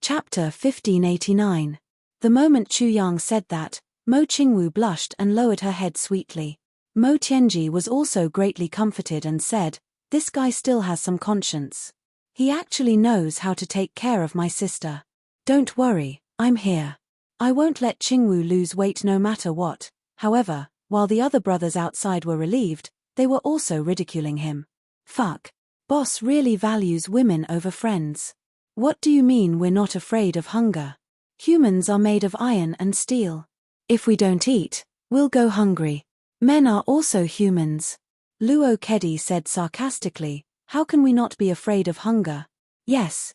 Chapter 1589. The moment Chu Yang said that, Mo Qingwu blushed and lowered her head sweetly. Mo Tianji was also greatly comforted and said, "This guy still has some conscience. He actually knows how to take care of my sister. Don't worry, I'm here. I won't let Qingwu lose weight no matter what." However, while the other brothers outside were relieved, they were also ridiculing him. "Fuck. Boss really values women over friends. What do you mean we're not afraid of hunger? Humans are made of iron and steel. If we don't eat, we'll go hungry. Men are also humans." Luo Kedi said sarcastically, "How can we not be afraid of hunger?" Yes.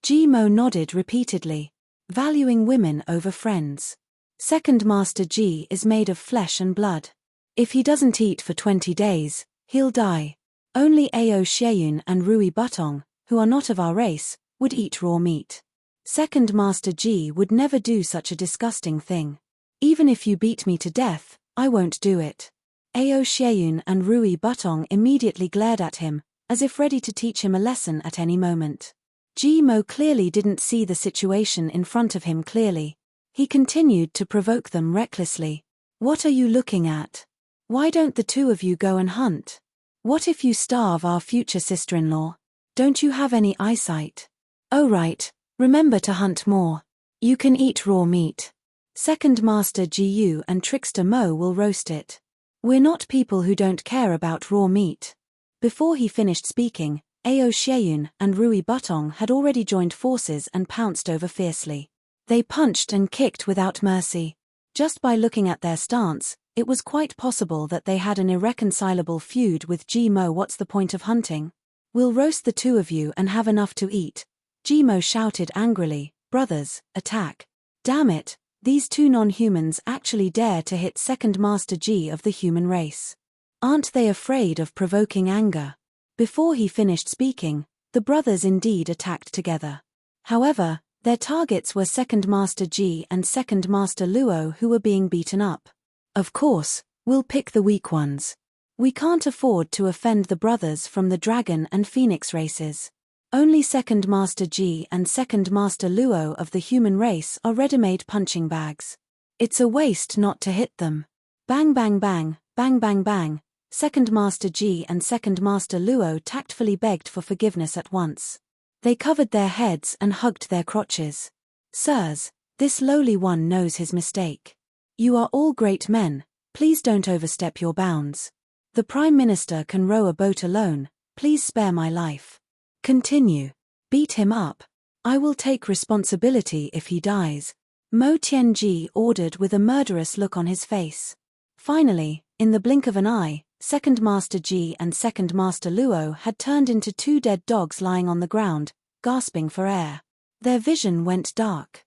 Ji Mo nodded repeatedly. Valuing women over friends. Second Master Ji is made of flesh and blood. If he doesn't eat for 20 days, he'll die. Only Ao Xieyun and Rui Butong, who are not of our race, would eat raw meat. Second Master Ji would never do such a disgusting thing. Even if you beat me to death, I won't do it. Ao Xieyun and Rui Butong immediately glared at him, as if ready to teach him a lesson at any moment. Ji Mo clearly didn't see the situation in front of him clearly. He continued to provoke them recklessly. "What are you looking at? Why don't the two of you go and hunt? What if you starve our future sister-in-law? Don't you have any eyesight? Oh right, remember to hunt more. You can eat raw meat. Second Master Ji Yu and Trickster Mo will roast it. We're not people who don't care about raw meat." Before he finished speaking, Ao Xieyun and Rui Butong had already joined forces and pounced over fiercely. They punched and kicked without mercy. Just by looking at their stance, it was quite possible that they had an irreconcilable feud with Ji Mo. "What's the point of hunting? We'll roast the two of you and have enough to eat." Ji Mo shouted angrily, "Brothers, attack. Damn it, these two non-humans actually dare to hit Second Master Ji of the human race. Aren't they afraid of provoking anger?" Before he finished speaking, the brothers indeed attacked together. However, their targets were Second Master Ji and Second Master Luo, who were being beaten up. Of course, we'll pick the weak ones. We can't afford to offend the brothers from the Dragon and Phoenix races. Only Second Master Ji and Second Master Luo of the human race are ready-made punching bags. It's a waste not to hit them. Bang bang bang, bang bang bang. Second Master Ji and Second Master Luo tactfully begged for forgiveness at once. They covered their heads and hugged their crotches. "Sirs, this lowly one knows his mistake. You are all great men, please don't overstep your bounds. The Prime Minister can row a boat alone, please spare my life. Continue. Beat him up. I will take responsibility if he dies," Mo Tianji ordered with a murderous look on his face. Finally, in the blink of an eye, Second Master Ji and Second Master Luo had turned into two dead dogs lying on the ground, gasping for air. Their vision went dark.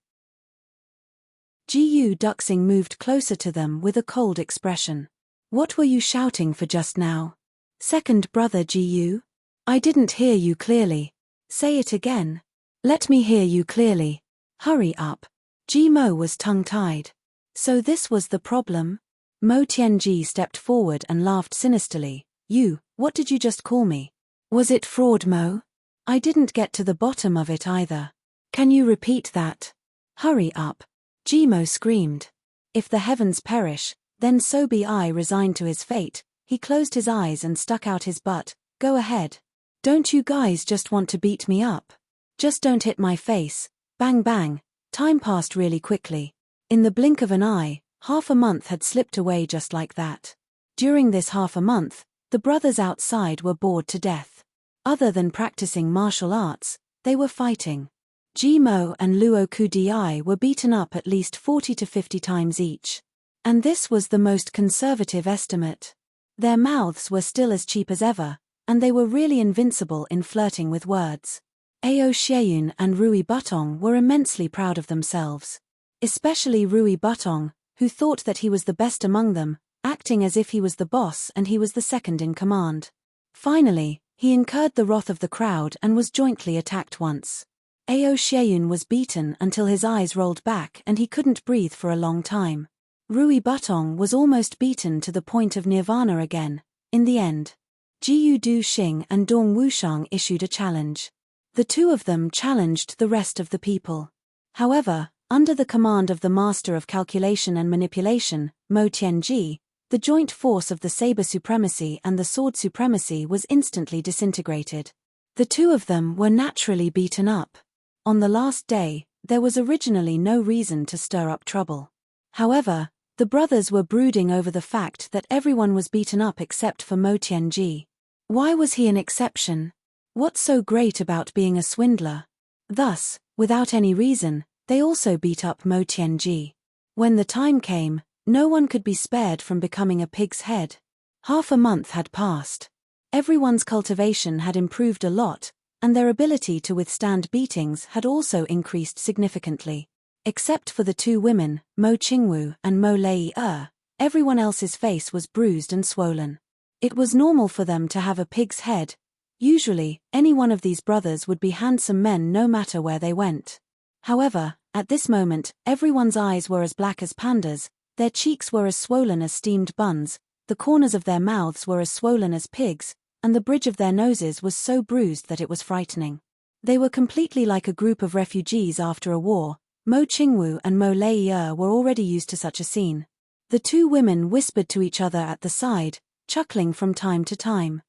Ji Yu Duxing moved closer to them with a cold expression. "What were you shouting for just now? Second brother Ji Yu? I didn't hear you clearly. Say it again. Let me hear you clearly. Hurry up." Ji Mo was tongue-tied. So this was the problem? Mo Tianji stepped forward and laughed sinisterly. "You, what did you just call me? Was it fraud, Mo? I didn't get to the bottom of it either. Can you repeat that? Hurry up." Ji Mo screamed. If the heavens perish, then so be I. Resigned to his fate, he closed his eyes and stuck out his butt. "Go ahead. Don't you guys just want to beat me up? Just don't hit my face." Bang bang. Time passed really quickly. In the blink of an eye, half a month had slipped away just like that. During this half a month, the brothers outside were bored to death. Other than practicing martial arts, they were fighting. Ji Mo and Luo Kudi were beaten up at least 40 to 50 times each. And this was the most conservative estimate. Their mouths were still as cheap as ever, and they were really invincible in flirting with words. Ao Xieyun and Rui Butong were immensely proud of themselves. Especially Rui Butong, who thought that he was the best among them, acting as if he was the boss and he was the second in command. Finally, he incurred the wrath of the crowd and was jointly attacked once. Ao Xieyun was beaten until his eyes rolled back and he couldn't breathe for a long time. Rui Butong was almost beaten to the point of nirvana again. In the end, Jiyu Du Xing and Dong Wushang issued a challenge. The two of them challenged the rest of the people. However, under the command of the master of calculation and manipulation, Mo Tianji, the joint force of the saber supremacy and the sword supremacy was instantly disintegrated. The two of them were naturally beaten up. On the last day, there was originally no reason to stir up trouble. However, the brothers were brooding over the fact that everyone was beaten up except for Mo Tianji. Why was he an exception? What's so great about being a swindler? Thus, without any reason, they also beat up Mo Tianji. When the time came, no one could be spared from becoming a pig's head. Half a month had passed. Everyone's cultivation had improved a lot, and their ability to withstand beatings had also increased significantly. Except for the two women, Mo Qingwu and Mo Lei-er, everyone else's face was bruised and swollen. It was normal for them to have a pig's head. Usually, any one of these brothers would be handsome men no matter where they went. However, at this moment, everyone's eyes were as black as pandas, their cheeks were as swollen as steamed buns, the corners of their mouths were as swollen as pigs, and the bridge of their noses was so bruised that it was frightening. They were completely like a group of refugees after a war. Mo Qingwu and Mo Lei-er were already used to such a scene. The two women whispered to each other at the side, chuckling from time to time.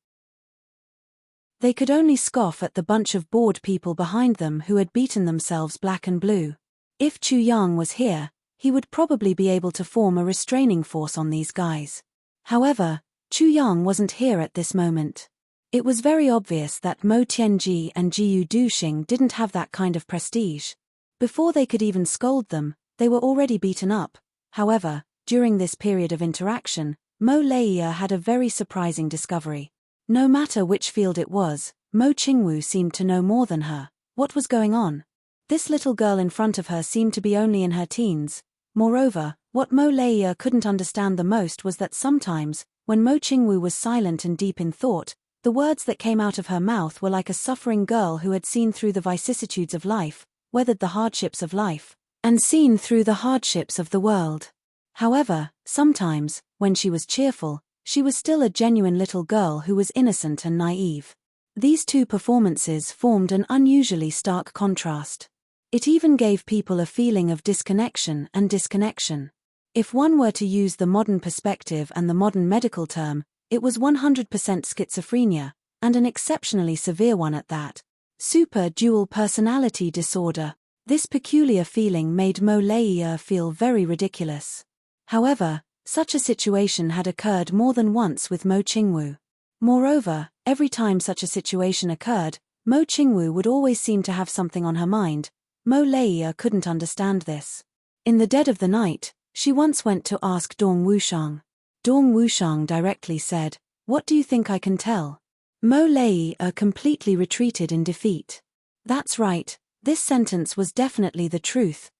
They could only scoff at the bunch of bored people behind them who had beaten themselves black and blue. If Chu Yang was here, he would probably be able to form a restraining force on these guys. However, Chu Yang wasn't here at this moment. It was very obvious that Mo Tianji and Jiyu Duxing didn't have that kind of prestige. Before they could even scold them, they were already beaten up. However, during this period of interaction, Mo Lei-er had a very surprising discovery. No matter which field it was, Mo Qingwu seemed to know more than her. What was going on? This little girl in front of her seemed to be only in her teens. Moreover, what Mo Lei-er couldn't understand the most was that sometimes, when Mo Qingwu was silent and deep in thought, the words that came out of her mouth were like a suffering girl who had seen through the vicissitudes of life, weathered the hardships of life, and seen through the hardships of the world. However, sometimes, when she was cheerful, she was still a genuine little girl who was innocent and naive. These two performances formed an unusually stark contrast. It even gave people a feeling of disconnection and disconnection. If one were to use the modern perspective and the modern medical term, it was 100% schizophrenia, and an exceptionally severe one at that. Super dual personality disorder. This peculiar feeling made Mo Lei-er feel very ridiculous. However, such a situation had occurred more than once with Mo Qingwu. Moreover, every time such a situation occurred, Mo Qingwu would always seem to have something on her mind. Mo Lei-er couldn't understand this. In the dead of the night, she once went to ask Dong Wushang. Dong Wushang directly said, "What do you think I can tell?" Mo Lei-er completely retreated in defeat. That's right, this sentence was definitely the truth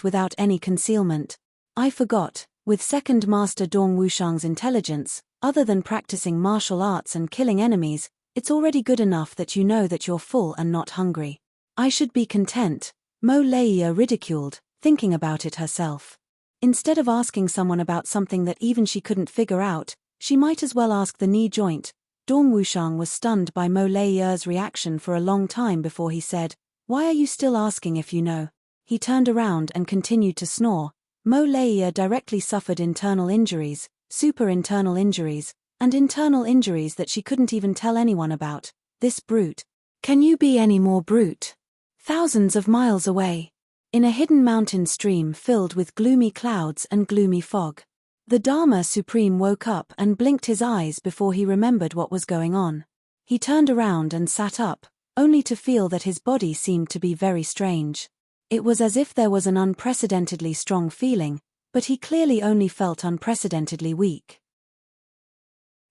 without any concealment. I forgot. With Second Master Dong Wushang's intelligence, other than practicing martial arts and killing enemies, it's already good enough that you know that you're full and not hungry. I should be content, Mo Lei-er ridiculed, thinking about it herself. Instead of asking someone about something that even she couldn't figure out, she might as well ask the knee joint. Dong Wushang was stunned by Mo Lei-er's reaction for a long time before he said, "Why are you still asking if you know?" He turned around and continued to snore. Mo Lei-er directly suffered internal injuries, super internal injuries, and internal injuries that she couldn't even tell anyone about. This brute. Can you be any more brute? Thousands of miles away, in a hidden mountain stream filled with gloomy clouds and gloomy fog, the Dharma Supreme woke up and blinked his eyes before he remembered what was going on. He turned around and sat up, only to feel that his body seemed to be very strange. It was as if there was an unprecedentedly strong feeling, but he clearly only felt unprecedentedly weak.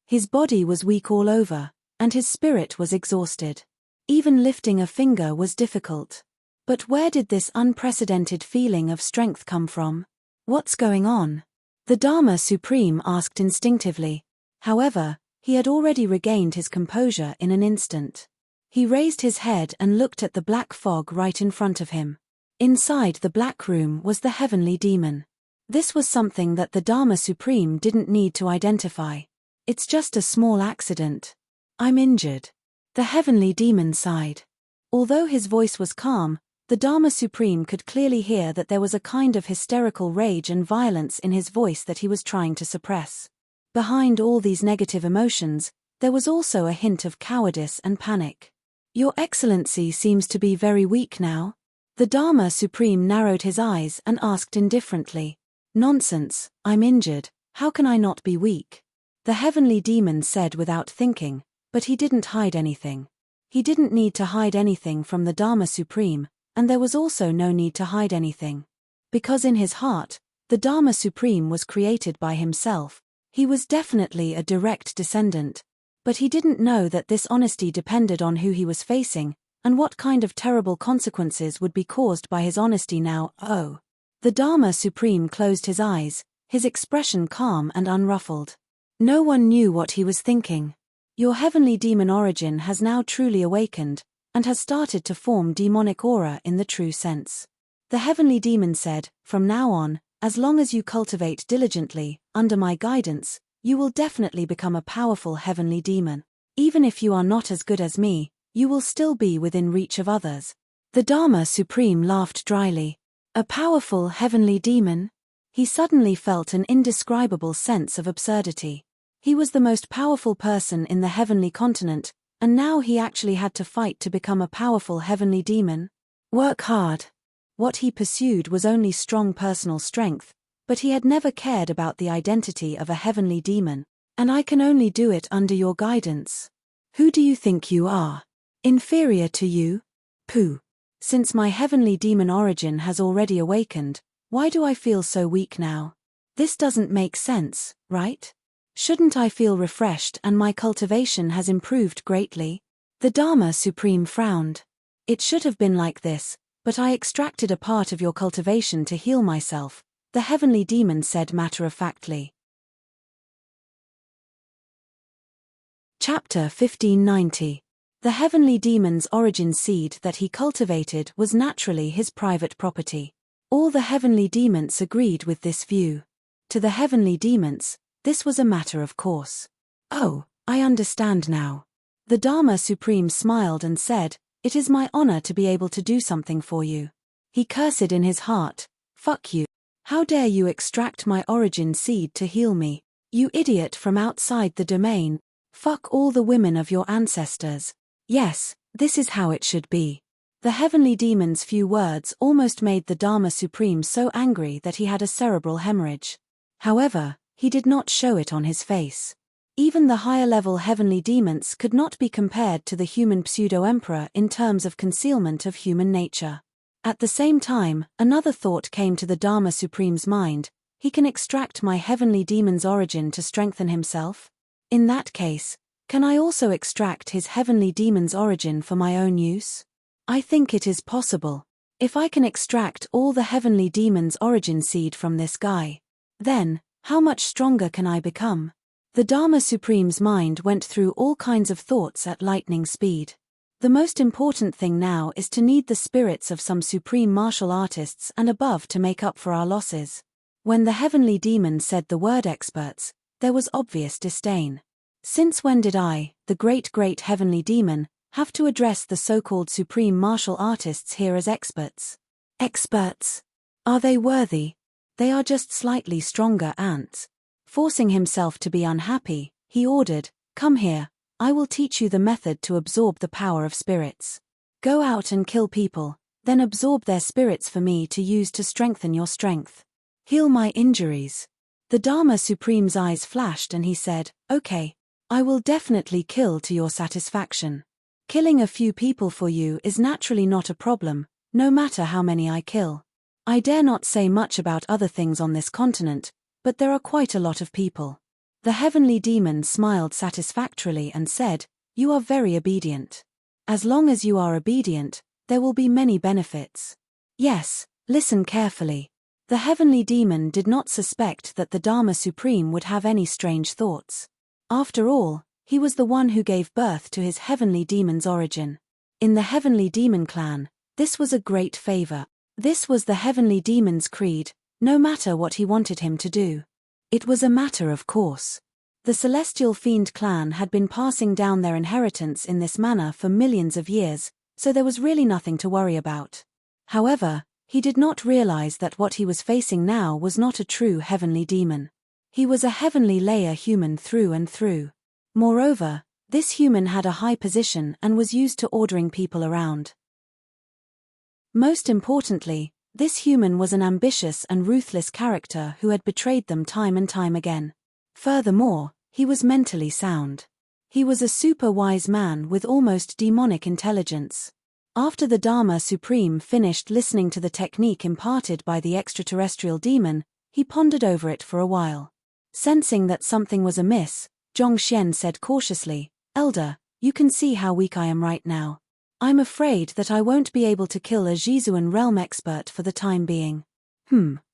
His body was weak all over, and his spirit was exhausted. Even lifting a finger was difficult. But where did this unprecedented feeling of strength come from? What's going on? The Dharma Supreme asked instinctively. However, he had already regained his composure in an instant. He raised his head and looked at the black fog right in front of him. Inside the black room was the heavenly demon. This was something that the Dharma Supreme didn't need to identify. It's just a small accident. I'm injured. The heavenly demon sighed. Although his voice was calm, the Dharma Supreme could clearly hear that there was a kind of hysterical rage and violence in his voice that he was trying to suppress. Behind all these negative emotions, there was also a hint of cowardice and panic. Your Excellency seems to be very weak now. The Dharma Supreme narrowed his eyes and asked indifferently. Nonsense, I'm injured, how can I not be weak? The heavenly demon said without thinking, but he didn't hide anything. He didn't need to hide anything from the Dharma Supreme, and there was also no need to hide anything. Because in his heart, the Dharma Supreme was created by himself. He was definitely a direct descendant. But he didn't know that this honesty depended on who he was facing, and what kind of terrible consequences would be caused by his honesty now. Oh. The Dharma Supreme closed his eyes, his expression calm and unruffled. No one knew what he was thinking. Your heavenly demon origin has now truly awakened, and has started to form demonic aura in the true sense. The heavenly demon said, from now on, as long as you cultivate diligently, under my guidance, you will definitely become a powerful heavenly demon. Even if you are not as good as me, you will still be within reach of others. The Dharma Supreme laughed dryly. A powerful heavenly demon? He suddenly felt an indescribable sense of absurdity. He was the most powerful person in the heavenly continent, and now he actually had to fight to become a powerful heavenly demon? Work hard. What he pursued was only strong personal strength, but he had never cared about the identity of a heavenly demon, and I can only do it under your guidance. Who do you think you are? Inferior to you? Pooh. Since my heavenly demon origin has already awakened, why do I feel so weak now? This doesn't make sense, right? Shouldn't I feel refreshed and my cultivation has improved greatly? The Dharma Supreme frowned. It should have been like this, but I extracted a part of your cultivation to heal myself, the heavenly demon said matter-of-factly. Chapter 1590. The heavenly demon's origin seed that he cultivated was naturally his private property. All the heavenly demons agreed with this view. To the heavenly demons, this was a matter of course. Oh, I understand now. The Dharma Supreme smiled and said, it is my honor to be able to do something for you. He cursed in his heart, fuck you. How dare you extract my origin seed to heal me? You idiot from outside the domain. Fuck all the women of your ancestors. Yes, this is how it should be. The heavenly demon's few words almost made the Dharma Supreme so angry that he had a cerebral hemorrhage. However, he did not show it on his face. Even the higher-level heavenly demons could not be compared to the human pseudo-emperor in terms of concealment of human nature. At the same time, another thought came to the Dharma Supreme's mind: he can extract my heavenly demon's origin to strengthen himself? In that case, can I also extract his heavenly demon's origin for my own use? I think it is possible. If I can extract all the heavenly demon's origin seed from this guy, then, how much stronger can I become? The Dharma Supreme's mind went through all kinds of thoughts at lightning speed. The most important thing now is to need the spirits of some supreme martial artists and above to make up for our losses. When the heavenly demon said the word experts, there was obvious disdain. Since when did I, the great heavenly demon, have to address the so-called supreme martial artists here as experts? Experts? Are they worthy? They are just slightly stronger ants. Forcing himself to be unhappy, he ordered, come here, I will teach you the method to absorb the power of spirits. Go out and kill people, then absorb their spirits for me to use to strengthen your strength. Heal my injuries. The Dharma Supreme's eyes flashed and he said, okay, I will definitely kill to your satisfaction. Killing a few people for you is naturally not a problem, no matter how many I kill. I dare not say much about other things on this continent, but there are quite a lot of people. The heavenly demon smiled satisfactorily and said, you are very obedient. As long as you are obedient, there will be many benefits. Yes, listen carefully. The heavenly demon did not suspect that the Dharma Supreme would have any strange thoughts. After all, he was the one who gave birth to his heavenly demon's origin. In the heavenly demon clan, this was a great favor. This was the heavenly demon's creed, no matter what he wanted him to do. It was a matter of course. The celestial fiend clan had been passing down their inheritance in this manner for millions of years, so there was really nothing to worry about. However, he did not realize that what he was facing now was not a true heavenly demon. He was a heavenly layer human through and through. Moreover, this human had a high position and was used to ordering people around. Most importantly, this human was an ambitious and ruthless character who had betrayed them time and time again. Furthermore, he was mentally sound. He was a super wise man with almost demonic intelligence. After the Dharma Supreme finished listening to the technique imparted by the extraterrestrial demon, he pondered over it for a while. Sensing that something was amiss, Zhongxian said cautiously, "Elder, you can see how weak I am right now. I'm afraid that I won't be able to kill a Jizuan realm expert for the time being."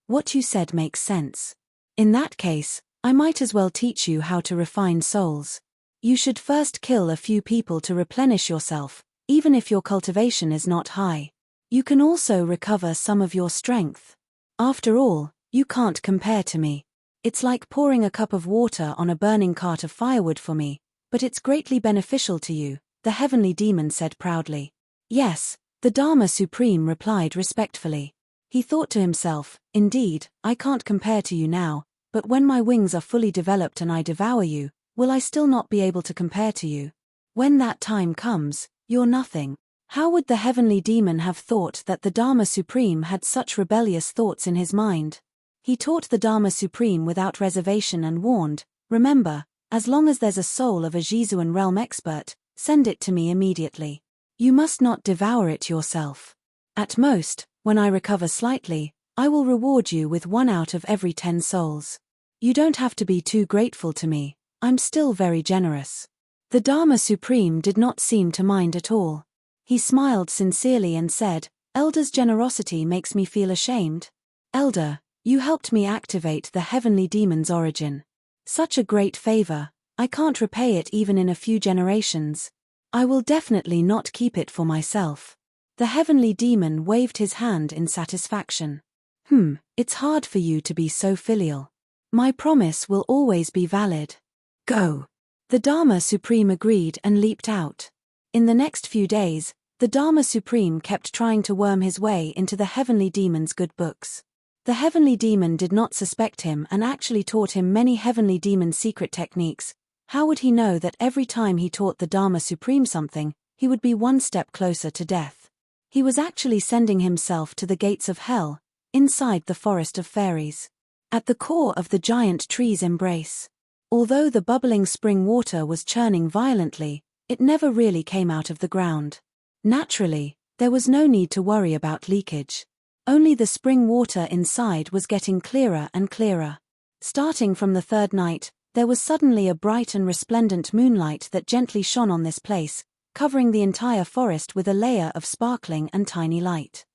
What you said makes sense. In that case, I might as well teach you how to refine souls. You should first kill a few people to replenish yourself, even if your cultivation is not high. You can also recover some of your strength. After all, you can't compare to me. It's like pouring a cup of water on a burning cart of firewood for me, but it's greatly beneficial to you, the heavenly demon said proudly. Yes, the Dharma Supreme replied respectfully. He thought to himself, indeed, I can't compare to you now, but when my wings are fully developed and I devour you, will I still not be able to compare to you? When that time comes, you're nothing. How would the heavenly demon have thought that the Dharma Supreme had such rebellious thoughts in his mind? He taught the Dharma Supreme without reservation and warned, remember, as long as there's a soul of a Jizuan realm expert, send it to me immediately. You must not devour it yourself. At most, when I recover slightly, I will reward you with 1 out of every 10 souls. You don't have to be too grateful to me, I'm still very generous. The Dharma Supreme did not seem to mind at all. He smiled sincerely and said, Elder's generosity makes me feel ashamed. Elder, you helped me activate the heavenly demon's origin. Such a great favor, I can't repay it even in a few generations. I will definitely not keep it for myself. The heavenly demon waved his hand in satisfaction. It's hard for you to be so filial. My promise will always be valid. Go. The Dharma Supreme agreed and leaped out. In the next few days, the Dharma Supreme kept trying to worm his way into the heavenly demon's good books. The heavenly demon did not suspect him and actually taught him many heavenly demon secret techniques. How would he know that every time he taught the Dharma Supreme something, he would be 1 step closer to death? He was actually sending himself to the gates of hell, inside the forest of fairies. At the core of the giant tree's embrace. Although the bubbling spring water was churning violently, it never really came out of the ground. Naturally, there was no need to worry about leakage. Only the spring water inside was getting clearer and clearer. Starting from the 3rd night, there was suddenly a bright and resplendent moonlight that gently shone on this place, covering the entire forest with a layer of sparkling and tiny light.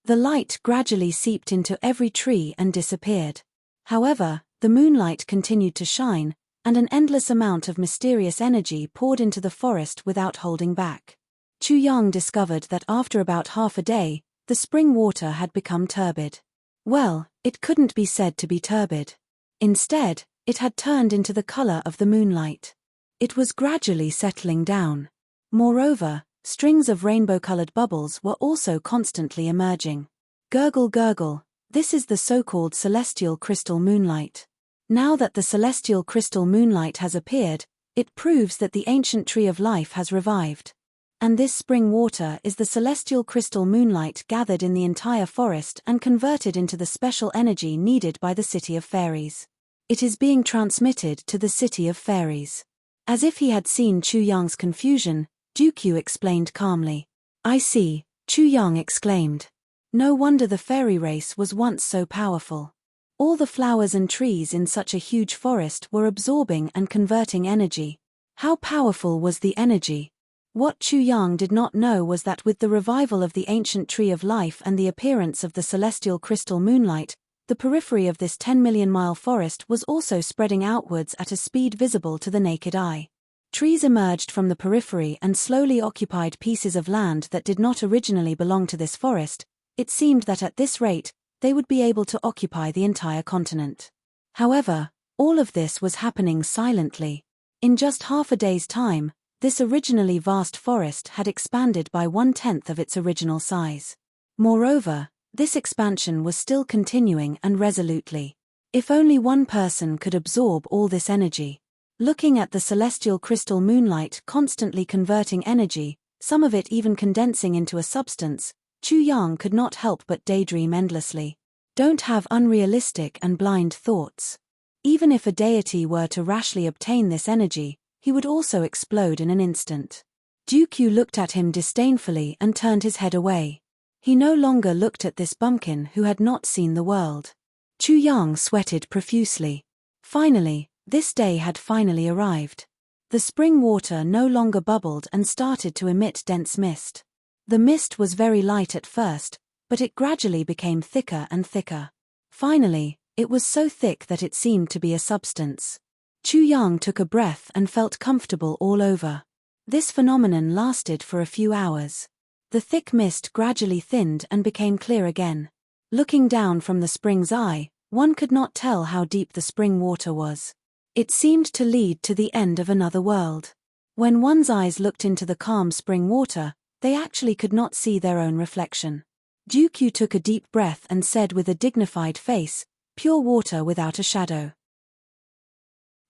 The light gradually seeped into every tree and disappeared. However, the moonlight continued to shine, and an endless amount of mysterious energy poured into the forest without holding back. Chu Yang discovered that after about half a day, the spring water had become turbid. Well, it couldn't be said to be turbid. Instead, it had turned into the color of the moonlight. It was gradually settling down. Moreover, strings of rainbow-colored bubbles were also constantly emerging. Gurgle gurgle, this is the so-called celestial crystal moonlight. Now that the celestial crystal moonlight has appeared, it proves that the ancient tree of life has revived. And this spring water is the celestial crystal moonlight gathered in the entire forest and converted into the special energy needed by the city of fairies. It is being transmitted to the city of fairies. As if he had seen Chu Yang's confusion, Dukyu explained calmly. I see, Chu Yang exclaimed. No wonder the fairy race was once so powerful. All the flowers and trees in such a huge forest were absorbing and converting energy. How powerful was the energy? What Chu Yang did not know was that with the revival of the ancient tree of life and the appearance of the celestial crystal moonlight, the periphery of this 10-million-mile forest was also spreading outwards at a speed visible to the naked eye. Trees emerged from the periphery and slowly occupied pieces of land that did not originally belong to this forest. It seemed that at this rate, they would be able to occupy the entire continent. However, all of this was happening silently. In just half a day's time, This originally vast forest had expanded by 1/10 of its original size. Moreover, this expansion was still continuing and resolutely. If only one person could absorb all this energy. Looking at the celestial crystal moonlight constantly converting energy, some of it even condensing into a substance, Chu Yang could not help but daydream endlessly. Don't have unrealistic and blind thoughts. Even if a deity were to rashly obtain this energy, he would also explode in an instant. Dooku looked at him disdainfully and turned his head away. He no longer looked at this bumpkin who had not seen the world. Chu Yang sweated profusely. Finally, this day had finally arrived. The spring water no longer bubbled and started to emit dense mist. The mist was very light at first, but it gradually became thicker and thicker. Finally, it was so thick that it seemed to be a substance. Chu Yang took a breath and felt comfortable all over. This phenomenon lasted for a few hours. The thick mist gradually thinned and became clear again. Looking down from the spring's eye, one could not tell how deep the spring water was. It seemed to lead to the end of another world. When one's eyes looked into the calm spring water, they actually could not see their own reflection. Dooku took a deep breath and said with a dignified face, "Pure water without a shadow.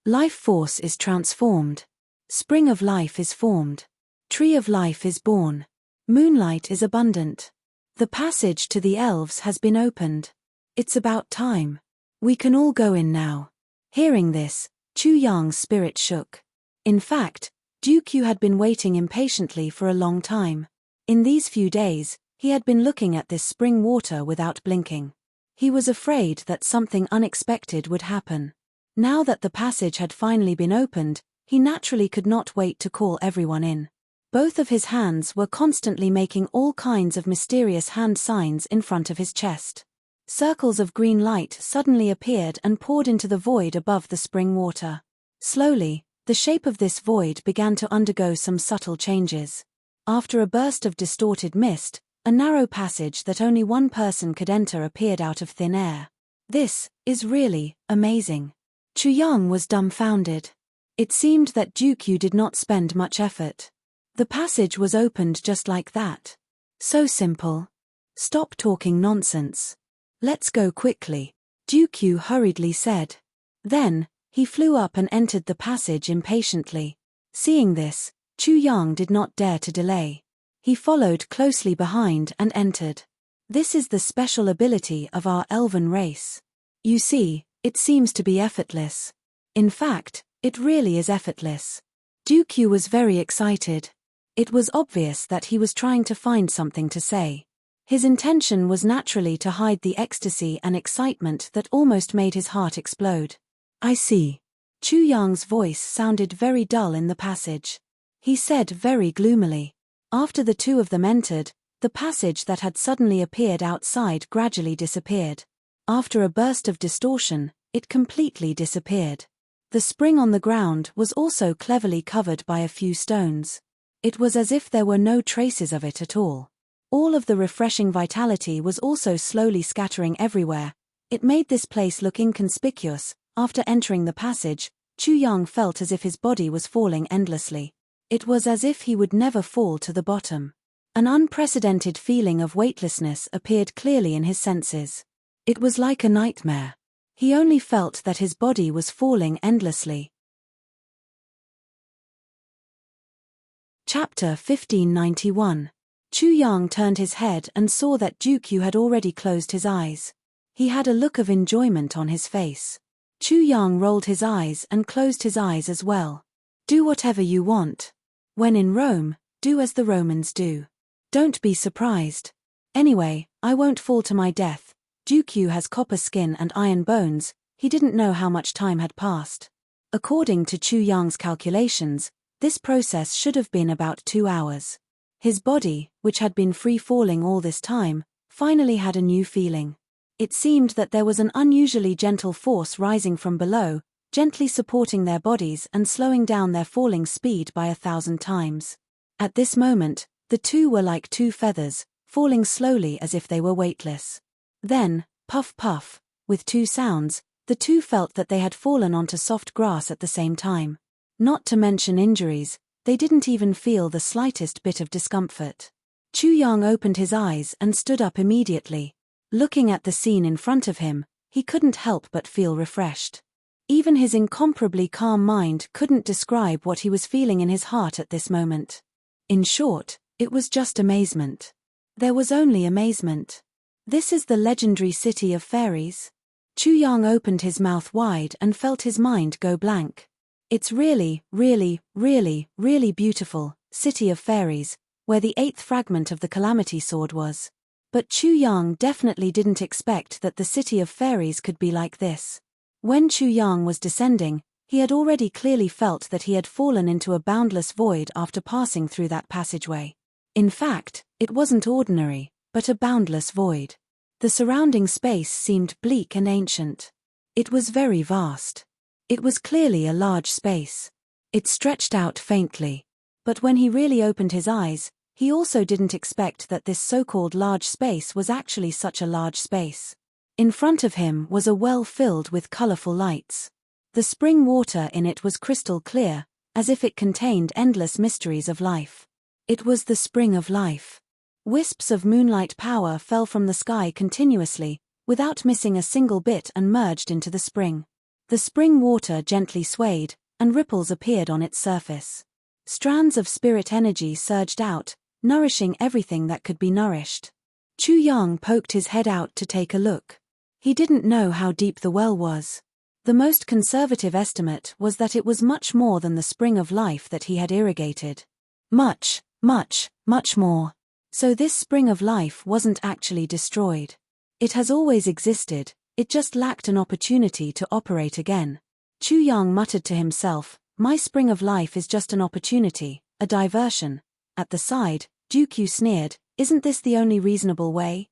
Life force is transformed. Spring of life is formed. Tree of life is born. Moonlight is abundant. The passage to the elves has been opened. It's about time. We can all go in now." Hearing this, Chu Yang's spirit shook. In fact, Dooku had been waiting impatiently for a long time. In these few days, he had been looking at this spring water without blinking. He was afraid that something unexpected would happen. Now that the passage had finally been opened, he naturally could not wait to call everyone in. Both of his hands were constantly making all kinds of mysterious hand signs in front of his chest. Circles of green light suddenly appeared and poured into the void above the spring water. Slowly, the shape of this void began to undergo some subtle changes. After a burst of distorted mist, a narrow passage that only one person could enter appeared out of thin air. This is really amazing. Chu Yang was dumbfounded. It seemed that Dooku did not spend much effort. The passage was opened just like that. So simple. Stop talking nonsense. Let's go quickly, Dooku hurriedly said. Then, he flew up and entered the passage impatiently. Seeing this, Chu Yang did not dare to delay. He followed closely behind and entered. This is the special ability of our elven race. You see, it seems to be effortless. In fact, it really is effortless. Dooku was very excited. It was obvious that he was trying to find something to say. His intention was naturally to hide the ecstasy and excitement that almost made his heart explode. I see. Chu Yang's voice sounded very dull in the passage. He said very gloomily. After the two of them entered, the passage that had suddenly appeared outside gradually disappeared. After a burst of distortion, it completely disappeared. The spring on the ground was also cleverly covered by a few stones. It was as if there were no traces of it at all. All of the refreshing vitality was also slowly scattering everywhere. It made this place look inconspicuous. After entering the passage, Chu Yang felt as if his body was falling endlessly. It was as if he would never fall to the bottom. An unprecedented feeling of weightlessness appeared clearly in his senses. It was like a nightmare. He only felt that his body was falling endlessly. Chapter 1591. Chu Yang turned his head and saw that Dooku had already closed his eyes. He had a look of enjoyment on his face. Chu Yang rolled his eyes and closed his eyes as well. Do whatever you want. When in Rome, do as the Romans do. Don't be surprised. Anyway, I won't fall to my death. Dooku has copper skin and iron bones. He didn't know how much time had passed. According to Chu Yang's calculations, this process should have been about 2 hours. His body, which had been free-falling all this time, finally had a new feeling. It seemed that there was an unusually gentle force rising from below, gently supporting their bodies and slowing down their falling speed by 1,000 times. At this moment, the two were like two feathers, falling slowly as if they were weightless. Then, puff puff, with two sounds, the two felt that they had fallen onto soft grass at the same time. Not to mention injuries, They didn't even feel the slightest bit of discomfort. Chu Yang opened his eyes and stood up immediately. Looking at the scene in front of him, he couldn't help but feel refreshed. Even his incomparably calm mind couldn't describe what he was feeling in his heart at this moment. In short, it was just amazement. There was only amazement. This is the legendary city of fairies? Chu Yang opened his mouth wide and felt his mind go blank. It's really, really, really, really beautiful, city of fairies, where the 8th fragment of the Calamity Sword was. But Chu Yang definitely didn't expect that the city of fairies could be like this. When Chu Yang was descending, he had already clearly felt that he had fallen into a boundless void after passing through that passageway. In fact, it wasn't ordinary, but a boundless void. The surrounding space seemed bleak and ancient. It was very vast. It was clearly a large space. It stretched out faintly. But when he really opened his eyes, he also didn't expect that this so-called large space was actually such a large space. In front of him was a well filled with colorful lights. The spring water in it was crystal clear, as if it contained endless mysteries of life. It was the spring of life. Wisps of moonlight power fell from the sky continuously, without missing a single bit, and merged into the spring. The spring water gently swayed, and ripples appeared on its surface. Strands of spirit energy surged out, nourishing everything that could be nourished. Chu Yang poked his head out to take a look. He didn't know how deep the well was. The most conservative estimate was that it was much more than the spring of life that he had irrigated. Much, much, much more. So this spring of life wasn't actually destroyed. It has always existed, it just lacked an opportunity to operate again. Chu Yang muttered to himself, my spring of life is just an opportunity, a diversion. At the side, Dukyu sneered, isn't this the only reasonable way?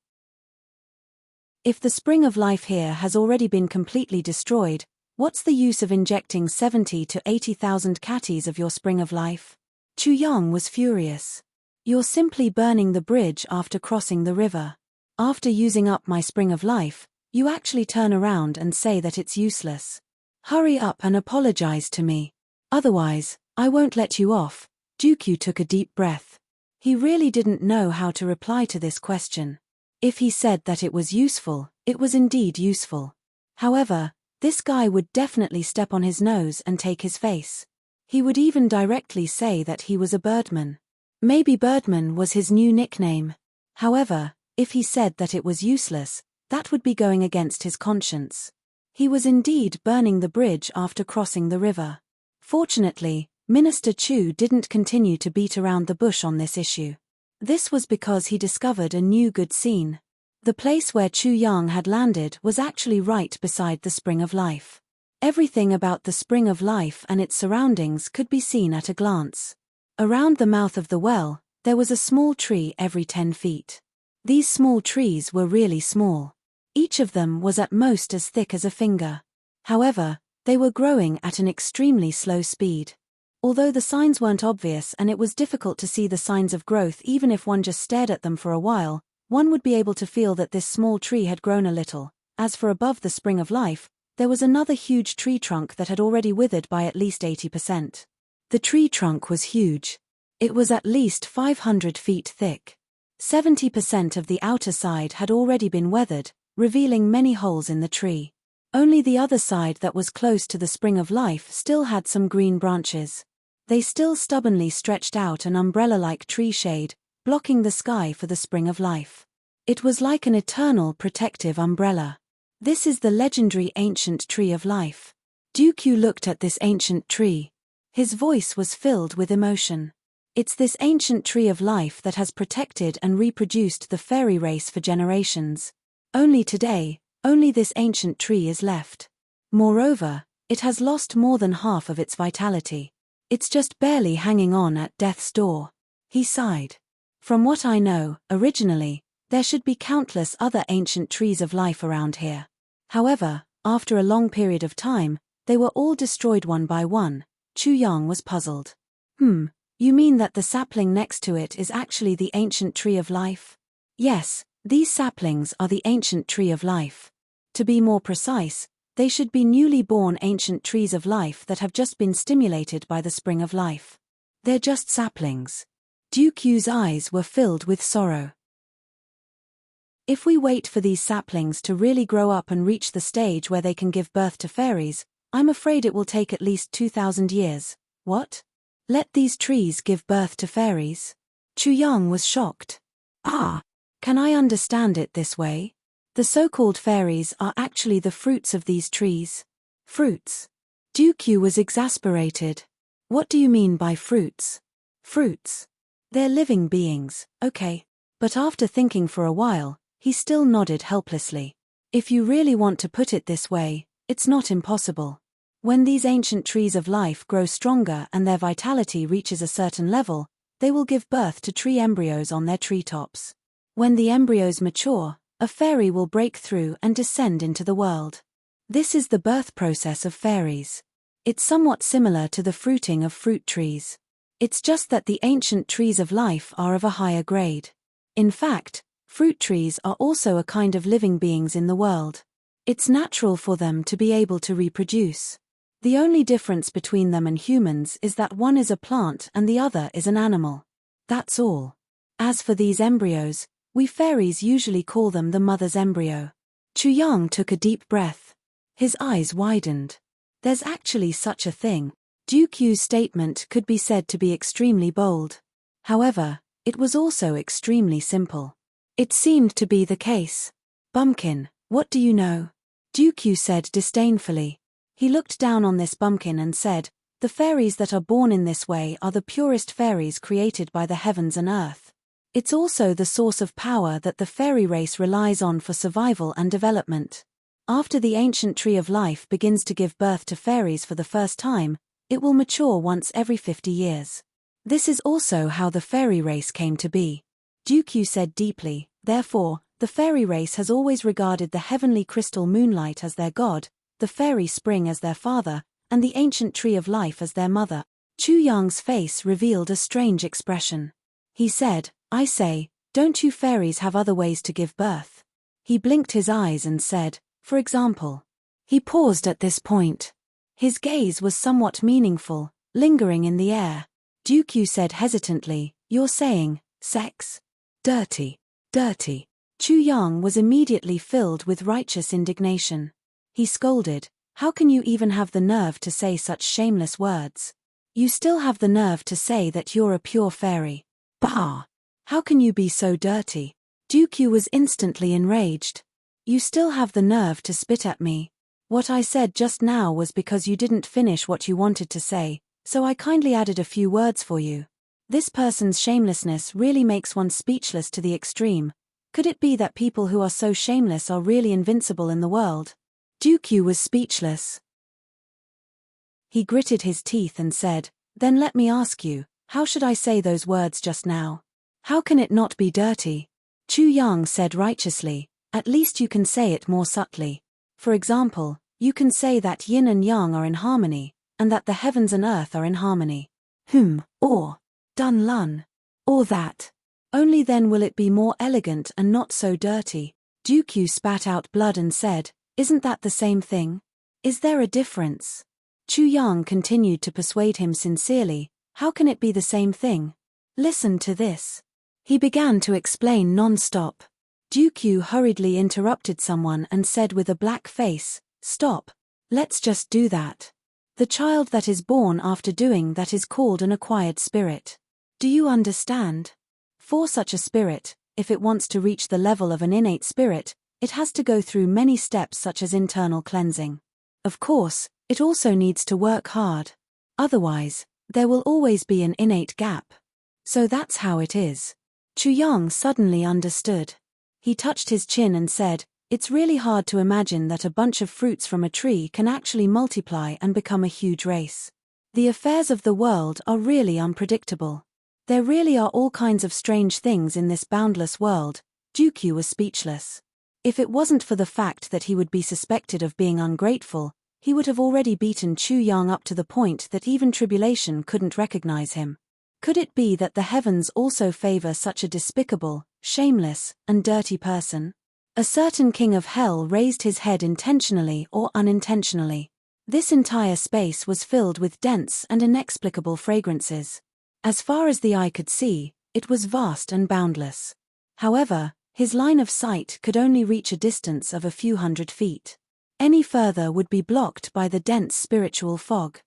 If the spring of life here has already been completely destroyed, what's the use of injecting 70 to 80,000 catties of your spring of life? Chu Yang was furious. You're simply burning the bridge after crossing the river. After using up my spring of life, you actually turn around and say that it's useless. Hurry up and apologize to me. Otherwise, I won't let you off. Dukyu took a deep breath. He really didn't know how to reply to this question. If he said that it was useful, it was indeed useful. However, this guy would definitely step on his nose and take his face. He would even directly say that he was a birdman. Maybe Birdman was his new nickname. However, if he said that it was useless, that would be going against his conscience. He was indeed burning the bridge after crossing the river. Fortunately, Minister Chu didn't continue to beat around the bush on this issue. This was because he discovered a new good scene. The place where Chu Yang had landed was actually right beside the Spring of Life. Everything about the Spring of Life and its surroundings could be seen at a glance. Around the mouth of the well, there was a small tree every 10 feet. These small trees were really small. Each of them was at most as thick as a finger. However, they were growing at an extremely slow speed. Although the signs weren't obvious and it was difficult to see the signs of growth even if one just stared at them for a while, one would be able to feel that this small tree had grown a little. As for above the Spring of Life, there was another huge tree trunk that had already withered by at least 80%. The tree trunk was huge. It was at least 500 feet thick. 70% of the outer side had already been weathered, revealing many holes in the tree. Only the other side that was close to the Spring of Life still had some green branches. They still stubbornly stretched out an umbrella-like tree shade, blocking the sky for the Spring of Life. It was like an eternal protective umbrella. This is the legendary ancient tree of life. Dukyu looked at this ancient tree. His voice was filled with emotion. It's this ancient tree of life that has protected and reproduced the fairy race for generations. Only today, only this ancient tree is left. Moreover, it has lost more than half of its vitality. It's just barely hanging on at death's door. He sighed. From what I know, originally, there should be countless other ancient trees of life around here. However, after a long period of time, they were all destroyed one by one. Chu Yang was puzzled. You mean that the sapling next to it is actually the ancient tree of life? Yes, these saplings are the ancient tree of life. To be more precise, they should be newly born ancient trees of life that have just been stimulated by the Spring of Life. They're just saplings. Duke Yu's eyes were filled with sorrow. If we wait for these saplings to really grow up and reach the stage where they can give birth to fairies, I'm afraid it will take at least 2,000 years. What? Let these trees give birth to fairies? Chu Yang was shocked. Ah! Can I understand it this way? The so-called fairies are actually the fruits of these trees. Fruits? Duke Yu was exasperated. What do you mean by fruits? Fruits? They're living beings, okay. But after thinking for a while, he still nodded helplessly. If you really want to put it this way, it's not impossible. When these ancient trees of life grow stronger and their vitality reaches a certain level, they will give birth to tree embryos on their treetops. When the embryos mature, a fairy will break through and descend into the world. This is the birth process of fairies. It's somewhat similar to the fruiting of fruit trees. It's just that the ancient trees of life are of a higher grade. In fact, fruit trees are also a kind of living beings in the world. It's natural for them to be able to reproduce. The only difference between them and humans is that one is a plant and the other is an animal. That's all. As for these embryos, we fairies usually call them the mother's embryo. Chu Yang took a deep breath. His eyes widened. There's actually such a thing. Duke Yu's statement could be said to be extremely bold. However, it was also extremely simple. It seemed to be the case. Bumpkin, what do you know? Duke Yu said disdainfully. He looked down on this bumpkin and said, the fairies that are born in this way are the purest fairies created by the heavens and earth. It's also the source of power that the fairy race relies on for survival and development. After the ancient tree of life begins to give birth to fairies for the first time, it will mature once every 50 years. This is also how the fairy race came to be. Duke Yu said deeply, therefore, the fairy race has always regarded the heavenly crystal moonlight as their god, the fairy spring as their father, and the ancient tree of life as their mother. Chu Yang's face revealed a strange expression. He said, I say, don't you fairies have other ways to give birth? He blinked his eyes and said, for example. He paused at this point. His gaze was somewhat meaningful, lingering in the air. Duke Yu said hesitantly, you're saying, sex? Dirty. Dirty. Chu Yang was immediately filled with righteous indignation. He scolded, how can you even have the nerve to say such shameless words? You still have the nerve to say that you're a pure fairy. Bah! How can you be so dirty? Duke Yu was instantly enraged. You still have the nerve to spit at me. What I said just now was because you didn't finish what you wanted to say, so I kindly added a few words for you. This person's shamelessness really makes one speechless to the extreme. Could it be that people who are so shameless are really invincible in the world? Duke Yu was speechless. He gritted his teeth and said, then let me ask you, how should I say those words just now? How can it not be dirty? Chu Yang said righteously, at least you can say it more subtly. For example, you can say that yin and yang are in harmony, and that the heavens and earth are in harmony. Or, dun lun. Or that. Only then will it be more elegant and not so dirty. Duke Yu spat out blood and said, isn't that the same thing? Is there a difference? Chu Yang continued to persuade him sincerely, how can it be the same thing? Listen to this. He began to explain non-stop. Duke Yu hurriedly interrupted someone and said with a black face, stop. Let's just do that. The child that is born after doing that is called an acquired spirit. Do you understand? For such a spirit, if it wants to reach the level of an innate spirit, it has to go through many steps such as internal cleansing. Of course, it also needs to work hard. Otherwise, there will always be an innate gap. So that's how it is. Chu Yang suddenly understood. He touched his chin and said, it's really hard to imagine that a bunch of fruits from a tree can actually multiply and become a huge race. The affairs of the world are really unpredictable. There really are all kinds of strange things in this boundless world. Duke Yu was speechless. If it wasn't for the fact that he would be suspected of being ungrateful, he would have already beaten Chu Yang up to the point that even tribulation couldn't recognize him. Could it be that the heavens also favor such a despicable, shameless, and dirty person? A certain king of hell raised his head intentionally or unintentionally. This entire space was filled with dense and inexplicable fragrances. As far as the eye could see, it was vast and boundless. However, his line of sight could only reach a distance of a few hundred feet. Any further would be blocked by the dense spiritual fog.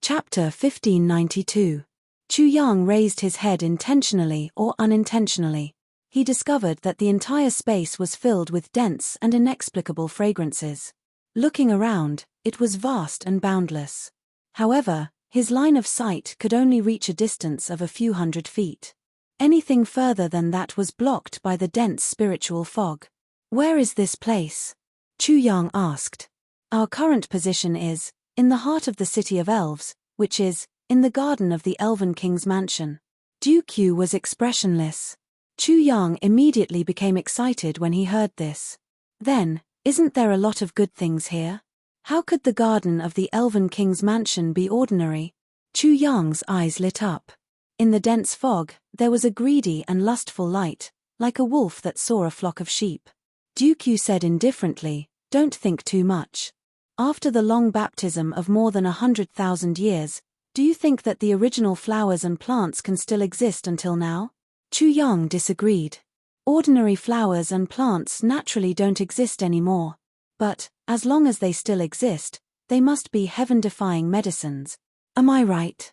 Chapter 1592. Chu Yang raised his head intentionally or unintentionally. He discovered that the entire space was filled with dense and inexplicable fragrances. Looking around, it was vast and boundless. However, his line of sight could only reach a distance of a few hundred feet. Anything further than that was blocked by the dense spiritual fog. Where is this place? Chu Yang asked. Our current position is in the heart of the city of elves, which is in the garden of the Elven King's mansion. Yu was expressionless. Chu Yang immediately became excited when he heard this. Then, isn't there a lot of good things here? How could the garden of the Elven King's mansion be ordinary? Chu Yang's eyes lit up. In the dense fog, there was a greedy and lustful light, like a wolf that saw a flock of sheep. Yu said indifferently, "Don't think too much. After the long baptism of more than 100,000 years, do you think that the original flowers and plants can still exist until now?" Chu Yang disagreed. Ordinary flowers and plants naturally don't exist anymore. But, as long as they still exist, they must be heaven-defying medicines. Am I right?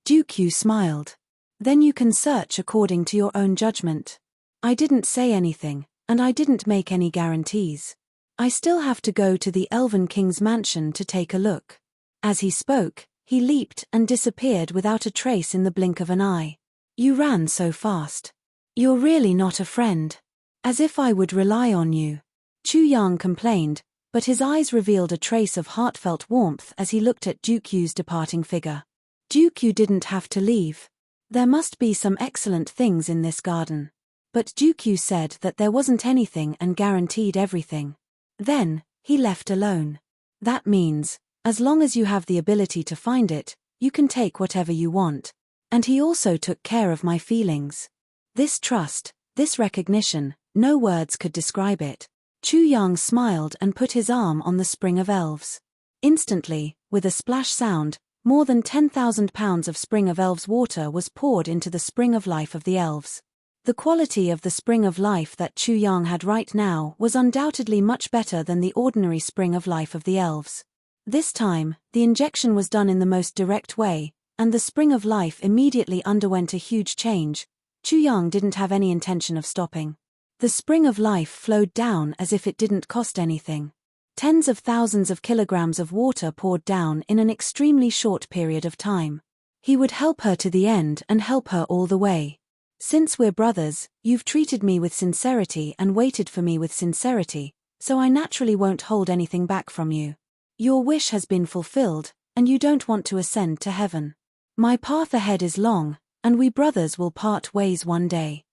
Yu smiled. Then you can search according to your own judgment. I didn't say anything, and I didn't make any guarantees. I still have to go to the Elven King's mansion to take a look. As he spoke, he leaped and disappeared without a trace in the blink of an eye. You ran so fast. You're really not a friend. As if I would rely on you. Chu Yang complained, but his eyes revealed a trace of heartfelt warmth as he looked at Yu's departing figure. Yu didn't have to leave. There must be some excellent things in this garden. But Yu said that there wasn't anything and guaranteed everything. Then, he left alone. That means, as long as you have the ability to find it, you can take whatever you want. And he also took care of my feelings. This trust, this recognition, no words could describe it. Chu Yang smiled and put his arm on the spring of elves. Instantly, with a splash sound, more than 10,000 pounds of spring of elves water was poured into the spring of life of the elves. The quality of the spring of life that Chu Yang had right now was undoubtedly much better than the ordinary spring of life of the elves. This time, the injection was done in the most direct way, and the spring of life immediately underwent a huge change. Chu Yang didn't have any intention of stopping. The spring of life flowed down as if it didn't cost anything. Tens of thousands of kilograms of water poured down in an extremely short period of time. He would help her to the end and help her all the way. Since we're brothers, you've treated me with sincerity and waited for me with sincerity, so I naturally won't hold anything back from you. Your wish has been fulfilled, and you don't want to ascend to heaven. My path ahead is long, and we brothers will part ways one day.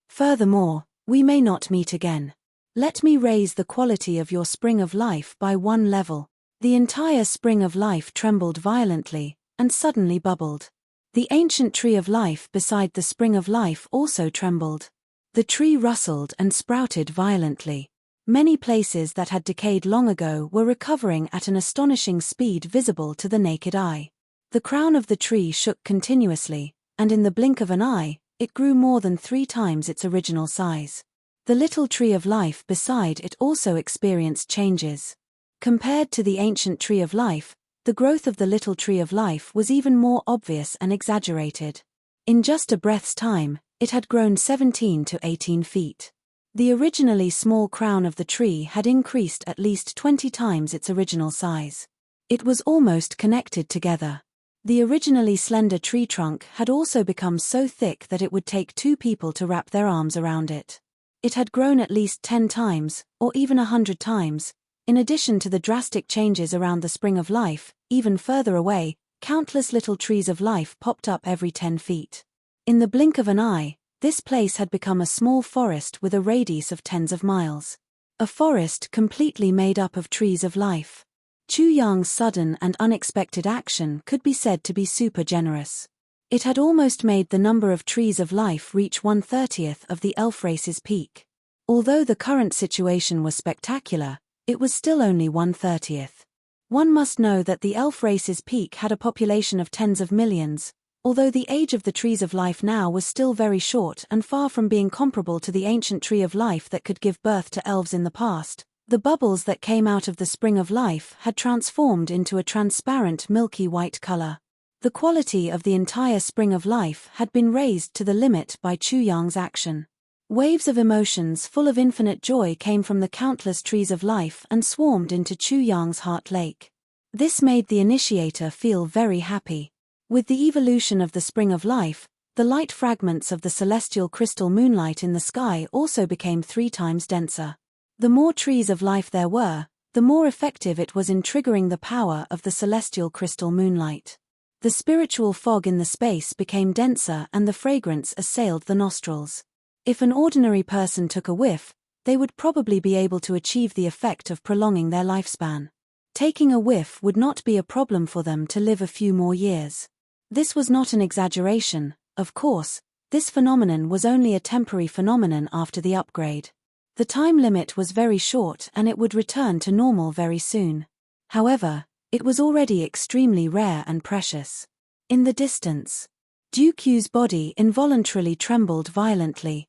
Furthermore, we may not meet again. Let me raise the quality of your spring of life by one level. The entire spring of life trembled violently, and suddenly bubbled. The ancient tree of life beside the spring of life also trembled. The tree rustled and sprouted violently. Many places that had decayed long ago were recovering at an astonishing speed visible to the naked eye. The crown of the tree shook continuously, and in the blink of an eye, it grew more than 3 times its original size. The little tree of life beside it also experienced changes. Compared to the ancient tree of life, the growth of the little tree of life was even more obvious and exaggerated. In just a breath's time, it had grown 17 to 18 feet. The originally small crown of the tree had increased at least 20 times its original size. It was almost connected together. The originally slender tree trunk had also become so thick that it would take 2 people to wrap their arms around it. It had grown at least 10 times, or even 100 times. In addition to the drastic changes around the spring of life, even further away, countless little trees of life popped up every 10 feet. In the blink of an eye, this place had become a small forest with a radius of tens of miles. A forest completely made up of trees of life. Chu Yang's sudden and unexpected action could be said to be super generous. It had almost made the number of trees of life reach 1/30th of the elf race's peak. Although the current situation was spectacular, it was still only 1/30th. One must know that the elf race's peak had a population of tens of millions, although the age of the trees of life now was still very short and far from being comparable to the ancient tree of life that could give birth to elves in the past. The bubbles that came out of the spring of life had transformed into a transparent milky white color. The quality of the entire spring of life had been raised to the limit by Chu Yang's action. Waves of emotions full of infinite joy came from the countless trees of life and swarmed into Chu Yang's heart lake. This made the initiator feel very happy. With the evolution of the spring of life, the light fragments of the celestial crystal moonlight in the sky also became 3 times denser. The more trees of life there were, the more effective it was in triggering the power of the celestial crystal moonlight. The spiritual fog in the space became denser and the fragrance assailed the nostrils. If an ordinary person took a whiff, they would probably be able to achieve the effect of prolonging their lifespan. Taking a whiff would not be a problem for them to live a few more years. This was not an exaggeration, of course. This phenomenon was only a temporary phenomenon after the upgrade. The time limit was very short and it would return to normal very soon. However, it was already extremely rare and precious. In the distance, Dukyu's body involuntarily trembled violently.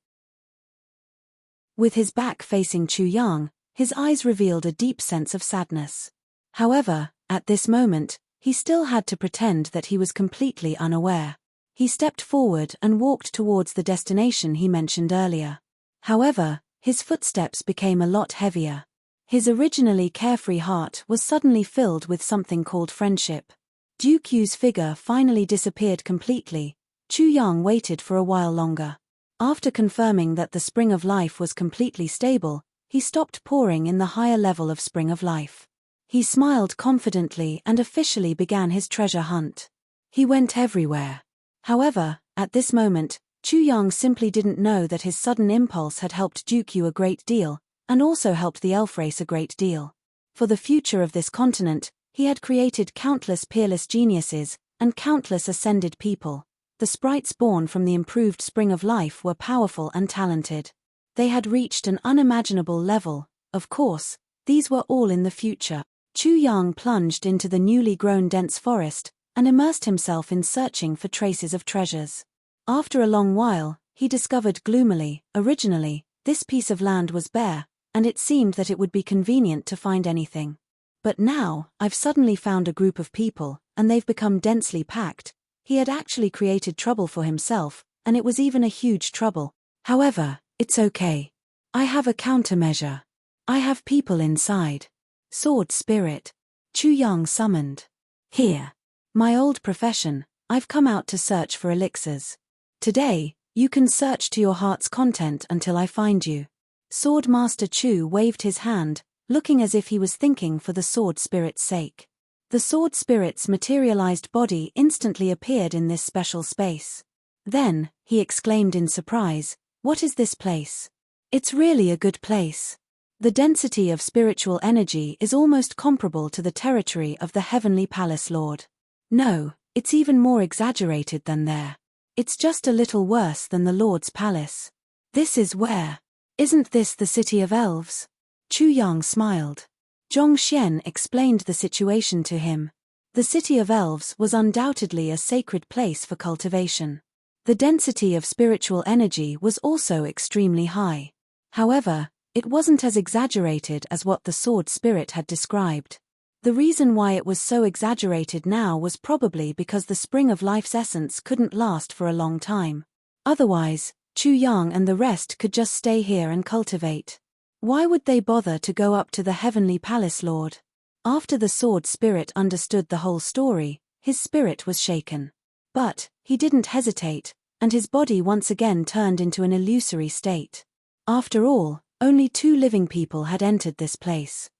With his back facing Chu Yang, his eyes revealed a deep sense of sadness. However, at this moment, he still had to pretend that he was completely unaware. He stepped forward and walked towards the destination he mentioned earlier. However, his footsteps became a lot heavier. His originally carefree heart was suddenly filled with something called friendship. Dukyu's figure finally disappeared completely. Chu Yang waited for a while longer. After confirming that the spring of life was completely stable, he stopped pouring in the higher level of spring of life. He smiled confidently and officially began his treasure hunt. He went everywhere. However, at this moment, Chu Yang simply didn't know that his sudden impulse had helped Dukyu a great deal, and also helped the elf race a great deal. For the future of this continent, he had created countless peerless geniuses, and countless ascended people. The sprites born from the improved spring of life were powerful and talented. They had reached an unimaginable level. Of course, these were all in the future. Chu Yang plunged into the newly grown dense forest, and immersed himself in searching for traces of treasures. After a long while, he discovered gloomily, originally, this piece of land was bare, and it seemed that it would be convenient to find anything. But now, I've suddenly found a group of people, and they've become densely packed. He had actually created trouble for himself, and it was even a huge trouble. However, it's okay. I have a countermeasure. I have people inside. Sword Spirit. Chu Yang summoned. Here. My old profession, I've come out to search for elixirs. Today, you can search to your heart's content until I find you. Sword Master Chu waved his hand, looking as if he was thinking for the Sword Spirit's sake. The Sword Spirit's materialized body instantly appeared in this special space. Then, he exclaimed in surprise, "What is this place? It's really a good place. The density of spiritual energy is almost comparable to the territory of the Heavenly Palace Lord. No, it's even more exaggerated than there. It's just a little worse than the Lord's palace. This is where? Isn't this the city of elves?" Chu Yang smiled. Zhong Xian explained the situation to him. The city of elves was undoubtedly a sacred place for cultivation. The density of spiritual energy was also extremely high. However, it wasn't as exaggerated as what the Sword Spirit had described. The reason why it was so exaggerated now was probably because the spring of life's essence couldn't last for a long time. Otherwise, Chu Yang and the rest could just stay here and cultivate. Why would they bother to go up to the Heavenly Palace Lord? After the Sword Spirit understood the whole story, his spirit was shaken. But, he didn't hesitate, and his body once again turned into an illusory state. After all, only 2 living people had entered this place.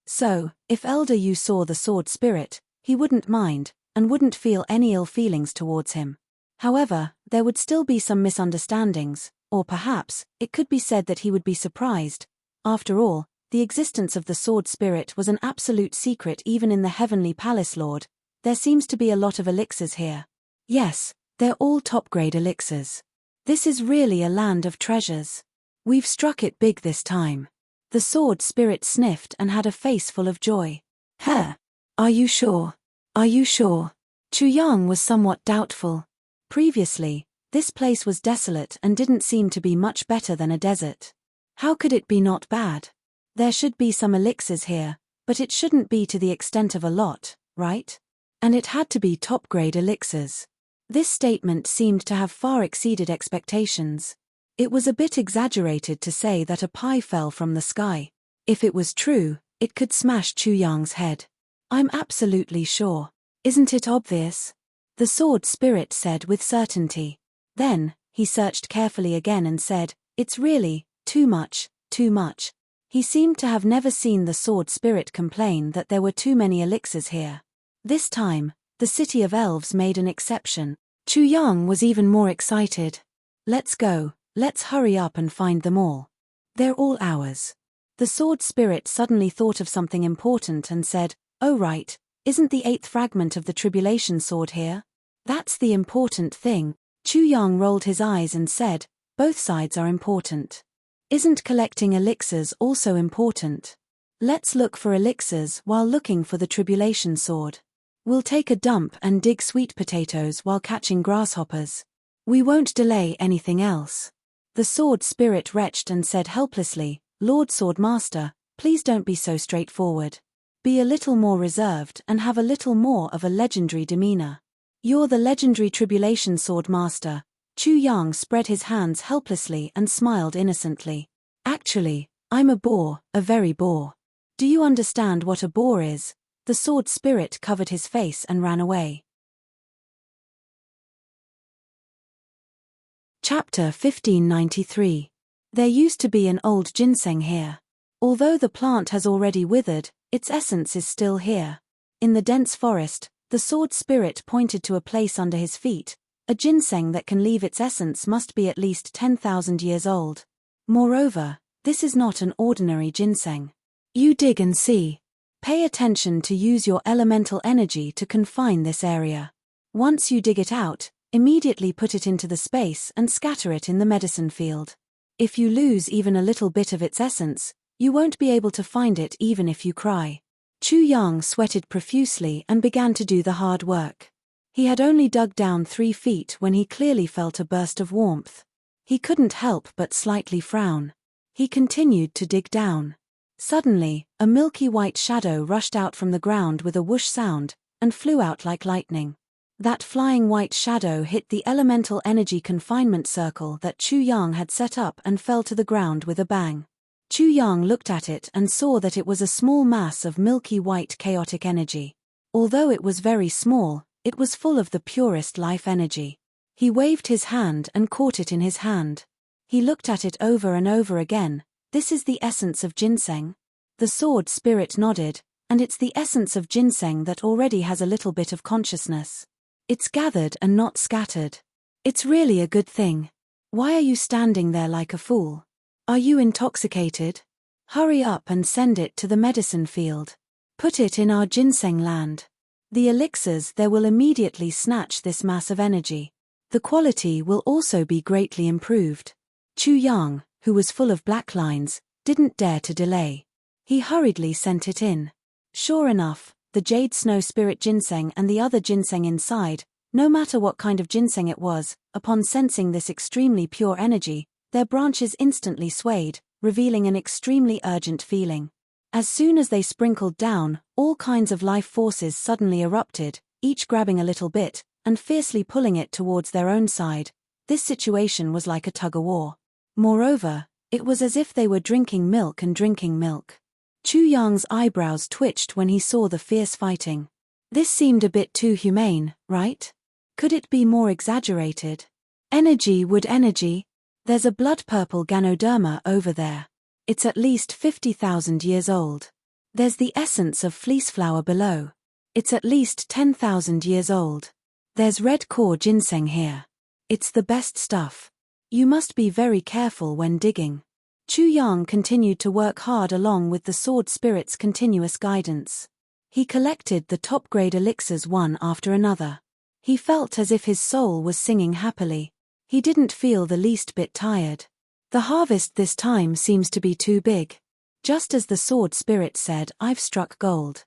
So, if Elder Yu saw the Sword Spirit, he wouldn't mind, and wouldn't feel any ill feelings towards him. However, there would still be some misunderstandings, or perhaps, it could be said that he would be surprised. After all, the existence of the Sword Spirit was an absolute secret even in the Heavenly Palace Lord. There seems to be a lot of elixirs here. Yes, they're all top-grade elixirs. This is really a land of treasures. We've struck it big this time. The sword spirit sniffed and had a face full of joy. Are you sure? Are you sure? Chu Yang was somewhat doubtful. Previously, this place was desolate and didn't seem to be much better than a desert. How could it be not bad? There should be some elixirs here, but it shouldn't be to the extent of a lot, right? And it had to be top-grade elixirs. This statement seemed to have far exceeded expectations. It was a bit exaggerated to say that a pie fell from the sky. If it was true, it could smash Chu Yang's head. I'm absolutely sure. Isn't it obvious? The sword spirit said with certainty. Then, he searched carefully again and said, it's really, too much, too much. He seemed to have never seen the sword spirit complain that there were too many elixirs here. This time, the city of elves made an exception. Chu Yang was even more excited. Let's go, let's hurry up and find them all. They're all ours. The sword spirit suddenly thought of something important and said, oh right, isn't the 8th fragment of the tribulation sword here? That's the important thing. Chu Yang rolled his eyes and said, both sides are important. Isn't collecting elixirs also important? Let's look for elixirs while looking for the tribulation sword. We'll take a dump and dig sweet potatoes while catching grasshoppers. We won't delay anything else. The sword spirit retched and said helplessly, Lord Swordmaster, please don't be so straightforward. Be a little more reserved and have a little more of a legendary demeanor. You're the legendary tribulation sword master. Chu Yang spread his hands helplessly and smiled innocently. Actually, I'm a bore, a very bore. Do you understand what a bore is? The sword spirit covered his face and ran away. Chapter 1593. There used to be an old ginseng here. Although the plant has already withered, its essence is still here. In the dense forest, the sword spirit pointed to a place under his feet. A ginseng that can leave its essence must be at least 10,000 years old. Moreover, this is not an ordinary ginseng. You dig and see. Pay attention to use your elemental energy to confine this area. Once you dig it out, immediately put it into the space and scatter it in the medicine field. If you lose even a little bit of its essence, you won't be able to find it even if you cry. Chu Yang sweated profusely and began to do the hard work. He had only dug down 3 feet when he clearly felt a burst of warmth. He couldn't help but slightly frown. He continued to dig down. Suddenly, a milky white shadow rushed out from the ground with a whoosh sound, and flew out like lightning. That flying white shadow hit the elemental energy confinement circle that Chu Yang had set up and fell to the ground with a bang. Chu Yang looked at it and saw that it was a small mass of milky white chaotic energy. Although it was very small, it was full of the purest life energy. He waved his hand and caught it in his hand. He looked at it over and over again. This is the essence of ginseng? The sword spirit nodded, and it's the essence of ginseng that already has a little bit of consciousness. It's gathered and not scattered. It's really a good thing. Why are you standing there like a fool? Are you intoxicated? Hurry up and send it to the medicine field. Put it in our ginseng land. The elixirs there will immediately snatch this mass of energy. The quality will also be greatly improved. Chu Yang, who was full of black lines, didn't dare to delay. He hurriedly sent it in. Sure enough, the jade snow spirit ginseng and the other ginseng inside, no matter what kind of ginseng it was, upon sensing this extremely pure energy, their branches instantly swayed, revealing an extremely urgent feeling. As soon as they sprinkled down, all kinds of life forces suddenly erupted, each grabbing a little bit, and fiercely pulling it towards their own side. This situation was like a tug-of-war. Moreover, it was as if they were drinking milk and drinking milk. Chu Yang's eyebrows twitched when he saw the fierce fighting. This seemed a bit too humane, right? Could it be more exaggerated? Energy would energy. There's a blood-purple Ganoderma over there. It's at least 50,000 years old. There's the essence of fleeceflower below. It's at least 10,000 years old. There's red core ginseng here. It's the best stuff. You must be very careful when digging. Chu Yang continued to work hard along with the sword spirit's continuous guidance. He collected the top-grade elixirs one after another. He felt as if his soul was singing happily. He didn't feel the least bit tired. The harvest this time seems to be too big. Just as the sword spirit said, I've struck gold.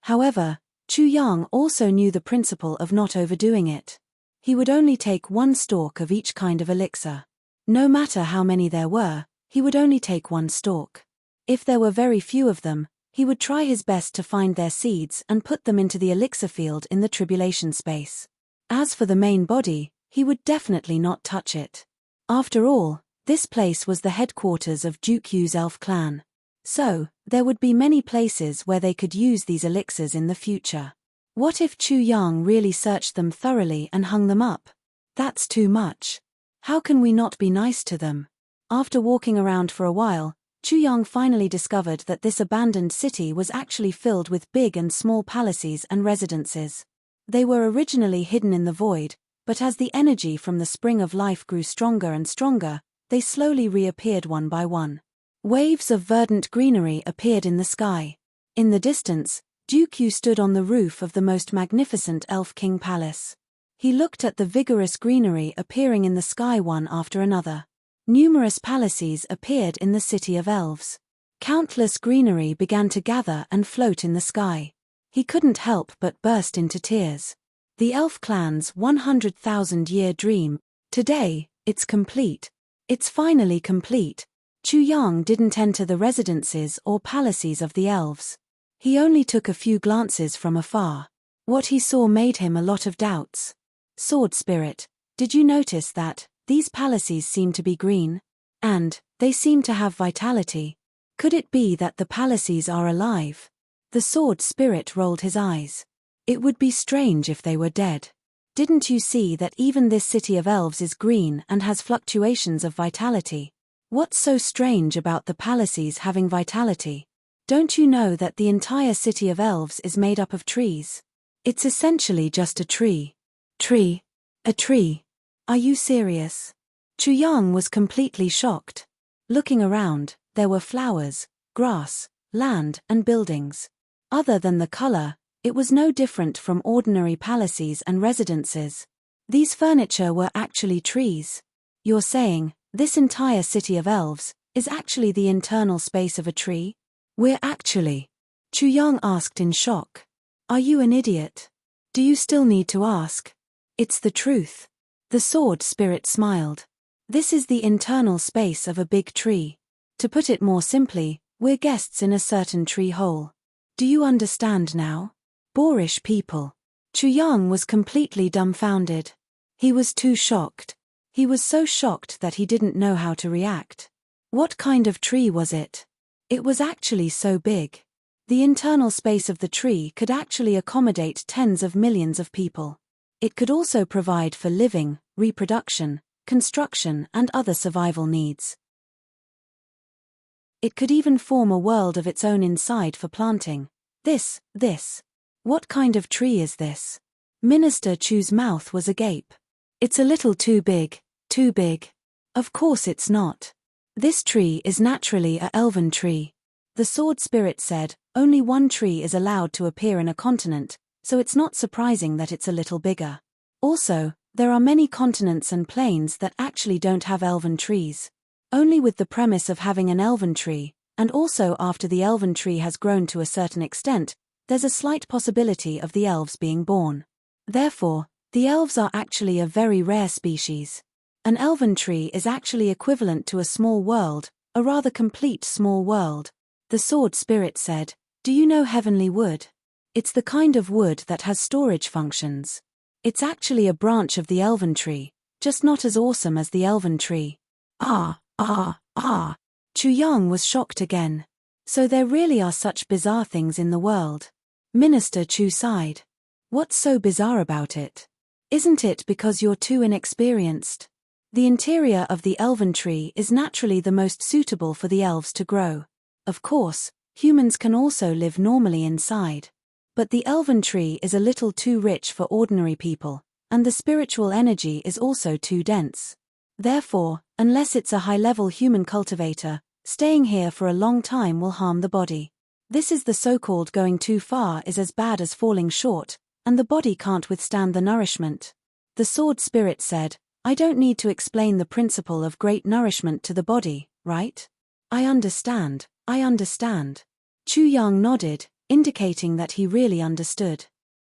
However, Chu Yang also knew the principle of not overdoing it. He would only take one stalk of each kind of elixir. No matter how many there were, he would only take one stalk. If there were very few of them, he would try his best to find their seeds and put them into the elixir field in the tribulation space. As for the main body, he would definitely not touch it. After all, this place was the headquarters of Duke Yu's elf clan. So, there would be many places where they could use these elixirs in the future. What if Chu Yang really searched them thoroughly and hung them up? That's too much. How can we not be nice to them? After walking around for a while, Chu Yang finally discovered that this abandoned city was actually filled with big and small palaces and residences. They were originally hidden in the void, but as the energy from the spring of life grew stronger and stronger, they slowly reappeared one by one. Waves of verdant greenery appeared in the sky. In the distance, Duke Yu stood on the roof of the most magnificent Elf King Palace. He looked at the vigorous greenery appearing in the sky one after another. Numerous palaces appeared in the city of elves. Countless greenery began to gather and float in the sky. He couldn't help but burst into tears. The elf clan's 100,000-year dream, today, it's complete. It's finally complete. Chu Yang didn't enter the residences or palaces of the elves. He only took a few glances from afar. What he saw made him a lot of doubts. Sword Spirit, did you notice that these palaces seem to be green? And they seem to have vitality. Could it be that the palaces are alive? The Sword Spirit rolled his eyes. It would be strange if they were dead. Didn't you see that even this city of elves is green and has fluctuations of vitality? What's so strange about the palaces having vitality? Don't you know that the entire city of elves is made up of trees? It's essentially just a tree. Tree? A tree? Are you serious? Chu Yang was completely shocked. Looking around, there were flowers, grass, land, and buildings. Other than the color, it was no different from ordinary palaces and residences. These furniture were actually trees. You're saying, this entire city of elves is actually the internal space of a tree? We're actually. Chu Yang asked in shock. Are you an idiot? Do you still need to ask? It's the truth. The Sword Spirit smiled. This is the internal space of a big tree. To put it more simply, we're guests in a certain tree hole. Do you understand now? Boorish people. Chu Yang was completely dumbfounded. He was too shocked. He was so shocked that he didn't know how to react. What kind of tree was it? It was actually so big. The internal space of the tree could actually accommodate tens of millions of people. It could also provide for living, reproduction, construction, and other survival needs. It could even form a world of its own inside for planting. This. What kind of tree is this? Minister Chu's mouth was agape. It's a little too big. Too big. Of course it's not. This tree is naturally a elven tree. The Sword Spirit said, only one tree is allowed to appear in a continent, so it's not surprising that it's a little bigger. Also, there are many continents and plains that actually don't have elven trees. Only with the premise of having an elven tree, and also after the elven tree has grown to a certain extent, there's a slight possibility of the elves being born. Therefore, the elves are actually a very rare species. An elven tree is actually equivalent to a small world, a rather complete small world. The Sword Spirit said, do you know heavenly wood? It's the kind of wood that has storage functions. It's actually a branch of the elven tree, just not as awesome as the elven tree. Chu Yang was shocked again. So there really are such bizarre things in the world. Minister Chu sighed. What's so bizarre about it? Isn't it because you're too inexperienced? The interior of the elven tree is naturally the most suitable for the elves to grow. Of course, humans can also live normally inside. But the elven tree is a little too rich for ordinary people, and the spiritual energy is also too dense. Therefore, unless it's a high-level human cultivator, staying here for a long time will harm the body. This is the so-called going too far is as bad as falling short, and the body can't withstand the nourishment. The Sword Spirit said, I don't need to explain the principle of great nourishment to the body, right? I understand, I understand. Chu Yang nodded, indicating that he really understood.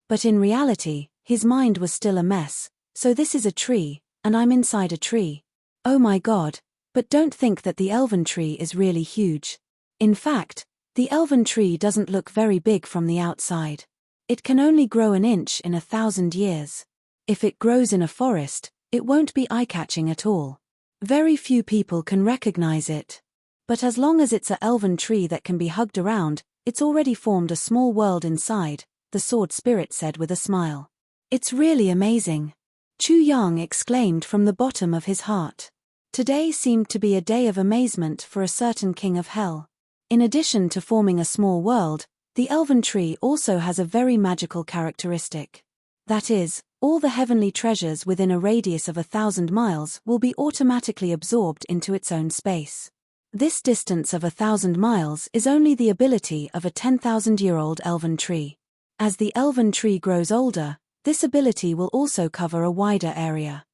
But in reality, his mind was still a mess. So this is a tree, and I'm inside a tree. Oh my god, but don't think that the elven tree is really huge. In fact, the elven tree doesn't look very big from the outside. It can only grow an inch in 1,000 years. If it grows in a forest, it won't be eye-catching at all. Very few people can recognize it. But as long as it's an elven tree that can be hugged around, it's already formed a small world inside, the sword spirit said with a smile. It's really amazing. Chu Yang exclaimed from the bottom of his heart. Today seemed to be a day of amazement for a certain king of hell. In addition to forming a small world, the elven tree also has a very magical characteristic. That is, all the heavenly treasures within a radius of 1,000 miles will be automatically absorbed into its own space. This distance of 1,000 miles is only the ability of a 10,000-year-old elven tree. As the elven tree grows older, this ability will also cover a wider area.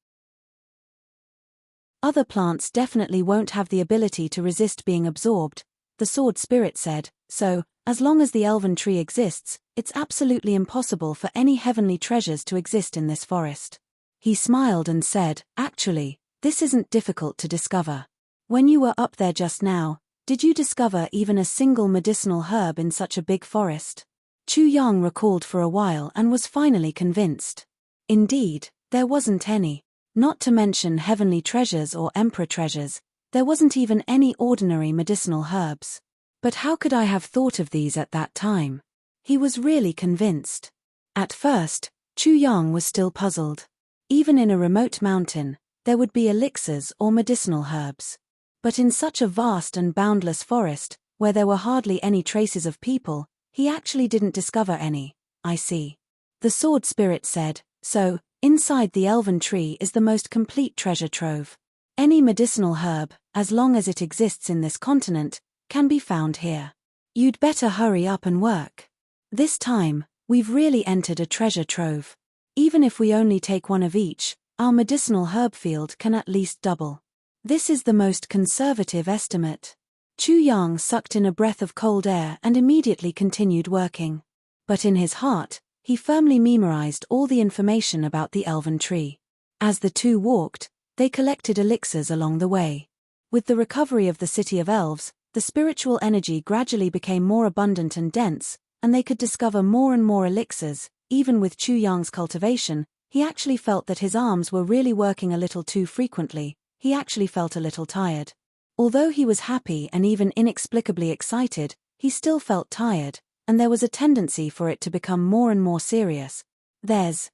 Other plants definitely won't have the ability to resist being absorbed, the sword spirit said, so, as long as the elven tree exists, it's absolutely impossible for any heavenly treasures to exist in this forest. He smiled and said, actually, this isn't difficult to discover. When you were up there just now, did you discover even a single medicinal herb in such a big forest? Chu Yang recalled for a while and was finally convinced. Indeed, there wasn't any. Not to mention heavenly treasures or emperor treasures, there wasn't even any ordinary medicinal herbs. But how could I have thought of these at that time? He was really convinced. At first, Chu Yang was still puzzled. Even in a remote mountain, there would be elixirs or medicinal herbs. But in such a vast and boundless forest, where there were hardly any traces of people, he actually didn't discover any. I see. The sword spirit said, so, inside the elven tree is the most complete treasure trove. Any medicinal herb, as long as it exists in this continent, can be found here. You'd better hurry up and work. This time, we've really entered a treasure trove. Even if we only take one of each, our medicinal herb field can at least double. This is the most conservative estimate. Chu Yang sucked in a breath of cold air and immediately continued working. But in his heart, he firmly memorized all the information about the elven tree. As the two walked, they collected elixirs along the way. With the recovery of the city of elves, the spiritual energy gradually became more abundant and dense, and they could discover more and more elixirs. Even with Chu Yang's cultivation, he actually felt that his arms were really working a little too frequently. He actually felt a little tired. Although he was happy and even inexplicably excited, he still felt tired, and there was a tendency for it to become more and more serious. There's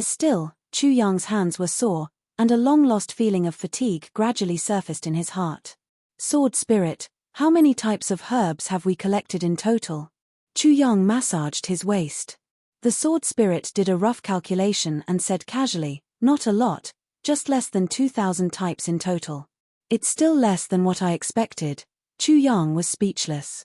still, Chu Yang's hands were sore, and a long-lost feeling of fatigue gradually surfaced in his heart. Sword spirit, how many types of herbs have we collected in total? Chu Yang massaged his waist. The sword spirit did a rough calculation and said casually, not a lot, just less than 2,000 types in total. It's still less than what I expected. Chu Yang was speechless.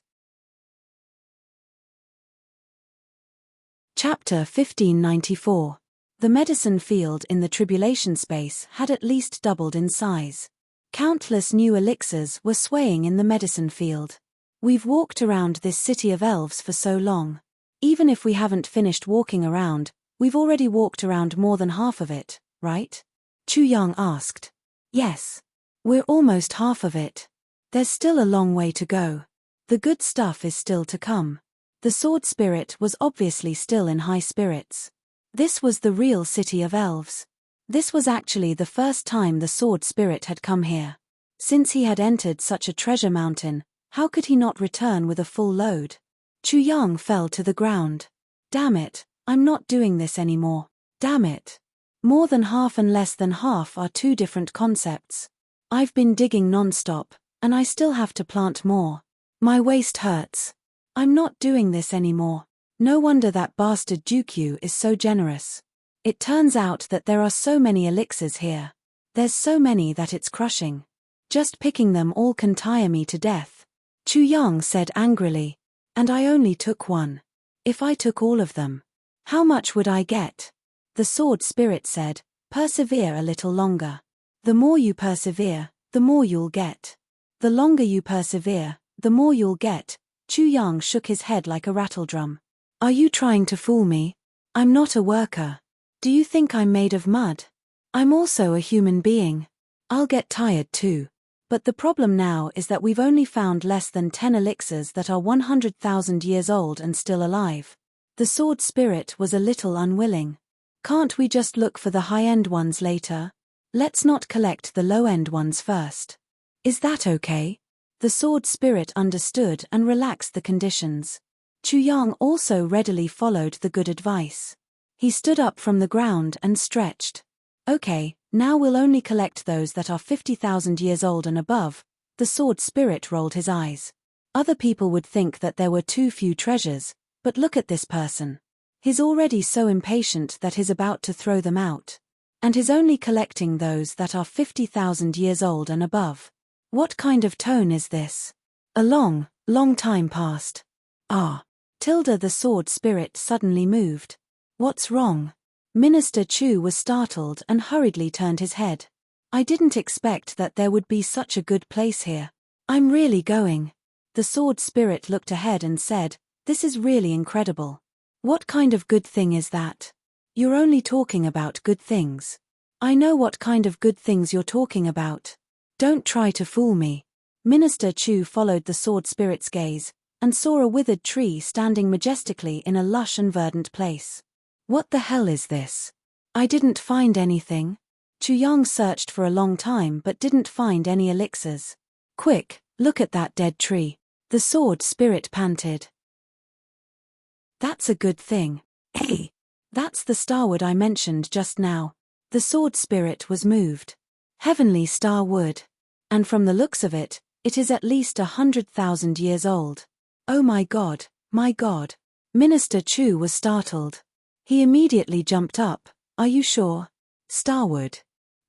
Chapter 1594. The medicine field in the tribulation space had at least doubled in size. Countless new elixirs were swaying in the medicine field. We've walked around this city of elves for so long. Even if we haven't finished walking around, we've already walked around more than half of it, right? Chu Yang asked. Yes. We're almost half of it. There's still a long way to go. The good stuff is still to come. The sword spirit was obviously still in high spirits. This was the real city of elves. This was actually the first time the sword spirit had come here. Since he had entered such a treasure mountain, how could he not return with a full load? Chu Yang fell to the ground. Damn it, I'm not doing this anymore. Damn it. More than half and less than half are two different concepts. I've been digging non-stop, and I still have to plant more. My waist hurts. I'm not doing this anymore. No wonder that bastard Dukyu is so generous. It turns out that there are so many elixirs here. There's so many that it's crushing. Just picking them all can tire me to death. Chu Yang said angrily. And I only took one. If I took all of them, how much would I get? The sword spirit said, persevere a little longer. The more you persevere, the more you'll get. The longer you persevere, the more you'll get. Chu Yang shook his head like a rattledrum. Are you trying to fool me? I'm not a worker. Do you think I'm made of mud? I'm also a human being. I'll get tired too. But the problem now is that we've only found less than 10 elixirs that are 100,000 years old and still alive. The sword spirit was a little unwilling. Can't we just look for the high-end ones later? Let's not collect the low-end ones first. Is that okay? The sword spirit understood and relaxed the conditions. Chu Yang also readily followed the good advice. He stood up from the ground and stretched. Okay, now we'll only collect those that are 50,000 years old and above. The sword spirit rolled his eyes. Other people would think that there were too few treasures, but look at this person. He's already so impatient that he's about to throw them out. And he's only collecting those that are 50,000 years old and above. What kind of tone is this? A long, long time passed. Tilda the sword spirit suddenly moved. What's wrong? Minister Chu was startled and hurriedly turned his head. I didn't expect that there would be such a good place here. I'm really going. The sword spirit looked ahead and said, this is really incredible. What kind of good thing is that? You're only talking about good things. I know what kind of good things you're talking about. Don't try to fool me. Minister Chu followed the sword spirit's gaze, and saw a withered tree standing majestically in a lush and verdant place. What the hell is this? I didn't find anything. Chu Yang searched for a long time but didn't find any elixirs. Quick, look at that dead tree. The sword spirit panted. That's a good thing. Hey, that's the starwood I mentioned just now. The sword spirit was moved. Heavenly starwood. And from the looks of it, it is at least 100,000 years old. Oh my God, my God. Minister Chu was startled. He immediately jumped up. Are you sure? Starwood.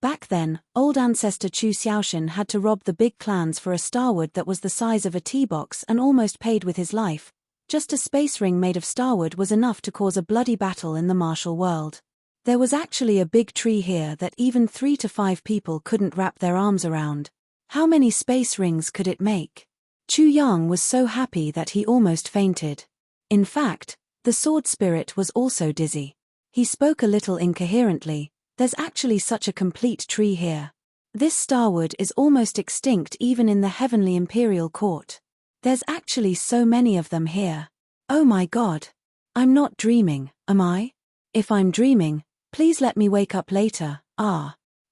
Back then, old ancestor Chu Xiaoxin had to rob the big clans for a starwood that was the size of a tea box and almost paid with his life. Just a space ring made of starwood was enough to cause a bloody battle in the martial world. There was actually a big tree here that even 3 to 5 people couldn't wrap their arms around. How many space rings could it make? Chu Yang was so happy that he almost fainted. In fact, the sword spirit was also dizzy. He spoke a little incoherently. There's actually such a complete tree here. This starwood is almost extinct even in the heavenly imperial court. There's actually so many of them here. Oh my God. I'm not dreaming, am I? If I'm dreaming, please let me wake up later.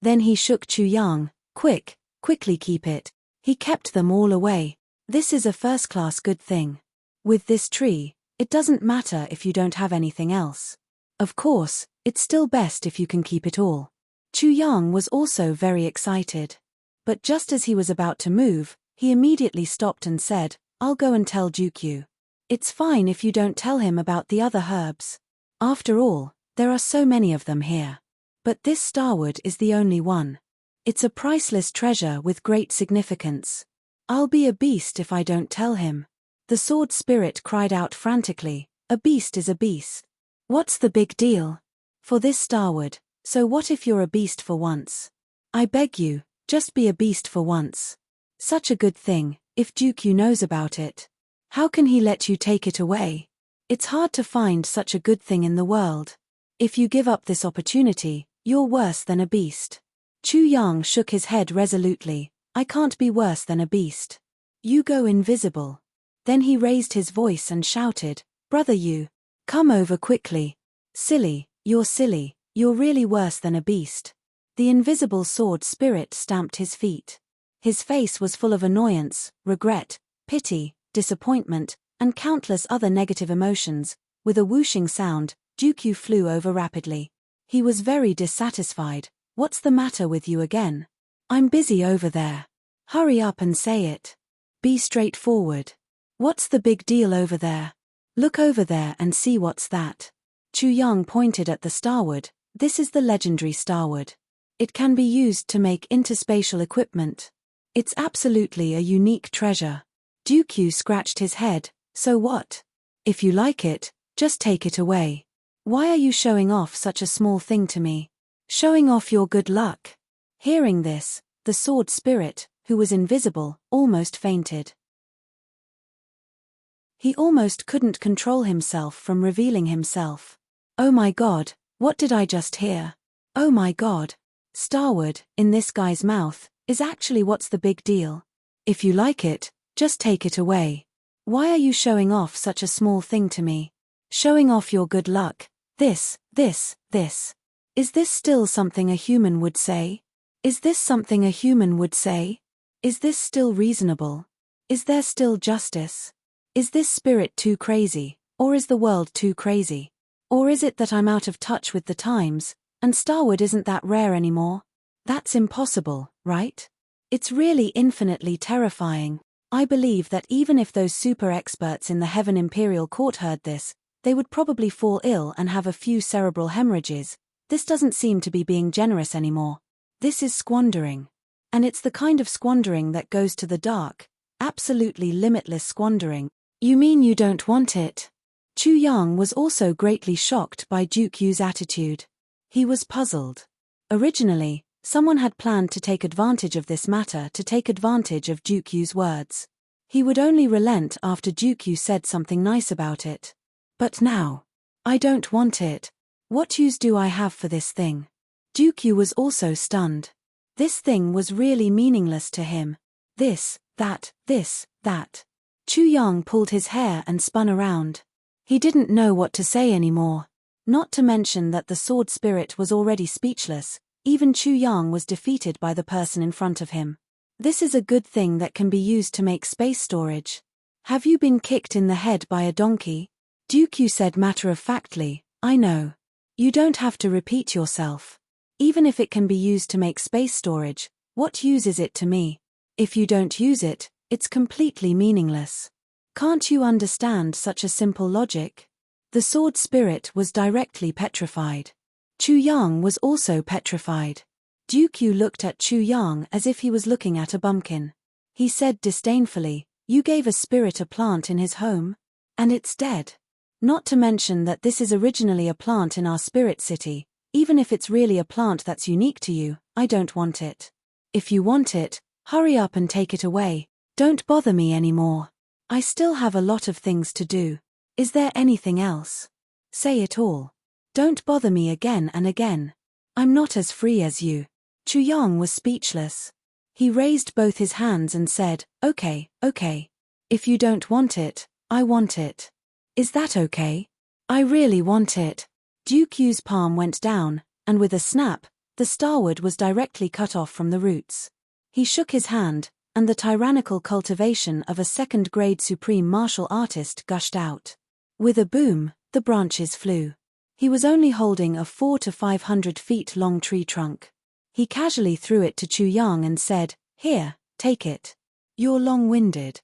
Then he shook Chu Yang. Quickly keep it. He kept them all away. This is a first-class good thing. With this tree, it doesn't matter if you don't have anything else. Of course, it's still best if you can keep it all. Chu Yang was also very excited. But just as he was about to move, he immediately stopped and said, I'll go and tell Dukyu. It's fine if you don't tell him about the other herbs. After all, there are so many of them here. But this starwood is the only one. It's a priceless treasure with great significance. I'll be a beast if I don't tell him. The sword spirit cried out frantically, a beast is a beast. What's the big deal? For this starwood, so what if you're a beast for once? I beg you, just be a beast for once. Such a good thing, if Dukyu knows about it. How can he let you take it away? It's hard to find such a good thing in the world. If you give up this opportunity, you're worse than a beast. Chu Yang shook his head resolutely. I can't be worse than a beast. You go invisible. Then he raised his voice and shouted, Brother you, come over quickly. Silly, you're really worse than a beast. The invisible sword spirit stamped his feet. His face was full of annoyance, regret, pity, disappointment, and countless other negative emotions. With a whooshing sound, Dukyu flew over rapidly. He was very dissatisfied. What's the matter with you again? I'm busy over there. Hurry up and say it. Be straightforward. What's the big deal over there? Look over there and see what's that. Chu Yang pointed at the starwood. This is the legendary starwood. It can be used to make interspatial equipment. It's absolutely a unique treasure. Dukyu scratched his head. So what? If you like it, just take it away. Why are you showing off such a small thing to me? Showing off your good luck. Hearing this, the sword spirit, who was invisible, almost fainted. He almost couldn't control himself from revealing himself. Oh my God, what did I just hear? Oh my God. Starward, in this guy's mouth, is actually what's the big deal? If you like it, just take it away. Why are you showing off such a small thing to me? Showing off your good luck. This. Is this still something a human would say? Is this something a human would say? Is this still reasonable? Is there still justice? Is this spirit too crazy, or is the world too crazy? Or is it that I'm out of touch with the times, and Starward isn't that rare anymore? That's impossible, right? It's really infinitely terrifying. I believe that even if those super experts in the Heaven Imperial Court heard this, they would probably fall ill and have a few cerebral hemorrhages. This doesn't seem to be being generous anymore. This is squandering. And it's the kind of squandering that goes to the dark, absolutely limitless squandering. You mean you don't want it? Chu Yang was also greatly shocked by Duke Yu's attitude. He was puzzled. Originally, someone had planned to take advantage of this matter to take advantage of Duke Yu's words. He would only relent after Duke Yu said something nice about it. But now, I don't want it. What use do I have for this thing? Duke Yu was also stunned. This thing was really meaningless to him. This, that. Chu Yang pulled his hair and spun around. He didn't know what to say anymore. Not to mention that the sword spirit was already speechless. Even Chu Yang was defeated by the person in front of him. This is a good thing that can be used to make space storage. Have you been kicked in the head by a donkey? Duke Yu said matter-of-factly, I know. You don't have to repeat yourself. Even if it can be used to make space storage, what use is it to me? If you don't use it, it's completely meaningless. Can't you understand such a simple logic? The sword spirit was directly petrified. Chu Yang was also petrified. Duke Yu looked at Chu Yang as if he was looking at a bumpkin. He said disdainfully, you gave a spirit a plant in his home? And it's dead. Not to mention that this is originally a plant in our spirit city. Even if it's really a plant that's unique to you, I don't want it. If you want it, hurry up and take it away. Don't bother me anymore. I still have a lot of things to do. Is there anything else? Say it all. Don't bother me again and again. I'm not as free as you. Chu Yang was speechless. He raised both his hands and said, okay. If you don't want it, I want it. Is that okay? I really want it. Duke Yu's palm went down, and with a snap, the starwood was directly cut off from the roots. He shook his hand, and the tyrannical cultivation of a second-grade supreme martial artist gushed out. With a boom, the branches flew. He was only holding a 400 to 500 feet long tree trunk. He casually threw it to Chu Yang and said, here, take it. You're long-winded.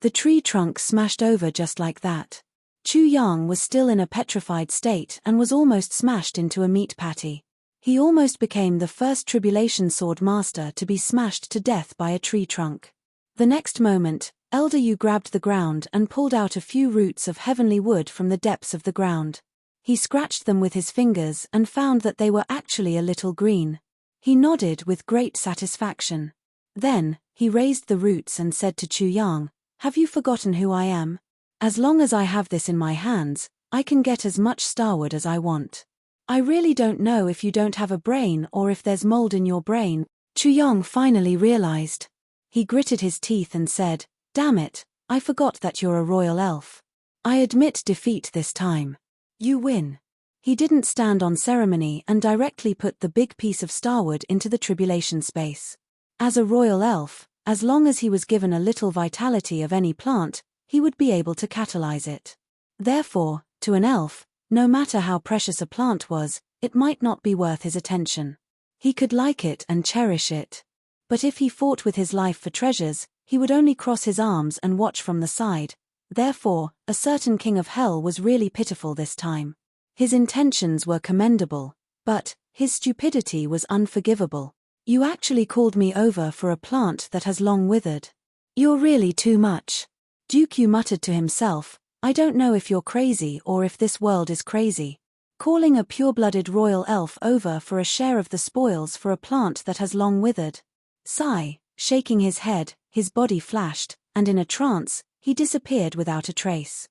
The tree trunk smashed over just like that. Chu Yang was still in a petrified state and was almost smashed into a meat patty. He almost became the first tribulation sword master to be smashed to death by a tree trunk. The next moment, Elder Yu grabbed the ground and pulled out a few roots of heavenly wood from the depths of the ground. He scratched them with his fingers and found that they were actually a little green. He nodded with great satisfaction. Then, he raised the roots and said to Chu Yang, have you forgotten who I am? As long as I have this in my hands, I can get as much starwood as I want. I really don't know if you don't have a brain or if there's mold in your brain. Chu Yang finally realized. He gritted his teeth and said, damn it, I forgot that you're a royal elf. I admit defeat this time. You win. He didn't stand on ceremony and directly put the big piece of starwood into the tribulation space. As a royal elf, as long as he was given a little vitality of any plant, he would be able to catalyze it. Therefore, to an elf, no matter how precious a plant was, it might not be worth his attention. He could like it and cherish it. But if he fought with his life for treasures, he would only cross his arms and watch from the side. Therefore, a certain king of hell was really pitiful this time. His intentions were commendable, but his stupidity was unforgivable. You actually called me over for a plant that has long withered. You're really too much. Duke Yu muttered to himself, I don't know if you're crazy or if this world is crazy. Calling a pure-blooded royal elf over for a share of the spoils for a plant that has long withered. Sigh, shaking his head, his body flashed, and in a trance, he disappeared without a trace.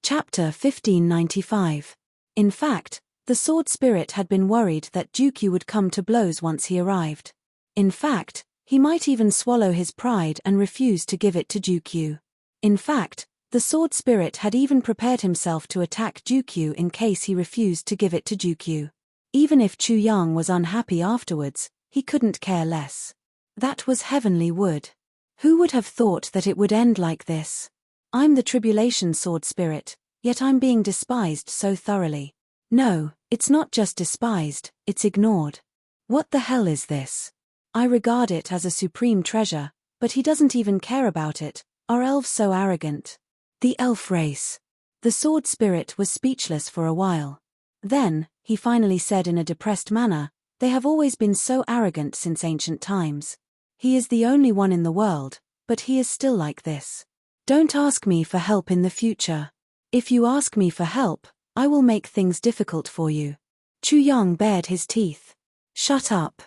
Chapter 1595. In fact, the sword spirit had been worried that Dukyu would come to blows once he arrived. In fact, he might even swallow his pride and refuse to give it to Dukyu. In fact, the sword spirit had even prepared himself to attack Dukyu in case he refused to give it to Dukyu. Even if Chu Yang was unhappy afterwards, he couldn't care less. That was heavenly wood. Who would have thought that it would end like this? I'm the tribulation sword spirit, yet I'm being despised so thoroughly. No, it's not just despised, it's ignored. What the hell is this? I regard it as a supreme treasure, but he doesn't even care about it. Are elves so arrogant? The elf race. The sword spirit was speechless for a while. Then, he finally said in a depressed manner, they have always been so arrogant since ancient times. He is the only one in the world, but he is still like this. Don't ask me for help in the future. If you ask me for help, I will make things difficult for you. Chu Yang bared his teeth. Shut up.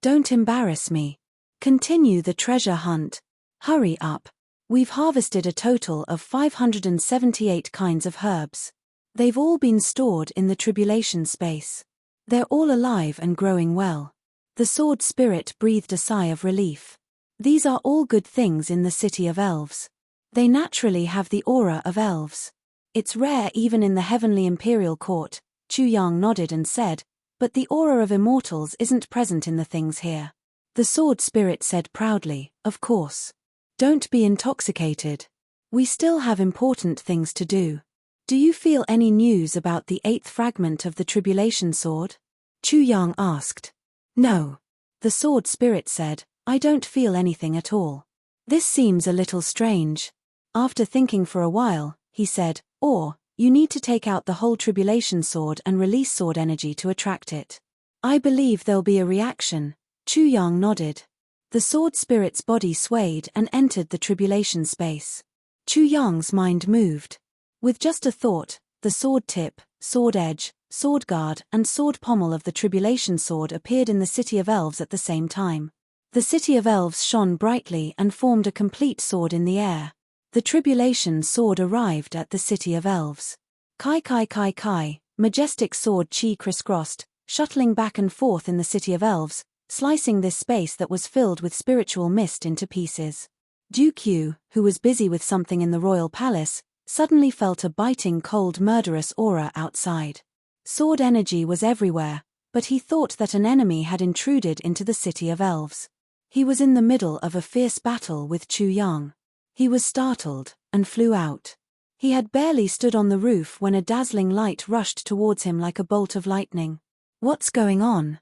Don't embarrass me. Continue the treasure hunt. Hurry up. We've harvested a total of 578 kinds of herbs. They've all been stored in the tribulation space. They're all alive and growing well. The sword spirit breathed a sigh of relief. These are all good things in the city of elves. They naturally have the aura of elves. It's rare even in the heavenly imperial court. Chu Yang nodded and said, but the aura of immortals isn't present in the things here. The sword spirit said proudly, of course. Don't be intoxicated. We still have important things to do. Do you feel any news about the 8th fragment of the tribulation sword? Chu Yang asked. No. The sword spirit said, I don't feel anything at all. This seems a little strange. After thinking for a while, he said, or, you need to take out the whole tribulation sword and release sword energy to attract it. I believe there'll be a reaction. Chu Yang nodded. The sword spirit's body swayed and entered the tribulation space. Chu Yang's mind moved. With just a thought, the sword tip, sword edge, sword guard and sword pommel of the tribulation sword appeared in the city of elves at the same time. The city of elves shone brightly and formed a complete sword in the air. The tribulation sword arrived at the city of elves. Kai kai kai kai, majestic sword chi crisscrossed, shuttling back and forth in the city of elves, slicing this space that was filled with spiritual mist into pieces. Dukyu, who was busy with something in the royal palace, suddenly felt a biting cold murderous aura outside. Sword energy was everywhere, but he thought that an enemy had intruded into the city of elves. He was in the middle of a fierce battle with Chu Yang. He was startled, and flew out. He had barely stood on the roof when a dazzling light rushed towards him like a bolt of lightning. What's going on?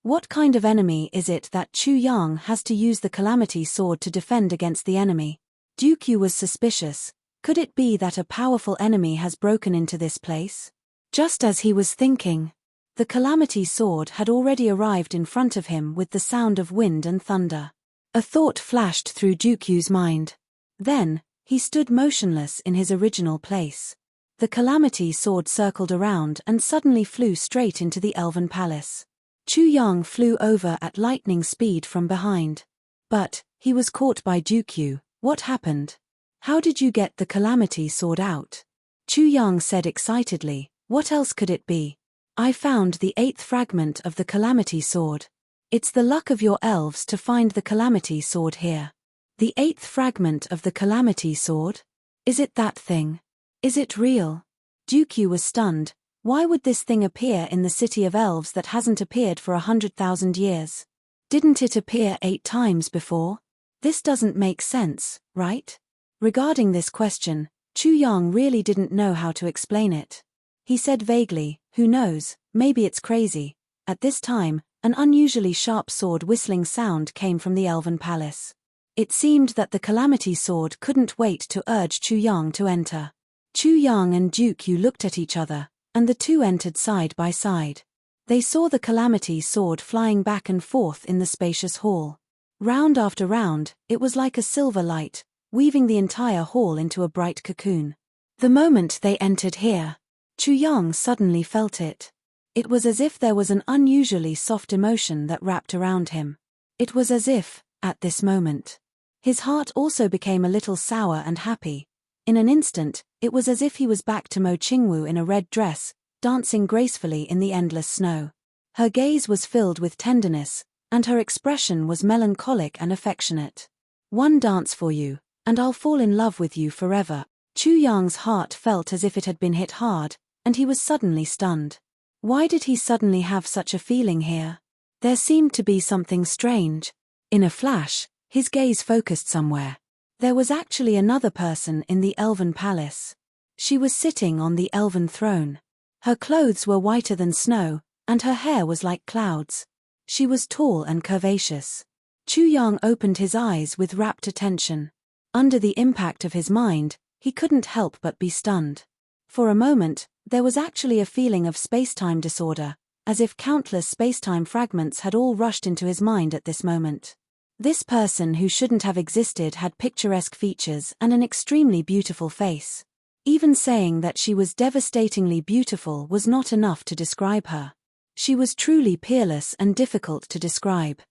What kind of enemy is it that Chu Yang has to use the calamity sword to defend against the enemy? Dukyu was suspicious. Could it be that a powerful enemy has broken into this place? Just as he was thinking, the calamity sword had already arrived in front of him with the sound of wind and thunder. A thought flashed through Dukyu's mind. Then, he stood motionless in his original place. The calamity sword circled around and suddenly flew straight into the elven palace. Chu Yang flew over at lightning speed from behind. But, he was caught by Dukyu. What happened? How did you get the calamity sword out? Chu Yang said excitedly, what else could it be? I found the 8th fragment of the calamity sword. It's the luck of your elves to find the calamity sword here. The 8th fragment of the calamity sword? Is it that thing? Is it real? Dukyu was stunned. Why would this thing appear in the city of elves that hasn't appeared for 100,000 years? Didn't it appear 8 times before? This doesn't make sense, right? Regarding this question, Chu Yang really didn't know how to explain it. He said vaguely, who knows, maybe it's crazy. At this time, an unusually sharp sword whistling sound came from the elven palace. It seemed that the calamity sword couldn't wait to urge Chu Yang to enter. Chu Yang and Dukyu looked at each other, and the two entered side by side. They saw the calamity sword flying back and forth in the spacious hall. Round after round, it was like a silver light, weaving the entire hall into a bright cocoon. The moment they entered here, Chu Yang suddenly felt it. It was as if there was an unusually soft emotion that wrapped around him. It was as if, at this moment, his heart also became a little sour and happy. In an instant, it was as if he was back to Mo Qingwu in a red dress, dancing gracefully in the endless snow. Her gaze was filled with tenderness, and her expression was melancholic and affectionate. "One dance for you, and I'll fall in love with you forever." Chu Yang's heart felt as if it had been hit hard, and he was suddenly stunned. Why did he suddenly have such a feeling here? There seemed to be something strange. In a flash, his gaze focused somewhere. There was actually another person in the elven palace. She was sitting on the elven throne. Her clothes were whiter than snow, and her hair was like clouds. She was tall and curvaceous. Chu Yang opened his eyes with rapt attention. Under the impact of his mind, he couldn't help but be stunned. For a moment, there was actually a feeling of space-time disorder, as if countless space-time fragments had all rushed into his mind at this moment. This person who shouldn't have existed had picturesque features and an extremely beautiful face. Even saying that she was devastatingly beautiful was not enough to describe her. She was truly peerless and difficult to describe.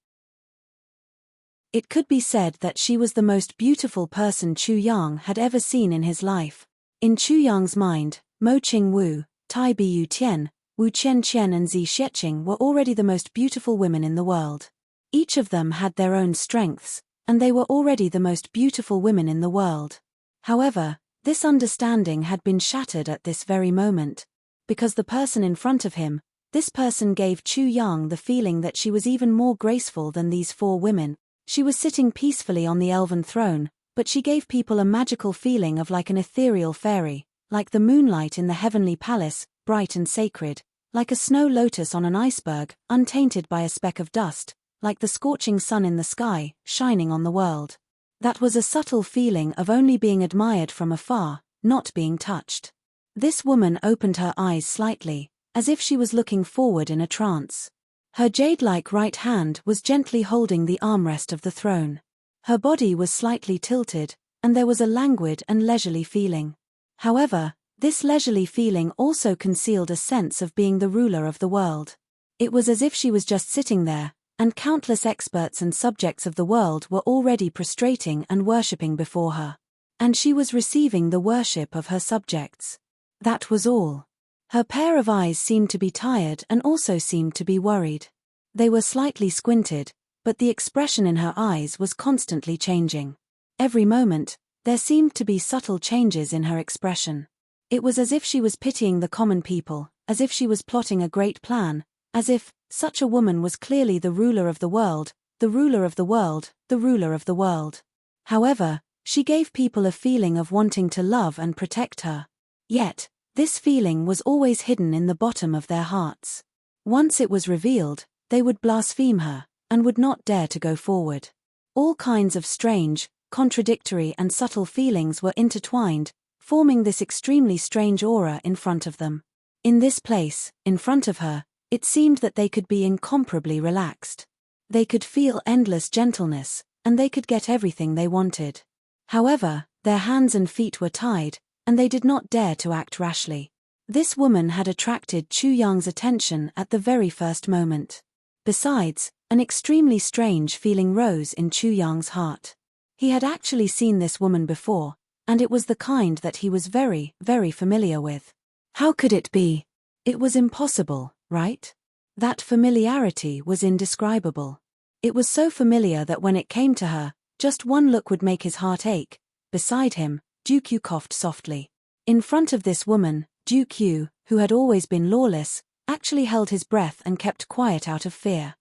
It could be said that she was the most beautiful person Chu Yang had ever seen in his life. In Chu Yang's mind, Mo Qingwu, Tai Bu Tian, Wu Qianqian and Zi Xieching were already the most beautiful women in the world. Each of them had their own strengths, and they were already the most beautiful women in the world. However, this understanding had been shattered at this very moment. Because the person in front of him, this person gave Chu Yang the feeling that she was even more graceful than these four women. She was sitting peacefully on the elven throne, but she gave people a magical feeling of like an ethereal fairy, like the moonlight in the heavenly palace, bright and sacred, like a snow lotus on an iceberg, untainted by a speck of dust, like the scorching sun in the sky, shining on the world. That was a subtle feeling of only being admired from afar, not being touched. This woman opened her eyes slightly, as if she was looking forward in a trance. Her jade-like right hand was gently holding the armrest of the throne. Her body was slightly tilted, and there was a languid and leisurely feeling. However, this leisurely feeling also concealed a sense of being the ruler of the world. It was as if she was just sitting there, and countless experts and subjects of the world were already prostrating and worshipping before her. And she was receiving the worship of her subjects. That was all. Her pair of eyes seemed to be tired and also seemed to be worried. They were slightly squinted, but the expression in her eyes was constantly changing. Every moment, there seemed to be subtle changes in her expression. It was as if she was pitying the common people, as if she was plotting a great plan, as if such a woman was clearly the ruler of the world, the ruler of the world, the ruler of the world. However, she gave people a feeling of wanting to love and protect her. Yet, this feeling was always hidden in the bottom of their hearts. Once it was revealed, they would blaspheme her, and would not dare to go forward. All kinds of strange, contradictory and subtle feelings were intertwined, forming this extremely strange aura in front of them. In this place, in front of her, it seemed that they could be incomparably relaxed. They could feel endless gentleness, and they could get everything they wanted. However, their hands and feet were tied, and they did not dare to act rashly. This woman had attracted Chu Yang's attention at the very first moment. Besides, an extremely strange feeling rose in Chu Yang's heart. He had actually seen this woman before, and it was the kind that he was very, very familiar with. How could it be? It was impossible, right? That familiarity was indescribable. It was so familiar that when it came to her, just one look would make his heart ache. Beside him, Duke Yu coughed softly. In front of this woman, Duke Yu, who had always been lawless, actually held his breath and kept quiet out of fear.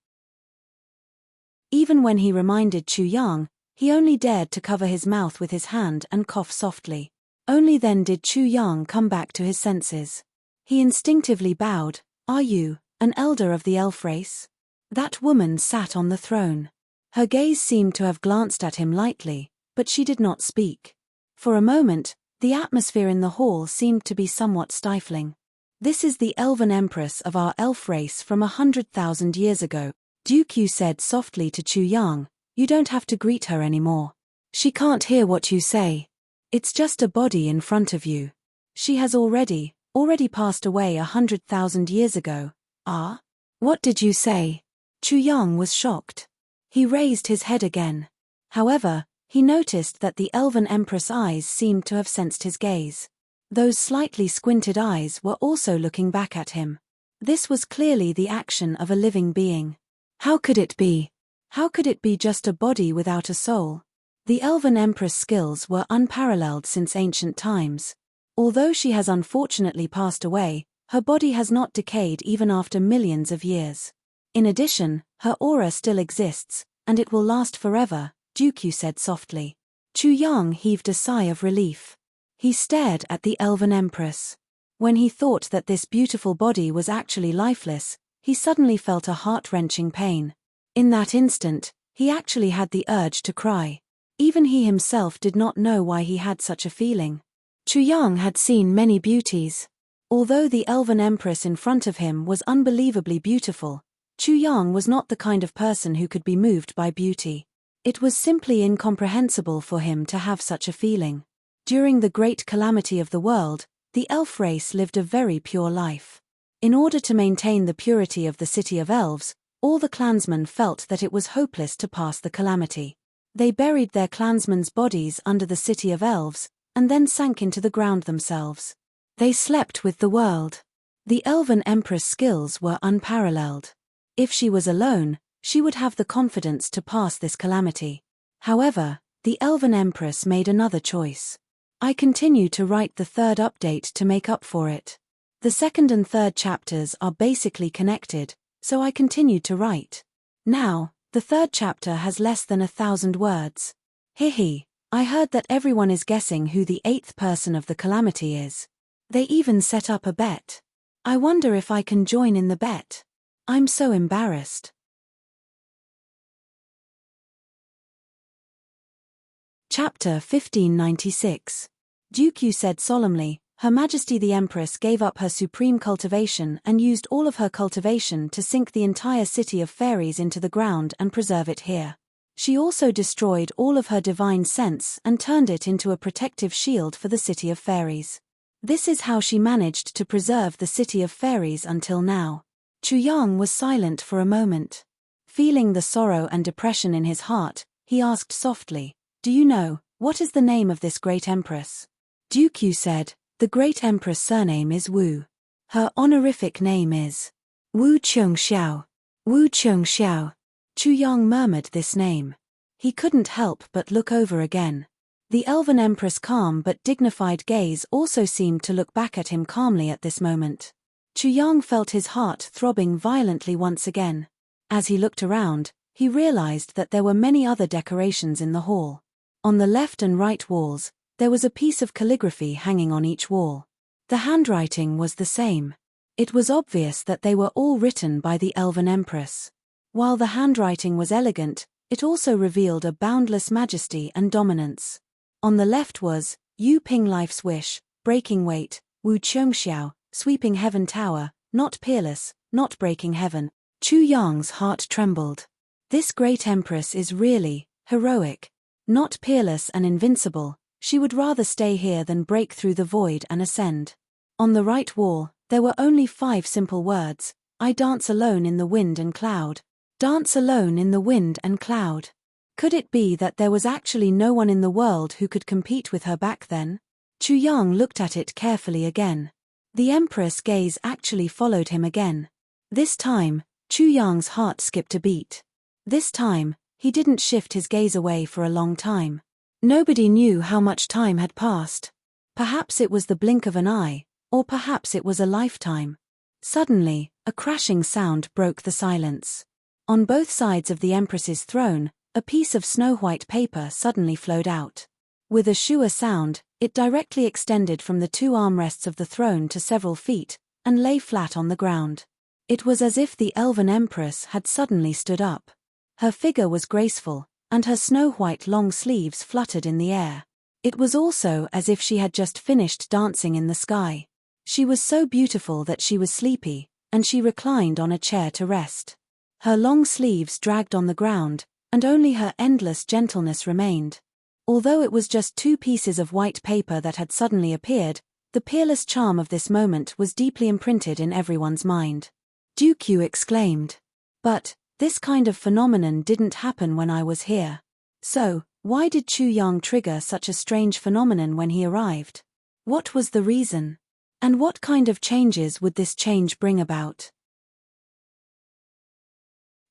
Even when he reminded Chu Yang, he only dared to cover his mouth with his hand and cough softly. Only then did Chu Yang come back to his senses. He instinctively bowed. "Are you an elder of the elf race?" That woman sat on the throne. Her gaze seemed to have glanced at him lightly, but she did not speak. For a moment, the atmosphere in the hall seemed to be somewhat stifling. "This is the elven empress of our elf race from 100,000 years ago," Duke Yu said softly to Chu Yang. "You don't have to greet her anymore. She can't hear what you say. It's just a body in front of you. She has already already passed away 100,000 years ago. Ah? What did you say? Chu Yang was shocked. He raised his head again. However, he noticed that the elven empress' eyes seemed to have sensed his gaze. Those slightly squinted eyes were also looking back at him. This was clearly the action of a living being. How could it be? How could it be just a body without a soul? The elven empress' skills were unparalleled since ancient times. Although she has unfortunately passed away, her body has not decayed even after millions of years. In addition, her aura still exists, and it will last forever, Dooku said softly. Chu Yang heaved a sigh of relief. He stared at the elven empress. When he thought that this beautiful body was actually lifeless, he suddenly felt a heart-wrenching pain. In that instant, he actually had the urge to cry. Even he himself did not know why he had such a feeling. Chu Yang had seen many beauties. Although the elven empress in front of him was unbelievably beautiful, Chu Yang was not the kind of person who could be moved by beauty. It was simply incomprehensible for him to have such a feeling. During the great calamity of the world, the elf race lived a very pure life. In order to maintain the purity of the city of elves, all the clansmen felt that it was hopeless to pass the calamity. They buried their clansmen's bodies under the city of elves, and then sank into the ground themselves. They slept with the world. The elven empress' skills were unparalleled. If she was alone, she would have the confidence to pass this calamity. However, the elven empress made another choice. I continue to write the third update to make up for it. The second and third chapters are basically connected, so I continued to write. Now, the third chapter has less than 1,000 words. Hihi, I heard that everyone is guessing who the 8th person of the calamity is. They even set up a bet. I wonder if I can join in the bet. I'm so embarrassed. Chapter 1596. Dooku said solemnly, Her Majesty the Empress gave up her supreme cultivation and used all of her cultivation to sink the entire city of fairies into the ground and preserve it here. She also destroyed all of her divine sense and turned it into a protective shield for the city of fairies. This is how she managed to preserve the city of fairies until now. Chu Yang was silent for a moment. Feeling the sorrow and depression in his heart, he asked softly, Do you know, what is the name of this great empress? Dooku said, The great empress' surname is Wu. Her honorific name is Wu Chengxiao. Wu Chengxiao. Chu Yang murmured this name. He couldn't help but look over again. The elven empress' calm but dignified gaze also seemed to look back at him calmly at this moment. Chu Yang felt his heart throbbing violently once again. As he looked around, he realized that there were many other decorations in the hall. On the left and right walls, there was a piece of calligraphy hanging on each wall. The handwriting was the same. It was obvious that they were all written by the elven empress. While the handwriting was elegant, it also revealed a boundless majesty and dominance. On the left was, Yu Ping Life's Wish, Breaking Weight, Wu Chengxiao, Sweeping Heaven Tower, Not Peerless, Not Breaking Heaven. Chu Yang's heart trembled. This great empress is really heroic. Not peerless and invincible, she would rather stay here than break through the void and ascend. On the right wall, there were only 5 simple words, I dance alone in the wind and cloud. Dance alone in the wind and cloud. Could it be that there was actually no one in the world who could compete with her back then? Chu Yang looked at it carefully again. The empress' gaze actually followed him again. This time, Chu Yang's heart skipped a beat. This time, he didn't shift his gaze away for a long time. Nobody knew how much time had passed. Perhaps it was the blink of an eye, or perhaps it was a lifetime. Suddenly, a crashing sound broke the silence. On both sides of the empress's throne, a piece of snow-white paper suddenly flowed out. With a shua sound, it directly extended from the 2 armrests of the throne to several feet, and lay flat on the ground. It was as if the elven empress had suddenly stood up. Her figure was graceful, and her snow-white long sleeves fluttered in the air. It was also as if she had just finished dancing in the sky. She was so beautiful that she was sleepy, and she reclined on a chair to rest. Her long sleeves dragged on the ground, and only her endless gentleness remained. Although it was just 2 pieces of white paper that had suddenly appeared, The peerless charm of this moment was deeply imprinted in everyone's mind. Dukyu exclaimed. But this kind of phenomenon didn't happen when I was here. So, why did Chu Yang trigger such a strange phenomenon when he arrived? What was the reason? And what kind of changes would this change bring about?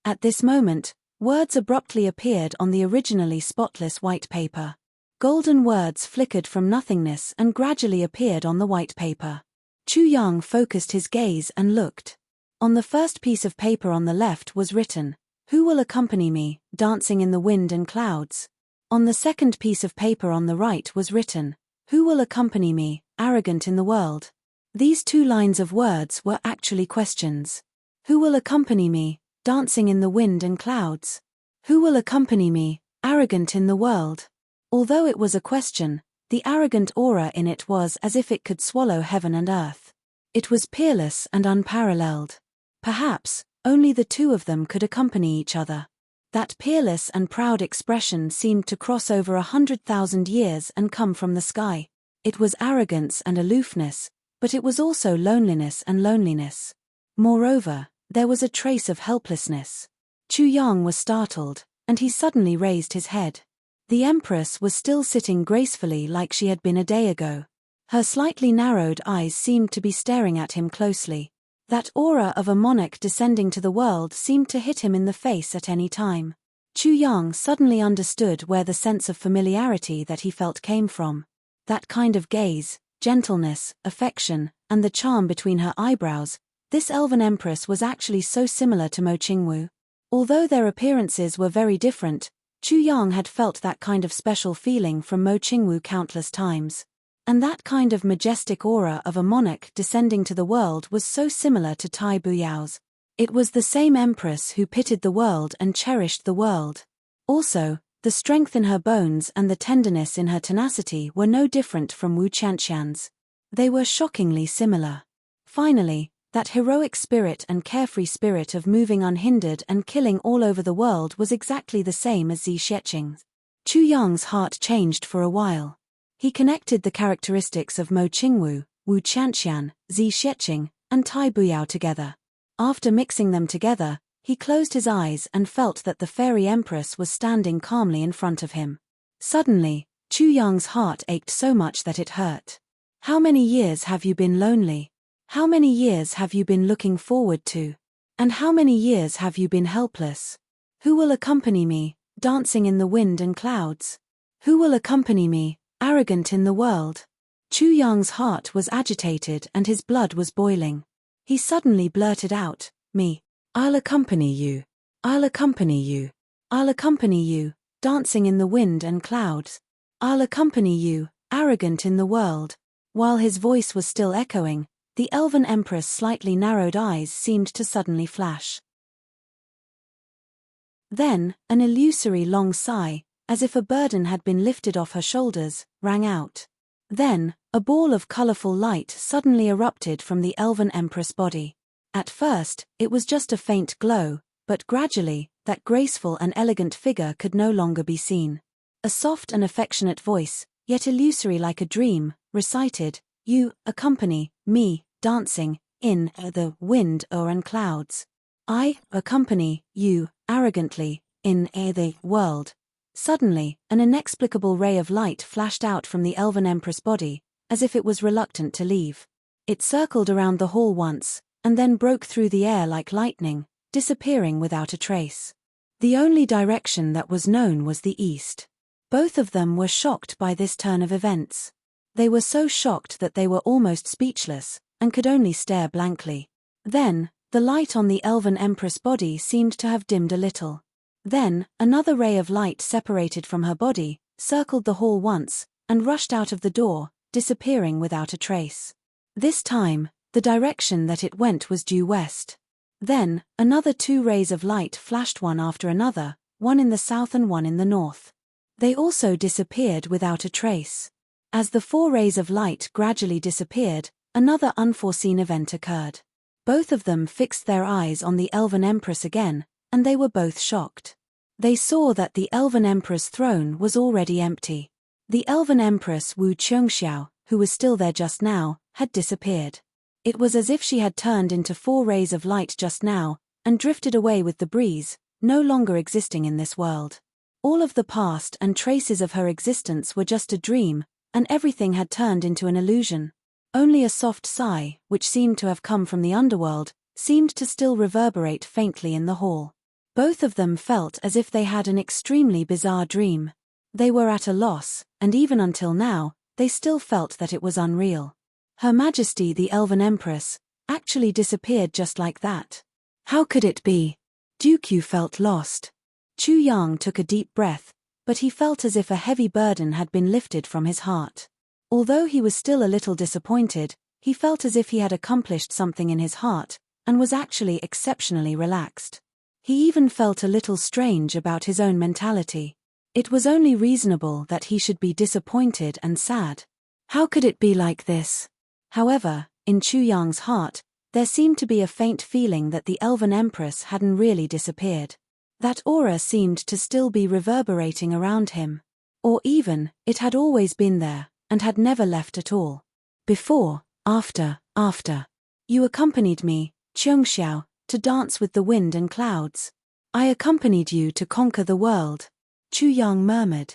At this moment, words abruptly appeared on the originally spotless white paper. Golden words flickered from nothingness and gradually appeared on the white paper. Chu Yang focused his gaze and looked. On the first piece of paper on the left was written, "Who will accompany me, dancing in the wind and clouds?" On the second piece of paper on the right was written, "Who will accompany me, arrogant in the world?" These two lines of words were actually questions. Who will accompany me, dancing in the wind and clouds? Who will accompany me, arrogant in the world? Although it was a question, the arrogant aura in it was as if it could swallow heaven and earth. It was peerless and unparalleled. Perhaps, only the two of them could accompany each other. That peerless and proud expression seemed to cross over 100,000 years and come from the sky. It was arrogance and aloofness, but it was also loneliness and loneliness. Moreover, there was a trace of helplessness. Chu Yang was startled, and he suddenly raised his head. The Empress was still sitting gracefully like she had been a day ago. Her slightly narrowed eyes seemed to be staring at him closely. That aura of a monarch descending to the world seemed to hit him in the face at any time. Chu Yang suddenly understood where the sense of familiarity that he felt came from. That kind of gaze, gentleness, affection, and the charm between her eyebrows. This elven empress was actually so similar to Mo Qingwu. Although their appearances were very different, Chu Yang had felt that kind of special feeling from Mo Qingwu countless times. And that kind of majestic aura of a monarch descending to the world was so similar to Tai Buyao's. It was the same empress who pitied the world and cherished the world. Also, the strength in her bones and the tenderness in her tenacity were no different from Wu Qianqian's. They were shockingly similar. Finally, that heroic spirit and carefree spirit of moving unhindered and killing all over the world was exactly the same as Zi Sheqing's. Chu Yang's heart changed for a while. He connected the characteristics of Mo Qingwu, Wu Qianqian, Zi Sheqing, and Tai Buyao together. After mixing them together, he closed his eyes and felt that the fairy empress was standing calmly in front of him. Suddenly, Chu Yang's heart ached so much that it hurt. How many years have you been lonely? How many years have you been looking forward to? And how many years have you been helpless? Who will accompany me, dancing in the wind and clouds? Who will accompany me, arrogant in the world? Chu Yang's heart was agitated and his blood was boiling. He suddenly blurted out, "Me. I'll accompany you. I'll accompany you. I'll accompany you, dancing in the wind and clouds. I'll accompany you, arrogant in the world." While his voice was still echoing, the elven empress' slightly narrowed eyes seemed to suddenly flash. Then, an illusory long sigh, as if a burden had been lifted off her shoulders, rang out. Then, a ball of colorful light suddenly erupted from the elven empress' body. At first, it was just a faint glow, but gradually, that graceful and elegant figure could no longer be seen. A soft and affectionate voice, yet illusory like a dream, recited, "You accompany me, dancing in the wind and clouds. I accompany you, arrogantly, in the world." Suddenly, an inexplicable ray of light flashed out from the elven empress body, as if it was reluctant to leave. It circled around the hall once, and then broke through the air like lightning, disappearing without a trace. The only direction that was known was the east. Both of them were shocked by this turn of events. They were so shocked that they were almost speechless, and could only stare blankly. Then, the light on the elven empress body seemed to have dimmed a little. Then, another ray of light separated from her body, circled the hall once, and rushed out of the door, disappearing without a trace. This time, the direction that it went was due west. Then, another two rays of light flashed one after another, one in the south and one in the north. They also disappeared without a trace. As the four rays of light gradually disappeared, another unforeseen event occurred. Both of them fixed their eyes on the elven empress again, and they were both shocked. They saw that the elven emperor's throne was already empty. The elven empress Wu Qianxiao who was still there just now, had disappeared. It was as if she had turned into 4 rays of light just now, and drifted away with the breeze, no longer existing in this world. All of the past and traces of her existence were just a dream, and everything had turned into an illusion. Only a soft sigh, which seemed to have come from the underworld, seemed to still reverberate faintly in the hall. Both of them felt as if they had an extremely bizarre dream. They were at a loss, and even until now, they still felt that it was unreal. Her Majesty the Elven Empress actually disappeared just like that. How could it be? Duke Yu felt lost. Chu Yang took a deep breath, but he felt as if a heavy burden had been lifted from his heart. Although he was still a little disappointed, he felt as if he had accomplished something in his heart, and was actually exceptionally relaxed. He even felt a little strange about his own mentality. It was only reasonable that he should be disappointed and sad. How could it be like this? However, in Chu Yang's heart, there seemed to be a faint feeling that the Elven Empress hadn't really disappeared. That aura seemed to still be reverberating around him. Or even, it had always been there, and had never left at all. Before, after. You accompanied me, Qiongxiao, to dance with the wind and clouds. I accompanied you to conquer the world, Chu Yang murmured.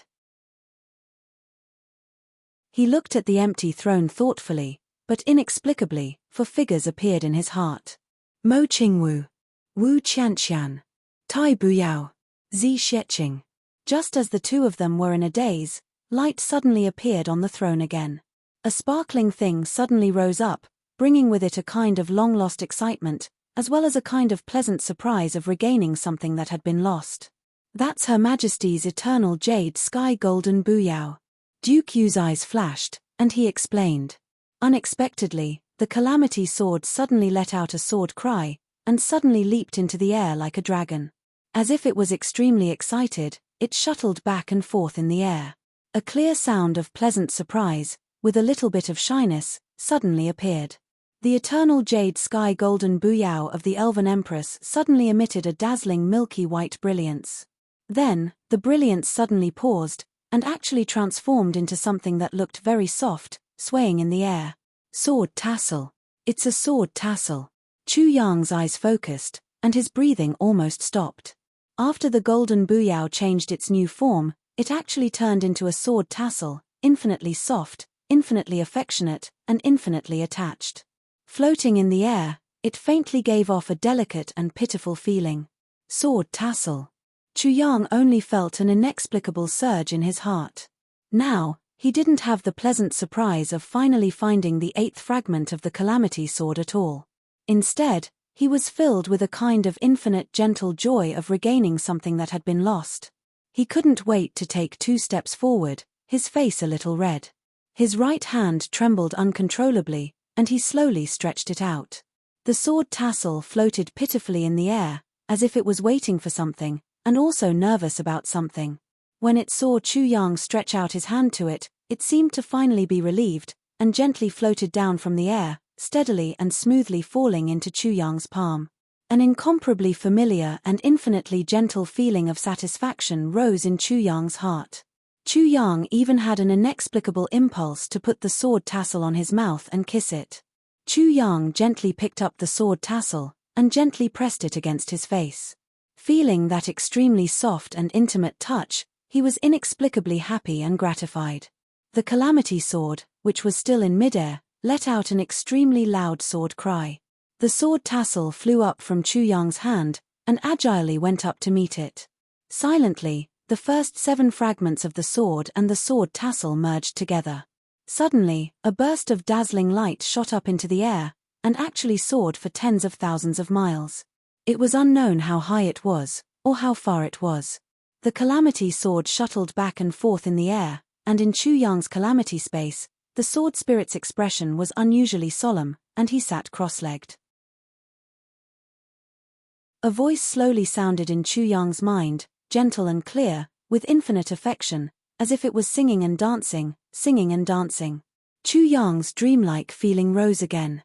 He looked at the empty throne thoughtfully, but inexplicably, 4 figures appeared in his heart. Mo Qingwu, Wu Qianqian, Tai Buyao, Zi Xieching. Just as the 2 of them were in a daze, light suddenly appeared on the throne again. A sparkling thing suddenly rose up, bringing with it a kind of long-lost excitement, as well as a kind of pleasant surprise of regaining something that had been lost. That's Her Majesty's eternal jade sky golden buyao. Duke Yu's eyes flashed, and he explained. Unexpectedly, the Calamity Sword suddenly let out a sword cry, and suddenly leaped into the air like a dragon. As if it was extremely excited, it shuttled back and forth in the air. A clear sound of pleasant surprise, with a little bit of shyness, suddenly appeared. The eternal jade sky golden buyao of the Elven Empress suddenly emitted a dazzling milky white brilliance. Then, the brilliance suddenly paused, and actually transformed into something that looked very soft, swaying in the air. Sword tassel. It's a sword tassel. Chu Yang's eyes focused, and his breathing almost stopped. After the golden buyao changed its new form, it actually turned into a sword tassel, infinitely soft, infinitely affectionate, and infinitely attached. Floating in the air, it faintly gave off a delicate and pitiful feeling. Sword tassel. Chu Yang only felt an inexplicable surge in his heart. Now, he didn't have the pleasant surprise of finally finding the 8th fragment of the Calamity Sword at all. Instead, he was filled with a kind of infinite gentle joy of regaining something that had been lost. He couldn't wait to take 2 steps forward, his face a little red. His right hand trembled uncontrollably, and he slowly stretched it out. The sword tassel floated pitifully in the air, as if it was waiting for something, and also nervous about something. When it saw Chu Yang stretch out his hand to it, it seemed to finally be relieved, and gently floated down from the air, steadily and smoothly falling into Chu Yang's palm. An incomparably familiar and infinitely gentle feeling of satisfaction rose in Chu Yang's heart. Chu Yang even had an inexplicable impulse to put the sword tassel on his mouth and kiss it. Chu Yang gently picked up the sword tassel, and gently pressed it against his face. Feeling that extremely soft and intimate touch, he was inexplicably happy and gratified. The Calamity Sword, which was still in midair, let out an extremely loud sword cry. The sword tassel flew up from Chu Yang's hand, and agilely went up to meet it. Silently, the first 7 fragments of the sword and the sword tassel merged together. Suddenly, a burst of dazzling light shot up into the air, and actually soared for tens of thousands of miles. It was unknown how high it was, or how far it was. The Calamity Sword shuttled back and forth in the air, and in Chu Yang's Calamity space, the sword spirit's expression was unusually solemn, and he sat cross-legged. A voice slowly sounded in Chu Yang's mind, gentle and clear, with infinite affection, as if it was singing and dancing, singing and dancing. Chu Yang's dreamlike feeling rose again.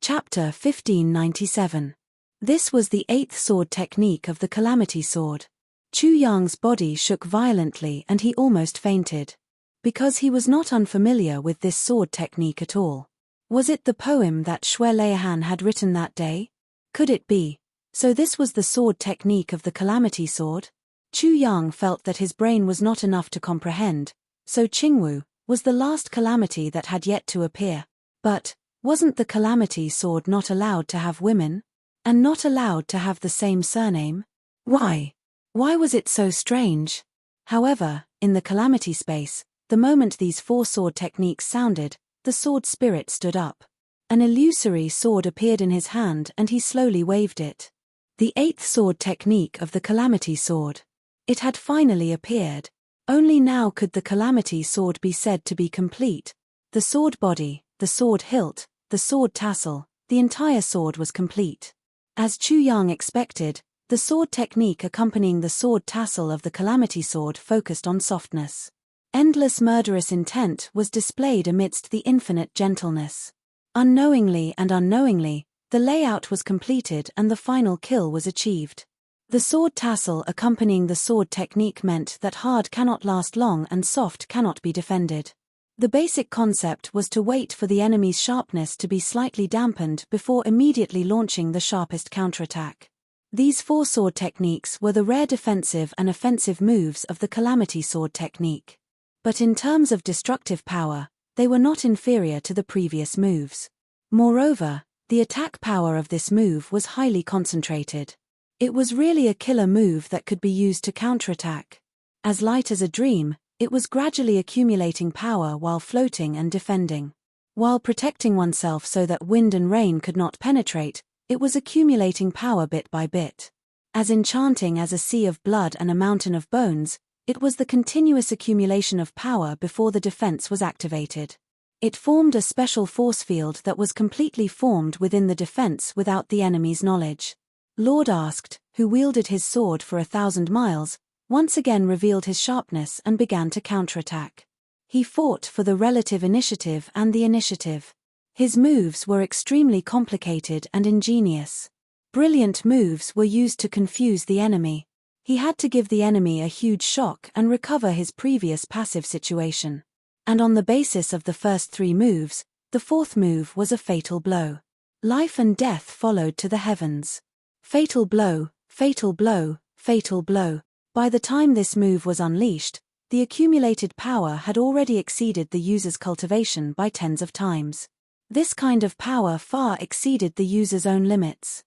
Chapter 1597. This was the 8th sword technique of the Calamity Sword. Chu Yang's body shook violently and he almost fainted. Because he was not unfamiliar with this sword technique at all. Was it the poem that Xue Leihan had written that day? Could it be? So this was the sword technique of the Calamity Sword? Chu Yang felt that his brain was not enough to comprehend, so Qingwu was the last calamity that had yet to appear. But, wasn't the Calamity Sword not allowed to have women? And not allowed to have the same surname? Why? Why was it so strange? However, in the Calamity space, the moment these four sword techniques sounded, the sword spirit stood up. An illusory sword appeared in his hand and he slowly waved it. The eighth sword technique of the Calamity Sword. It had finally appeared. Only now could the Calamity Sword be said to be complete. The sword body, the sword hilt, the sword tassel, the entire sword was complete. As Chu Yang expected, the sword technique accompanying the sword tassel of the Calamity Sword focused on softness. Endless murderous intent was displayed amidst the infinite gentleness. Unknowingly and unknowingly, the layout was completed and the final kill was achieved. The sword tassel accompanying the sword technique meant that hard cannot last long and soft cannot be defended. The basic concept was to wait for the enemy's sharpness to be slightly dampened before immediately launching the sharpest counterattack. These four sword techniques were the rare defensive and offensive moves of the Calamity Sword technique. But in terms of destructive power, they were not inferior to the previous moves. Moreover, the attack power of this move was highly concentrated. It was really a killer move that could be used to counterattack. As light as a dream, it was gradually accumulating power while floating and defending. While protecting oneself so that wind and rain could not penetrate, it was accumulating power bit by bit. As enchanting as a sea of blood and a mountain of bones, it was the continuous accumulation of power before the defense was activated. It formed a special force field that was completely formed within the defense without the enemy's knowledge. Lord Asked, who wielded his sword for 1,000 miles, once again revealed his sharpness and began to counterattack. He fought for the relative initiative and the initiative. His moves were extremely complicated and ingenious. Brilliant moves were used to confuse the enemy. He had to give the enemy a huge shock and recover his previous passive situation. And on the basis of the first three moves, the fourth move was a fatal blow. Life and death followed to the heavens. Fatal blow, fatal blow, fatal blow. By the time this move was unleashed, the accumulated power had already exceeded the user's cultivation by tens of times. This kind of power far exceeded the user's own limits.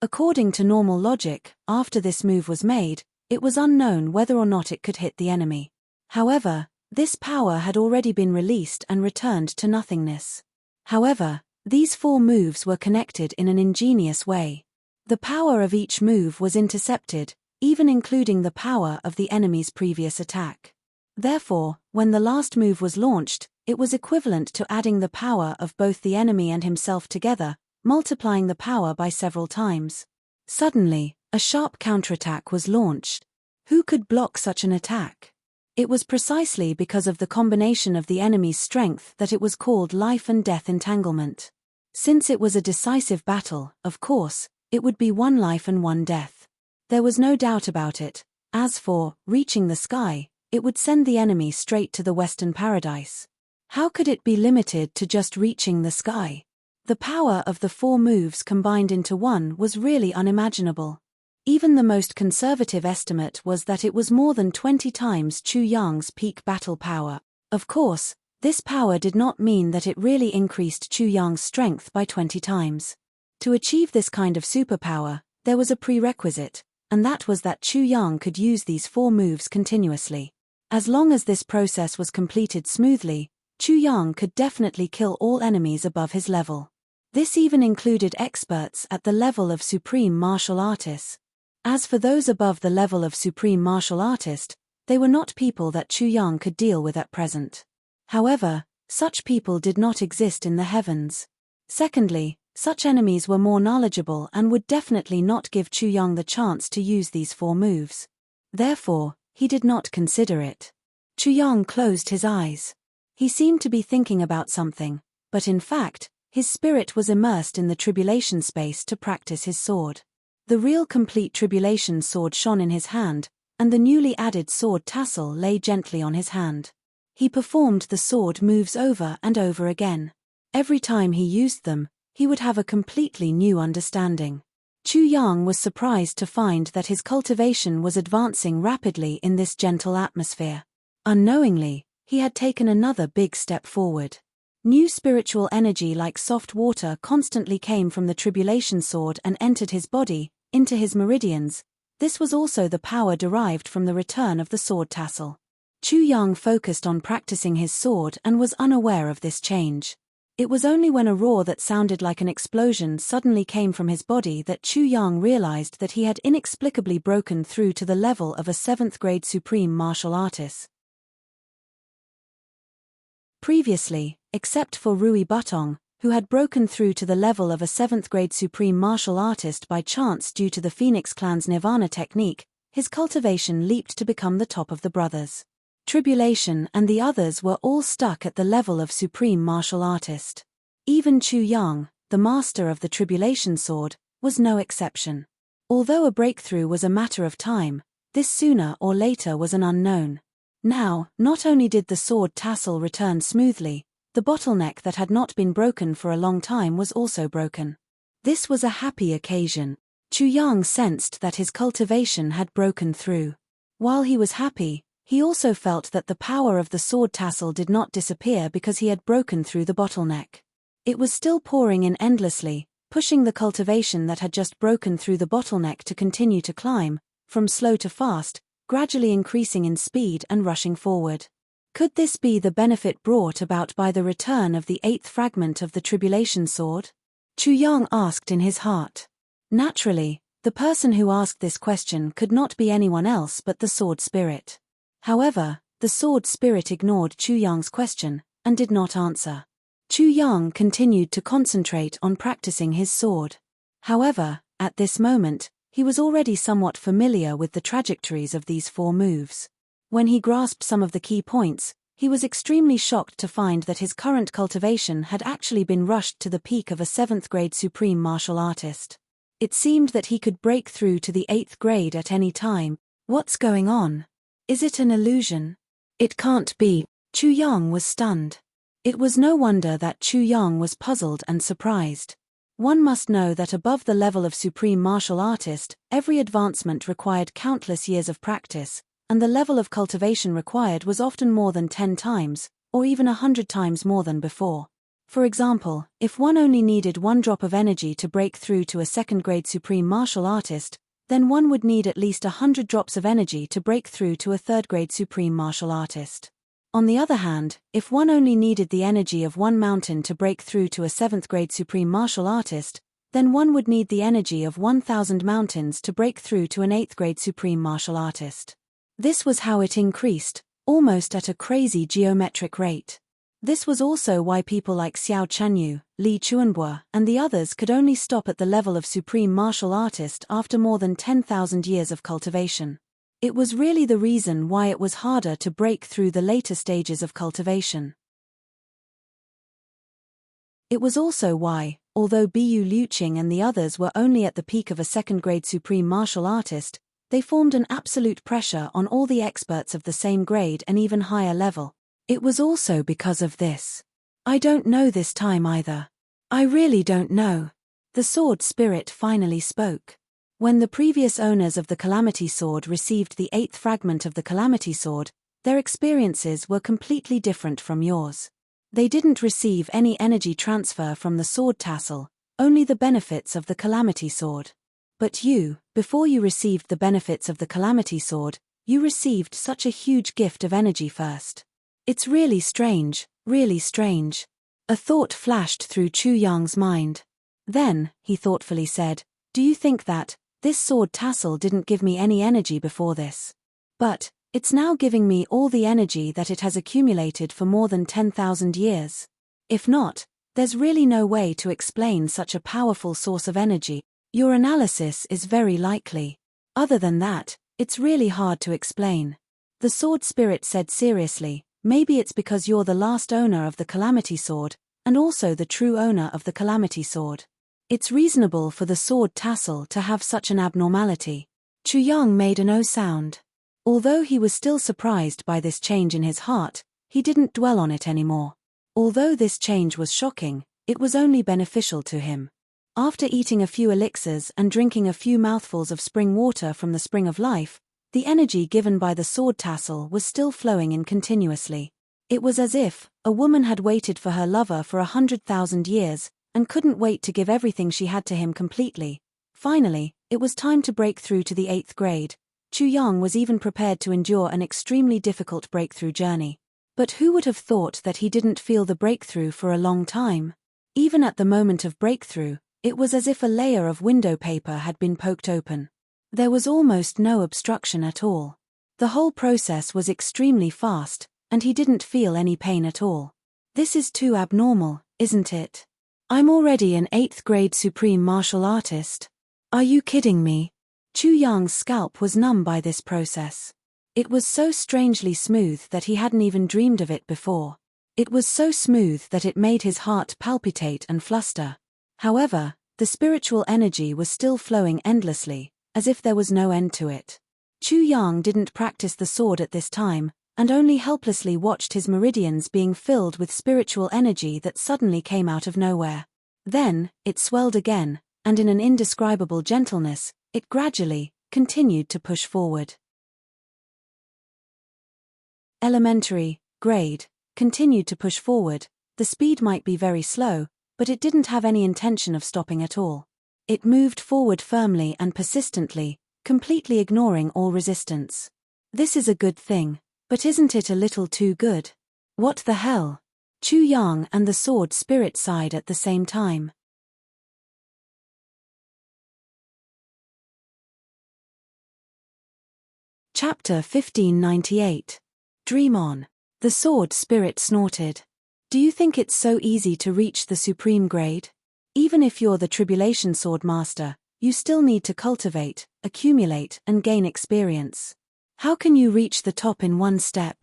According to normal logic, after this move was made, it was unknown whether or not it could hit the enemy. However, this power had already been released and returned to nothingness. However, these four moves were connected in an ingenious way. The power of each move was intercepted, even including the power of the enemy's previous attack. Therefore, when the last move was launched, it was equivalent to adding the power of both the enemy and himself together, multiplying the power by several times. Suddenly, a sharp counterattack was launched. Who could block such an attack? It was precisely because of the combination of the enemy's strength that it was called life and death entanglement. Since it was a decisive battle, of course, it would be one life and one death. There was no doubt about it. As for reaching the sky, it would send the enemy straight to the Western Paradise. How could it be limited to just reaching the sky? The power of the four moves combined into one was really unimaginable. Even the most conservative estimate was that it was more than 20 times Chu Yang's peak battle power. Of course, this power did not mean that it really increased Chu Yang's strength by 20 times. To achieve this kind of superpower, there was a prerequisite, and that was that Chu Yang could use these four moves continuously. As long as this process was completed smoothly, Chu Yang could definitely kill all enemies above his level. This even included experts at the level of supreme martial artists. As for those above the level of supreme martial artist, they were not people that Chu Yang could deal with at present. However, such people did not exist in the heavens. Secondly, such enemies were more knowledgeable and would definitely not give Chu Yang the chance to use these four moves. Therefore, he did not consider it. Chu Yang closed his eyes. He seemed to be thinking about something, but in fact, his spirit was immersed in the tribulation space to practice his sword. The real complete tribulation sword shone in his hand, and the newly added sword tassel lay gently on his hand. He performed the sword moves over and over again. Every time he used them, he would have a completely new understanding. Chu Yang was surprised to find that his cultivation was advancing rapidly in this gentle atmosphere. Unknowingly, he had taken another big step forward. New spiritual energy like soft water constantly came from the tribulation sword and entered his body, into his meridians. This was also the power derived from the return of the sword tassel. Chu Yang focused on practicing his sword and was unaware of this change. It was only when a roar that sounded like an explosion suddenly came from his body that Chu Yang realized that he had inexplicably broken through to the level of a 7th-grade supreme martial artist. Previously, except for Rui Butong, who had broken through to the level of a 7th-grade supreme martial artist by chance due to the Phoenix clan's Nirvana technique, his cultivation leaped to become the top of the brothers. Tribulation and the others were all stuck at the level of supreme martial artist. Even Chu Yang, the master of the tribulation sword, was no exception. Although a breakthrough was a matter of time, this sooner or later was an unknown. Now, not only did the sword tassel return smoothly, the bottleneck that had not been broken for a long time was also broken. This was a happy occasion. Chu Yang sensed that his cultivation had broken through. While he was happy, he also felt that the power of the sword tassel did not disappear because he had broken through the bottleneck. It was still pouring in endlessly, pushing the cultivation that had just broken through the bottleneck to continue to climb, from slow to fast, gradually increasing in speed and rushing forward. Could this be the benefit brought about by the return of the 8th fragment of the tribulation sword? Chu Yang asked in his heart. Naturally, the person who asked this question could not be anyone else but the sword spirit. However, the sword spirit ignored Chu Yang's question, and did not answer. Chu Yang continued to concentrate on practicing his sword. However, at this moment, he was already somewhat familiar with the trajectories of these 4 moves. When he grasped some of the key points, he was extremely shocked to find that his current cultivation had actually been rushed to the peak of a 7th-grade supreme martial artist. It seemed that he could break through to the 8th grade at any time. What's going on? Is it an illusion? It can't be. Chu Yang was stunned. It was no wonder that Chu Yang was puzzled and surprised. One must know that above the level of supreme martial artist, every advancement required countless years of practice, and the level of cultivation required was often more than 10 times, or even 100 times more than before. For example, if one only needed 1 drop of energy to break through to a 2nd-grade supreme martial artist, then one would need at least 100 drops of energy to break through to a 3rd-grade supreme martial artist. On the other hand, if one only needed the energy of 1 mountain to break through to a 7th-grade supreme martial artist, then one would need the energy of 1,000 mountains to break through to an 8th-grade supreme martial artist. This was how it increased, almost at a crazy geometric rate. This was also why people like Xiao Chanyu, Li Chuanbo, and the others could only stop at the level of supreme martial artist after more than 10,000 years of cultivation. It was really the reason why it was harder to break through the later stages of cultivation. It was also why, although Bu Liuqing and the others were only at the peak of a 2nd-grade supreme martial artist, they formed an absolute pressure on all the experts of the same grade and even higher level. It was also because of this. I don't know this time either. I really don't know. The sword spirit finally spoke. When the previous owners of the Calamity Sword received the 8th fragment of the Calamity Sword, their experiences were completely different from yours. They didn't receive any energy transfer from the sword tassel, only the benefits of the Calamity Sword. But you, before you received the benefits of the Calamity Sword, you received such a huge gift of energy first. It's really strange, really strange. A thought flashed through Chu Yang's mind. Then, he thoughtfully said, do you think that this sword tassel didn't give me any energy before this? But it's now giving me all the energy that it has accumulated for more than 10,000 years. If not, there's really no way to explain such a powerful source of energy. Your analysis is very likely. Other than that, it's really hard to explain. The sword spirit said seriously, maybe it's because you're the last owner of the Calamity Sword, and also the true owner of the Calamity Sword. It's reasonable for the sword tassel to have such an abnormality. Chu Yang made a no sound. Although he was still surprised by this change in his heart, he didn't dwell on it anymore. Although this change was shocking, it was only beneficial to him. After eating a few elixirs and drinking a few mouthfuls of spring water from the spring of life, the energy given by the sword tassel was still flowing in continuously. It was as if a woman had waited for her lover for 100,000 years, and couldn't wait to give everything she had to him completely. Finally, it was time to break through to the 8th grade. Chu Yang was even prepared to endure an extremely difficult breakthrough journey. But who would have thought that he didn't feel the breakthrough for a long time? Even at the moment of breakthrough, it was as if a layer of window paper had been poked open. There was almost no obstruction at all. The whole process was extremely fast, and he didn't feel any pain at all. This is too abnormal, isn't it? I'm already an 8th grade supreme martial artist. Are you kidding me? Chu Yang's scalp was numb by this process. It was so strangely smooth that he hadn't even dreamed of it before. It was so smooth that it made his heart palpitate and fluster. However, the spiritual energy was still flowing endlessly, as if there was no end to it. Chu Yang didn't practice the sword at this time, and only helplessly watched his meridians being filled with spiritual energy that suddenly came out of nowhere. Then, it swelled again, and in an indescribable gentleness, it gradually continued to push forward. Elementary grade continued to push forward. The speed might be very slow, but it didn't have any intention of stopping at all. It moved forward firmly and persistently, completely ignoring all resistance. This is a good thing, but isn't it a little too good? What the hell? Chu Yang and the sword spirit sighed at the same time. Chapter 1598. Dream on. The sword spirit snorted. Do you think it's so easy to reach the supreme grade? Even if you're the tribulation sword master, you still need to cultivate, accumulate, and gain experience. How can you reach the top in one step?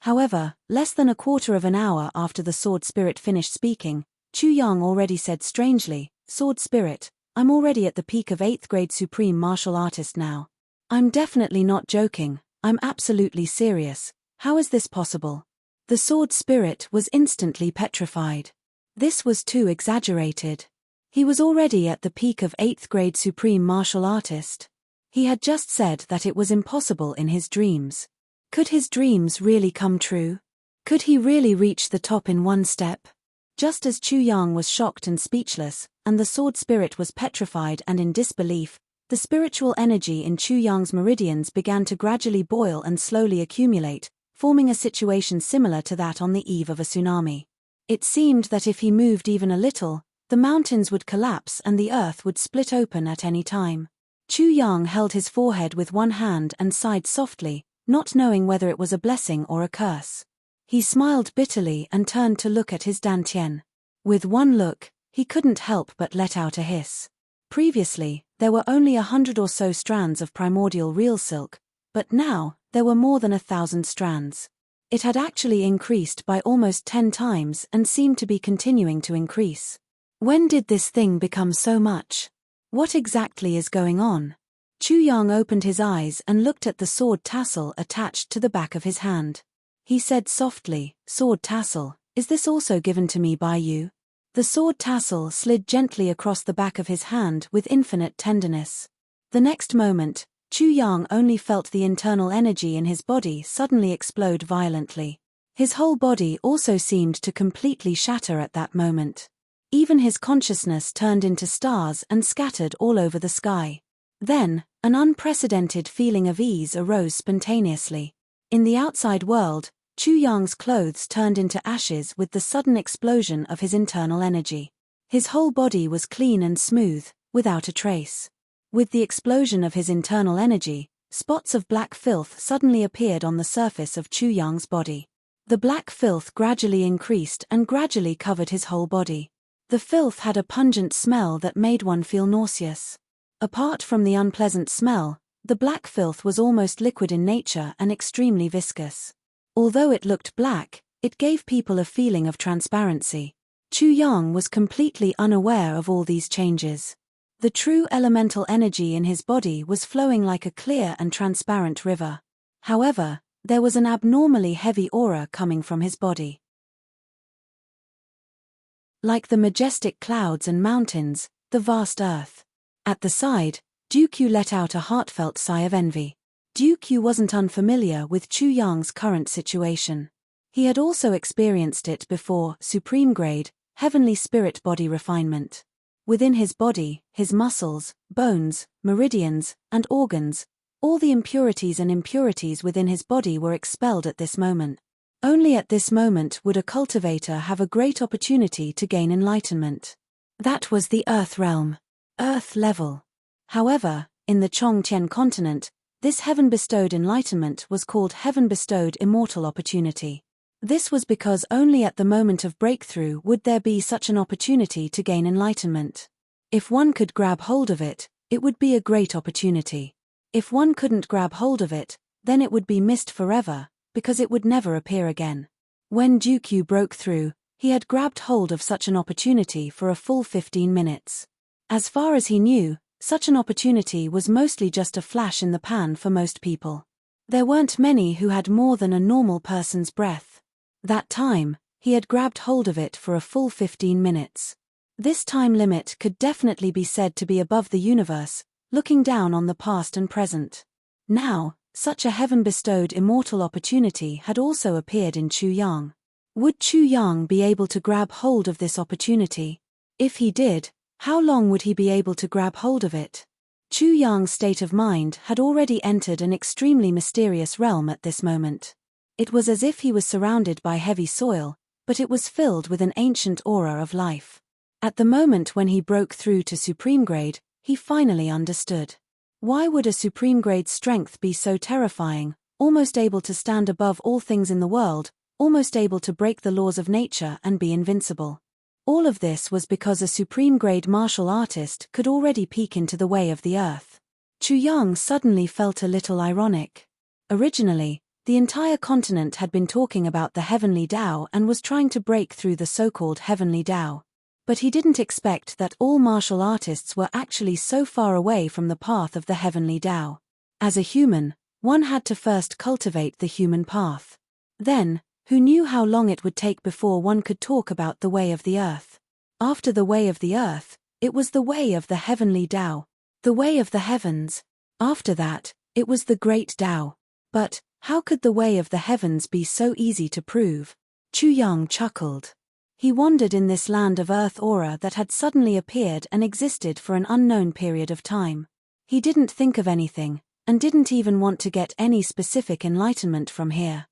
However, less than a quarter of an hour after the sword spirit finished speaking, Chu Yang already said strangely, "Sword spirit, I'm already at the peak of 8th grade supreme martial artist now. I'm definitely not joking, I'm absolutely serious. How is this possible?" The sword spirit was instantly petrified. This was too exaggerated. He was already at the peak of 8th grade supreme martial artist. He had just said that it was impossible in his dreams. Could his dreams really come true? Could he really reach the top in one step? Just as Chu Yang was shocked and speechless, and the sword spirit was petrified and in disbelief, the spiritual energy in Chu Yang's meridians began to gradually boil and slowly accumulate, forming a situation similar to that on the eve of a tsunami. It seemed that if he moved even a little, the mountains would collapse and the earth would split open at any time. Chu Yang held his forehead with one hand and sighed softly, not knowing whether it was a blessing or a curse. He smiled bitterly and turned to look at his dantian. With one look, he couldn't help but let out a hiss. Previously, there were only 100 or so strands of primordial real silk, but now, there were more than 1,000 strands. It had actually increased by almost 10 times and seemed to be continuing to increase. When did this thing become so much? What exactly is going on? Chu Yang opened his eyes and looked at the sword tassel attached to the back of his hand. He said softly, "Sword tassel, is this also given to me by you?" The sword tassel slid gently across the back of his hand with infinite tenderness. The next moment, Chu Yang only felt the internal energy in his body suddenly explode violently. His whole body also seemed to completely shatter at that moment. Even his consciousness turned into stars and scattered all over the sky. Then, an unprecedented feeling of ease arose spontaneously. In the outside world, Chu Yang's clothes turned into ashes with the sudden explosion of his internal energy. His whole body was clean and smooth, without a trace. With the explosion of his internal energy, spots of black filth suddenly appeared on the surface of Chu Yang's body. The black filth gradually increased and gradually covered his whole body. The filth had a pungent smell that made one feel nauseous. Apart from the unpleasant smell, the black filth was almost liquid in nature and extremely viscous. Although it looked black, it gave people a feeling of transparency. Chu Yang was completely unaware of all these changes. The true elemental energy in his body was flowing like a clear and transparent river. However, there was an abnormally heavy aura coming from his body. Like the majestic clouds and mountains, the vast earth. At the side, Dooku let out a heartfelt sigh of envy. Dooku wasn't unfamiliar with Chu Yang's current situation. He had also experienced it before: supreme grade, heavenly spirit body refinement. Within his body, his muscles, bones, meridians, and organs, all the impurities and impurities within his body were expelled at this moment. Only at this moment would a cultivator have a great opportunity to gain enlightenment. That was the Earth realm. Earth level. However, in the Chongqian continent, this heaven-bestowed enlightenment was called heaven-bestowed immortal opportunity. This was because only at the moment of breakthrough would there be such an opportunity to gain enlightenment. If one could grab hold of it, it would be a great opportunity. If one couldn't grab hold of it, then it would be missed forever, because it would never appear again. When Dooku broke through, he had grabbed hold of such an opportunity for a full 15 minutes. As far as he knew, such an opportunity was mostly just a flash in the pan for most people. There weren't many who had more than a normal person's breath. That time, he had grabbed hold of it for a full 15 minutes. This time limit could definitely be said to be above the universe, looking down on the past and present. Now, such a heaven-bestowed immortal opportunity had also appeared in Chu Yang. Would Chu Yang be able to grab hold of this opportunity? If he did, how long would he be able to grab hold of it? Chu Yang's state of mind had already entered an extremely mysterious realm at this moment. It was as if he was surrounded by heavy soil, but it was filled with an ancient aura of life. At the moment when he broke through to supreme grade, he finally understood. Why would a supreme grade strength be so terrifying, almost able to stand above all things in the world, almost able to break the laws of nature and be invincible? All of this was because a supreme grade martial artist could already peek into the way of the earth. Chu Yang suddenly felt a little ironic. Originally, the entire continent had been talking about the heavenly Tao and was trying to break through the so-called heavenly Tao. But he didn't expect that all martial artists were actually so far away from the path of the heavenly Tao. As a human, one had to first cultivate the human path. Then, who knew how long it would take before one could talk about the way of the earth? After the way of the earth, it was the way of the heavenly Tao, the way of the heavens. After that, it was the great Tao. But, how could the way of the heavens be so easy to prove? Chu Yang chuckled. He wandered in this land of earth aura that had suddenly appeared and existed for an unknown period of time. He didn't think of anything, and didn't even want to get any specific enlightenment from here.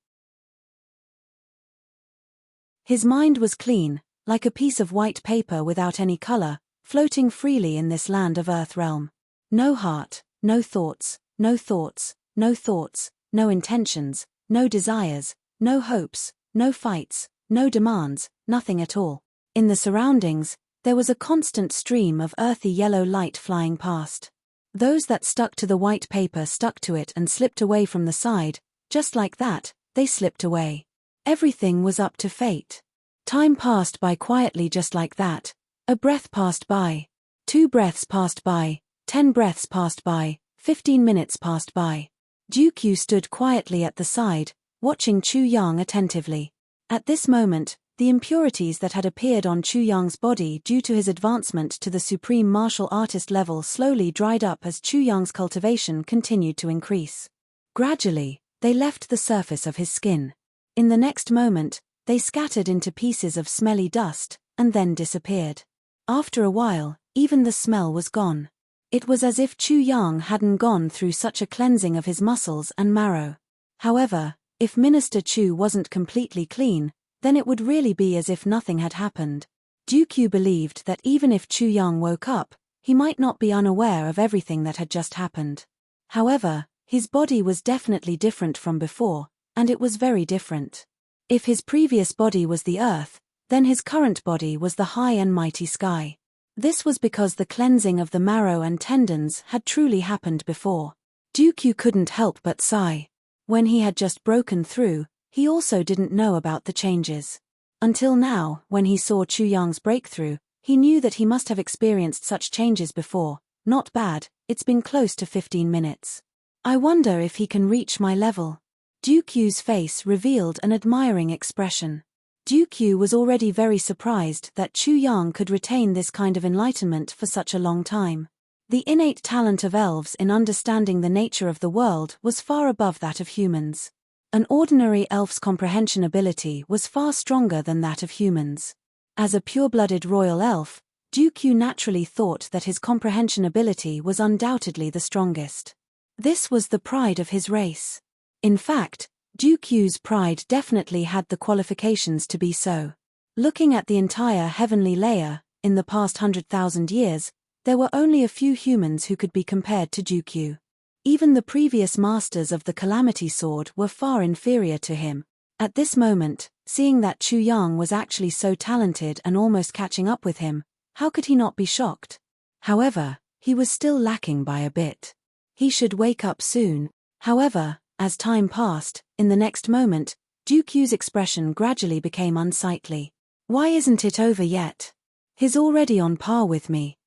His mind was clean, like a piece of white paper without any color, floating freely in this land of earth realm. No heart, no thoughts, no thoughts, no thoughts, no intentions, no desires, no hopes, no fights, no demands, nothing at all. In the surroundings, there was a constant stream of earthy yellow light flying past. Those that stuck to the white paper stuck to it and slipped away from the side. Just like that, they slipped away. Everything was up to fate. Time passed by quietly just like that. A breath passed by. 2 breaths passed by. 10 breaths passed by. 15 minutes passed by. Dooku stood quietly at the side, watching Chu Yang attentively. At this moment, the impurities that had appeared on Chu Yang's body due to his advancement to the supreme martial artist level slowly dried up as Chu Yang's cultivation continued to increase. Gradually, they left the surface of his skin. In the next moment, they scattered into pieces of smelly dust, and then disappeared. After a while, even the smell was gone. It was as if Chu Yang hadn't gone through such a cleansing of his muscles and marrow. However, if Minister Chu wasn't completely clean, then it would really be as if nothing had happened. Dooku believed that even if Chu Yang woke up, he might not be unaware of everything that had just happened. However, his body was definitely different from before, and it was very different. If his previous body was the earth, then his current body was the high and mighty sky. This was because the cleansing of the marrow and tendons had truly happened before. Dooku couldn't help but sigh. When he had just broken through, he also didn't know about the changes. Until now, when he saw Chu Yang's breakthrough, he knew that he must have experienced such changes before. Not bad, it's been close to 15 minutes. I wonder if he can reach my level. Dukyu's face revealed an admiring expression. Dukyu was already very surprised that Chu Yang could retain this kind of enlightenment for such a long time. The innate talent of elves in understanding the nature of the world was far above that of humans. An ordinary elf's comprehension ability was far stronger than that of humans. As a pure-blooded royal elf, Dukyu naturally thought that his comprehension ability was undoubtedly the strongest. This was the pride of his race. In fact, Dukyu's pride definitely had the qualifications to be so. Looking at the entire heavenly layer, in the past 100,000 years, there were only a few humans who could be compared to Dukyu. Even the previous masters of the Calamity Sword were far inferior to him. At this moment, seeing that Chu Yang was actually so talented and almost catching up with him, how could he not be shocked? However, he was still lacking by a bit. He should wake up soon. However, as time passed, in the next moment, Dukyu's expression gradually became unsightly. Why isn't it over yet? He's already on par with me.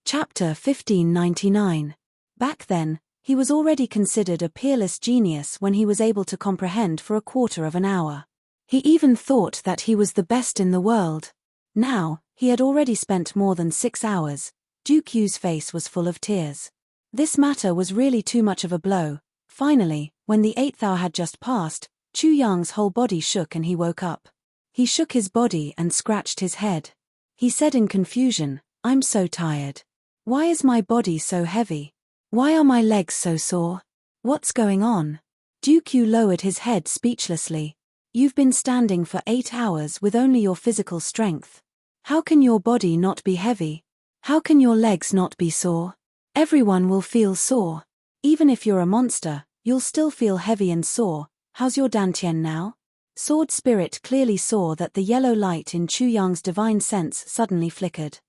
Chapter 1599. Back then, he was already considered a peerless genius when he was able to comprehend for a quarter of an hour. He even thought that he was the best in the world. Now, he had already spent more than 6 hours. Dukyu's face was full of tears. This matter was really too much of a blow. Finally, when the 8th hour had just passed, Chu Yang's whole body shook and he woke up. He shook his body and scratched his head. He said in confusion, "I'm so tired. Why is my body so heavy? Why are my legs so sore? What's going on?" Dukyu lowered his head speechlessly. "You've been standing for 8 hours with only your physical strength. How can your body not be heavy? How can your legs not be sore? Everyone will feel sore. Even if you're a monster, you'll still feel heavy and sore. How's your dantian now?" Sword Spirit clearly saw that the yellow light in Chu Yang's divine sense suddenly flickered.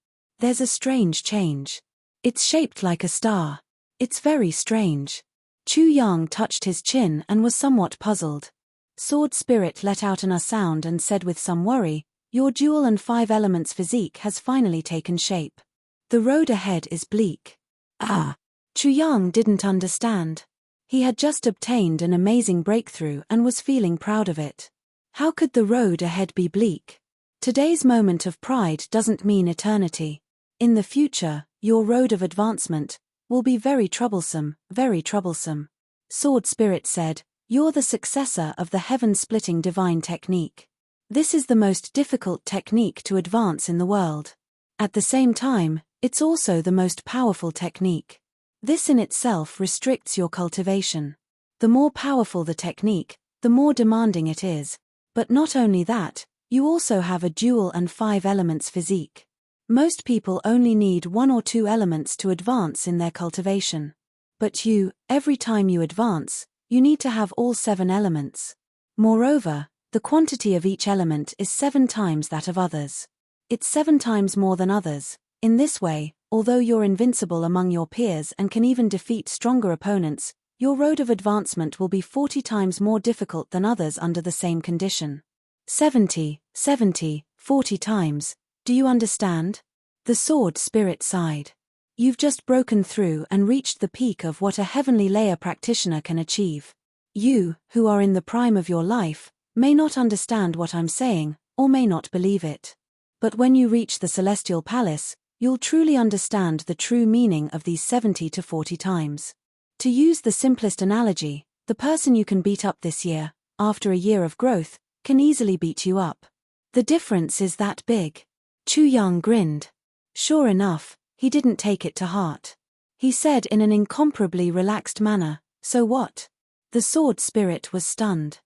"There's a strange change. It's shaped like a star. It's very strange." Chu Yang touched his chin and was somewhat puzzled. Sword Spirit let out a sound and said with some worry, "Your dual and 5 elements physique has finally taken shape. The road ahead is bleak." Ah! Chu Yang didn't understand. He had just obtained an amazing breakthrough and was feeling proud of it. How could the road ahead be bleak? Today's moment of pride doesn't mean eternity. In the future, your road of advancement will be very troublesome, very troublesome. Sword Spirit said, "You're the successor of the heaven-splitting divine technique. This is the most difficult technique to advance in the world. At the same time, it's also the most powerful technique. This in itself restricts your cultivation. The more powerful the technique, the more demanding it is. But not only that, you also have a dual and 5 elements physique. Most people only need 1 or 2 elements to advance in their cultivation. But you, every time you advance, you need to have all 7 elements. Moreover, the quantity of each element is 7 times that of others. It's 7 times more than others. In this way, although you're invincible among your peers and can even defeat stronger opponents, your road of advancement will be 40 times more difficult than others under the same condition. 70, 40 times. Do you understand?" The Sword Spirit sighed. "You've just broken through and reached the peak of what a heavenly layer practitioner can achieve. You, who are in the prime of your life, may not understand what I'm saying, or may not believe it. But when you reach the Celestial Palace, you'll truly understand the true meaning of these 70 to 40 times. To use the simplest analogy, the person you can beat up this year, after a year of growth, can easily beat you up. The difference is that big." Chu Yang grinned. Sure enough, he didn't take it to heart. He said in an incomparably relaxed manner, "So what?" The Sword Spirit was stunned.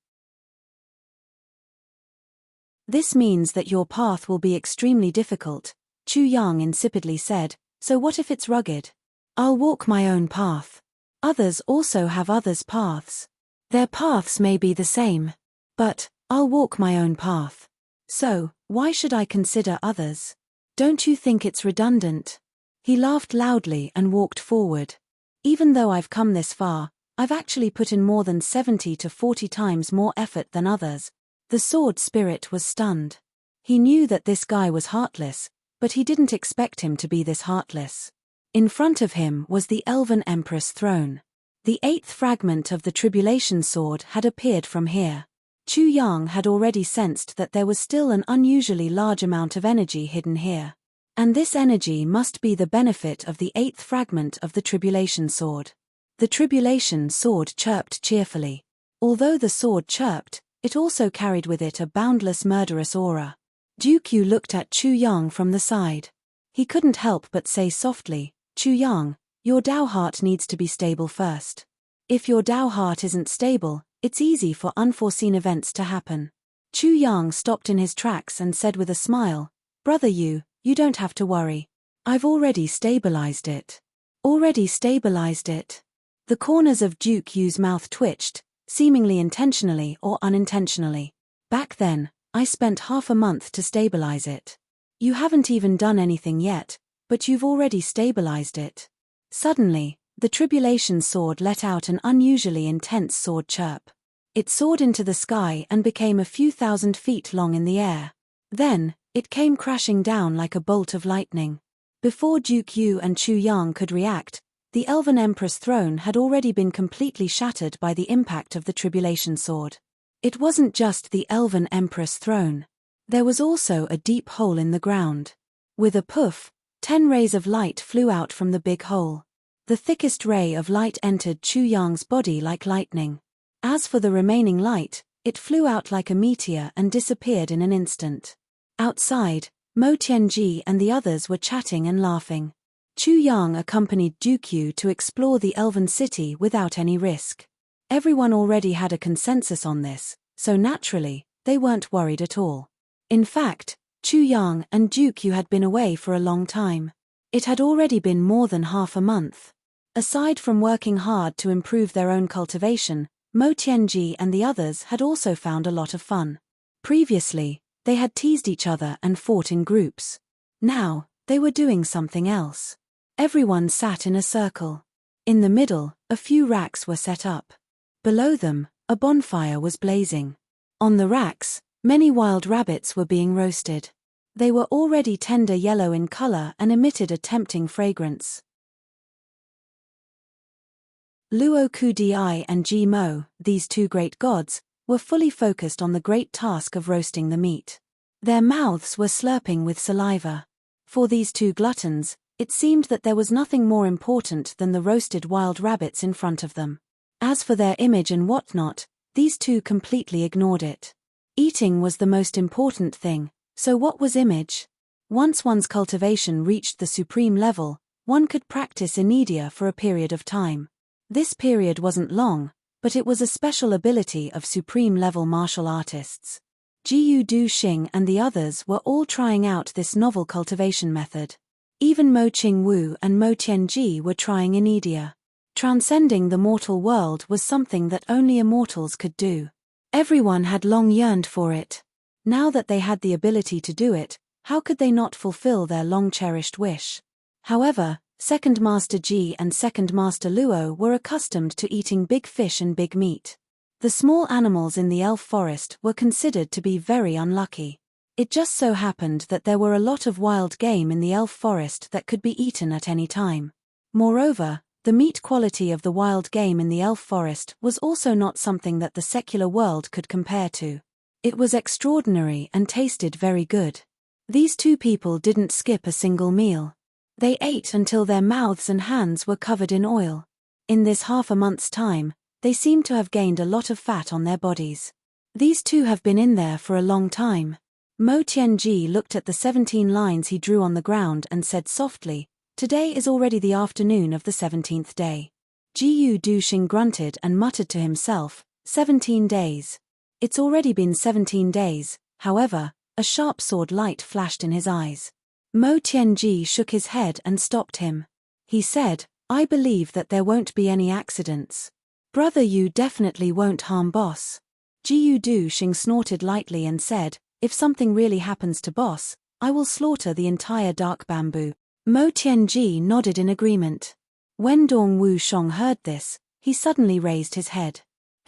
"This means that your path will be extremely difficult," Chu Yang insipidly said. "So what if it's rugged? I'll walk my own path. Others also have others' paths. Their paths may be the same. But, I'll walk my own path. So, why should I consider others? Don't you think it's redundant?" He laughed loudly and walked forward. Even though I've come this far, I've actually put in more than 70 to 40 times more effort than others. The sword spirit was stunned. He knew that this guy was heartless, but he didn't expect him to be this heartless. In front of him was the Elven Empress throne. The 8th fragment of the Tribulation Sword had appeared from here. Chu Yang had already sensed that there was still an unusually large amount of energy hidden here. And this energy must be the benefit of the 8th fragment of the Tribulation Sword. The Tribulation Sword chirped cheerfully. Although the sword chirped, it also carried with it a boundless murderous aura. Duke Yu looked at Chu Yang from the side. He couldn't help but say softly, Chu Yang, your Dao heart needs to be stable first. If your Dao heart isn't stable, it's easy for unforeseen events to happen. Chu Yang stopped in his tracks and said with a smile, Brother Yu, you don't have to worry. I've already stabilized it. Already stabilized it. The corners of Duke Yu's mouth twitched, seemingly intentionally or unintentionally. Back then, I spent half a month to stabilize it. You haven't even done anything yet, but you've already stabilized it. Suddenly, the Tribulation Sword let out an unusually intense sword chirp. It soared into the sky and became a few thousand feet long in the air. Then, it came crashing down like a bolt of lightning. Before Duke Yu and Chu Yang could react, the Elven Empress throne had already been completely shattered by the impact of the Tribulation Sword. It wasn't just the Elven Empress throne. There was also a deep hole in the ground. With a poof, 10 rays of light flew out from the big hole. The thickest ray of light entered Chu Yang's body like lightning. As for the remaining light, it flew out like a meteor and disappeared in an instant. Outside, Mo Tianji and the others were chatting and laughing. Chu Yang accompanied Duke Yu to explore the Elven City without any risk. Everyone already had a consensus on this, so naturally, they weren't worried at all. In fact, Chu Yang and Duke Yu had been away for a long time. It had already been more than half a month. Aside from working hard to improve their own cultivation, Mo Tianji and the others had also found a lot of fun. Previously, they had teased each other and fought in groups. Now, they were doing something else. Everyone sat in a circle. In the middle, a few racks were set up. Below them, a bonfire was blazing. On the racks, many wild rabbits were being roasted. They were already tender yellow in color and emitted a tempting fragrance. Luo Kudi and Ji Mo, these two great gods, were fully focused on the great task of roasting the meat. Their mouths were slurping with saliva. For these two gluttons, it seemed that there was nothing more important than the roasted wild rabbits in front of them. As for their image and whatnot, these two completely ignored it. Eating was the most important thing, so what was image? Once one's cultivation reached the supreme level, one could practice inedia for a period of time. This period wasn't long, but it was a special ability of supreme-level martial artists. Jiyu Du Xing and the others were all trying out this novel cultivation method. Even Mo Qingwu and Mo Tianji were trying inedia. Transcending the mortal world was something that only immortals could do. Everyone had long yearned for it. Now that they had the ability to do it, how could they not fulfill their long-cherished wish? However, Second Master Ji and Second Master Luo were accustomed to eating big fish and big meat. The small animals in the elf forest were considered to be very unlucky. It just so happened that there were a lot of wild game in the elf forest that could be eaten at any time. Moreover, the meat quality of the wild game in the elf forest was also not something that the secular world could compare to. It was extraordinary and tasted very good. These two people didn't skip a single meal. They ate until their mouths and hands were covered in oil. In this half a month's time, they seemed to have gained a lot of fat on their bodies. These two have been in there for a long time. Mo Tianji looked at the 17 lines he drew on the ground and said softly, "Today is already the afternoon of the 17th day." Jiyu Du Xing grunted and muttered to himself, 17 days. It's already been 17 days, however, a sharp sword light flashed in his eyes. Mo Tianji shook his head and stopped him. He said, "I believe that there won't be any accidents. Brother Yu definitely won't harm boss." Jiyu Du Xing snorted lightly and said, "If something really happens to boss, I will slaughter the entire dark bamboo." Mo Tianji nodded in agreement. When Dong Wushong heard this, he suddenly raised his head.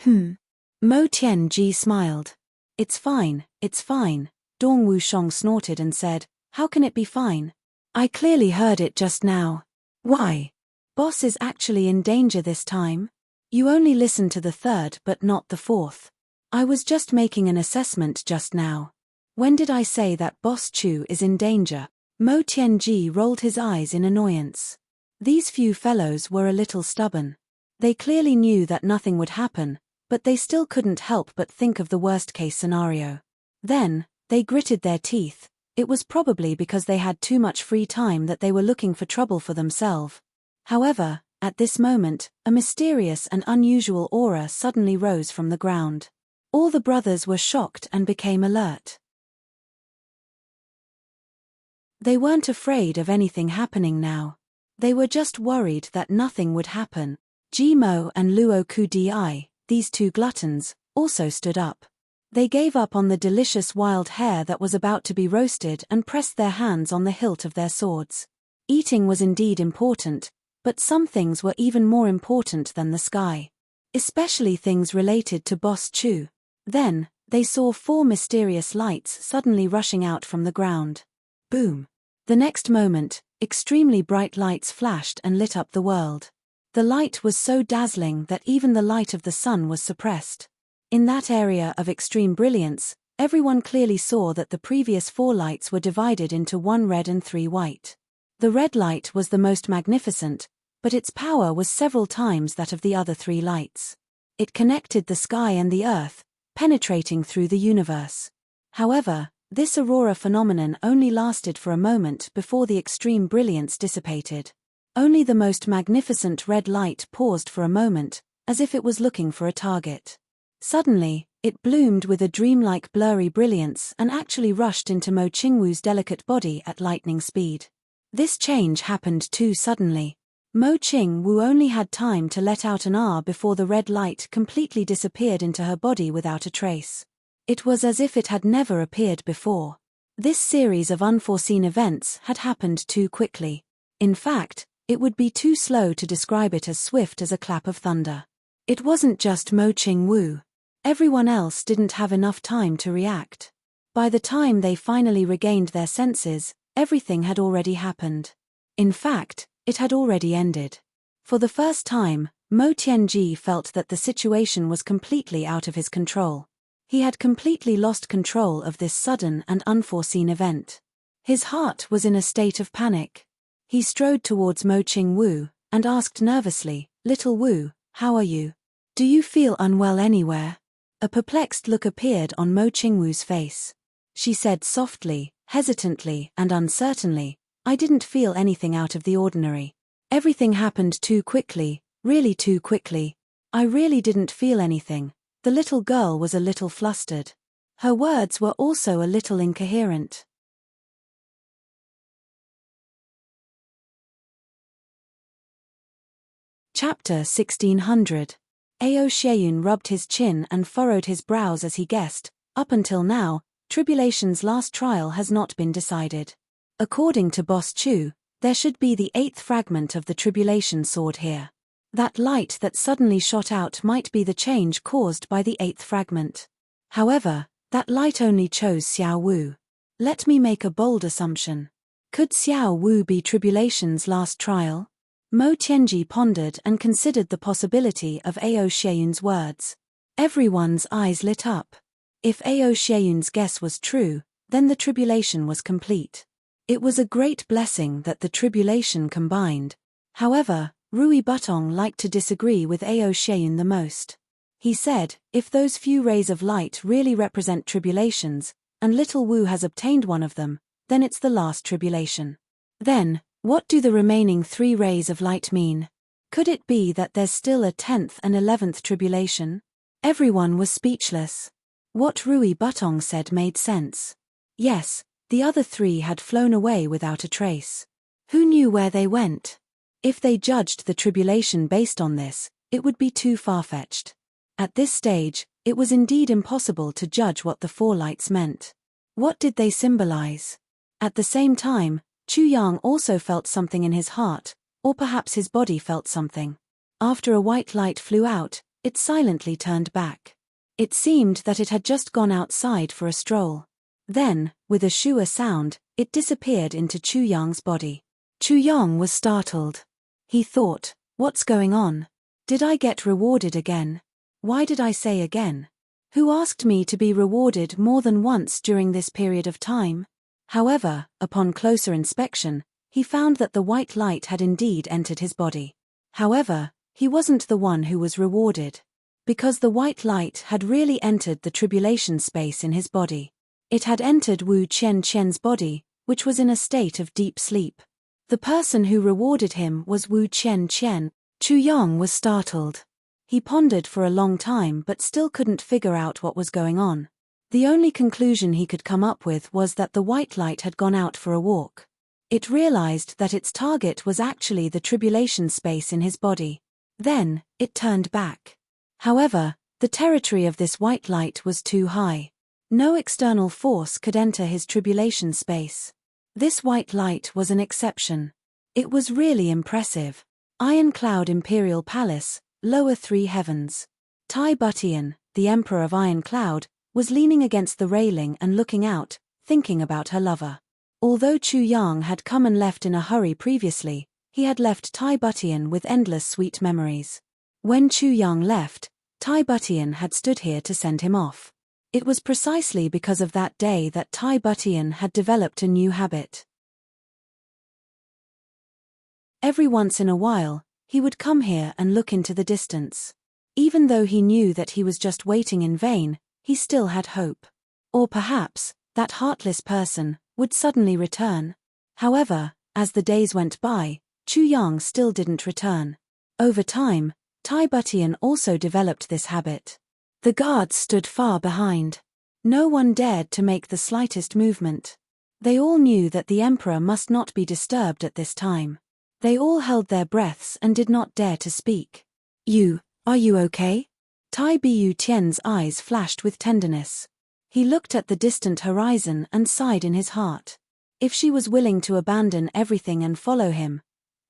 Mo Tianji smiled. It's fine, Dong Wushong snorted and said, how can it be fine? I clearly heard it just now. Why? Boss is actually in danger this time? You only listened to the third but not the fourth. I was just making an assessment just now. When did I say that Boss Chu is in danger? Mo Tianji rolled his eyes in annoyance. These few fellows were a little stubborn. They clearly knew that nothing would happen, but they still couldn't help but think of the worst-case scenario. Then, they gritted their teeth. It was probably because they had too much free time that they were looking for trouble for themselves. However, at this moment, a mysterious and unusual aura suddenly rose from the ground. All the brothers were shocked and became alert. They weren't afraid of anything happening now. They were just worried that nothing would happen. Jimo and Luo Kudi, these two gluttons, also stood up. They gave up on the delicious wild hare that was about to be roasted and pressed their hands on the hilt of their swords. Eating was indeed important, but some things were even more important than the sky. Especially things related to Boss Chu. Then, they saw 4 mysterious lights suddenly rushing out from the ground. Boom! The next moment, extremely bright lights flashed and lit up the world. The light was so dazzling that even the light of the sun was suppressed. In that area of extreme brilliance, everyone clearly saw that the previous 4 lights were divided into 1 red and 3 white. The red light was the most magnificent, but its power was several times that of the other 3 lights. It connected the sky and the earth, penetrating through the universe. However, this aurora phenomenon only lasted for a moment before the extreme brilliance dissipated. Only the most magnificent red light paused for a moment, as if it was looking for a target. Suddenly, it bloomed with a dreamlike blurry brilliance and actually rushed into Mo Qingwu's delicate body at lightning speed. This change happened too suddenly. Mo Qingwu only had time to let out an ah before the red light completely disappeared into her body without a trace. It was as if it had never appeared before. This series of unforeseen events had happened too quickly. In fact, it would be too slow to describe it as swift as a clap of thunder. It wasn't just Mo Qingwu. Everyone else didn't have enough time to react. By the time they finally regained their senses, everything had already happened. In fact, it had already ended. For the first time, Mo Tianji felt that the situation was completely out of his control. He had completely lost control of this sudden and unforeseen event. His heart was in a state of panic. He strode towards Mo Qingwu and asked nervously, "Little Wu, how are you? Do you feel unwell anywhere?" A perplexed look appeared on Mo Qingwu's face. She said softly, hesitantly and uncertainly, "I didn't feel anything out of the ordinary. Everything happened too quickly, really too quickly. I really didn't feel anything." The little girl was a little flustered. Her words were also a little incoherent. Chapter 1600. Ao Xieyun rubbed his chin and furrowed his brows as he guessed, up until now, Tribulation's last trial has not been decided. According to Boss Chu, there should be the 8th fragment of the Tribulation sword here. That light that suddenly shot out might be the change caused by the 8th fragment. However, that light only chose Xiao Wu. Let me make a bold assumption. Could Xiao Wu be Tribulation's last trial? Mo Tianji pondered and considered the possibility of Ao Xieyun's words. Everyone's eyes lit up. If Ao Xieyun's guess was true, then the Tribulation was complete. It was a great blessing that the Tribulation combined. However, Rui Butong liked to disagree with Ao Xieyun the most. He said, if those few rays of light really represent tribulations, and little Wu has obtained one of them, then it's the last tribulation. Then, what do the remaining 3 rays of light mean? Could it be that there's still a 10th and 11th tribulation? Everyone was speechless. What Rui Butong said made sense. Yes, the other 3 had flown away without a trace. Who knew where they went? If they judged the tribulation based on this, it would be too far-fetched. At this stage, it was indeed impossible to judge what the 4 lights meant. What did they symbolize? At the same time, Chu Yang also felt something in his heart, Or perhaps his body felt something. After a white light flew out, it silently turned back. It seemed that it had just gone outside for a stroll. Then, with a shua sound, it disappeared into Chu Yang's body. Chu Yang was startled. He thought, what's going on? Did I get rewarded again? Why did I say again? Who asked me to be rewarded more than once during this period of time? However, upon closer inspection, he found that the white light had indeed entered his body. However, he wasn't the one who was rewarded. Because the white light had really entered the tribulation space in his body. It had entered Wu Qianqian's body, which was in a state of deep sleep. The person who rewarded him was Wu Qianqian. Chu Yang was startled. He pondered for a long time but still couldn't figure out what was going on. The only conclusion he could come up with was that the white light had gone out for a walk. It realized that its target was actually the tribulation space in his body. Then, it turned back. However, the territory of this white light was too high. No external force could enter his tribulation space. This white light was an exception. It was really impressive. Iron Cloud Imperial Palace, lower 3 heavens. Tai Butian, the Emperor of Iron Cloud, was leaning against the railing and looking out, thinking about her lover. Although Chu Yang had come and left in a hurry previously, he had left Tai Butian with endless sweet memories. When Chu Yang left, Tai Butian had stood here to send him off. It was precisely because of that day that Tai Butian had developed a new habit. Every once in a while, he would come here and look into the distance. Even though he knew that he was just waiting in vain, he still had hope. Or perhaps, that heartless person would suddenly return. However, as the days went by, Chu Yang still didn't return. Over time, Tai Butian also developed this habit. The guards stood far behind. No one dared to make the slightest movement. They all knew that the emperor must not be disturbed at this time. They all held their breaths and did not dare to speak. Are you okay? Tai Bu Tian's eyes flashed with tenderness. He looked at the distant horizon and sighed in his heart. If she was willing to abandon everything and follow him,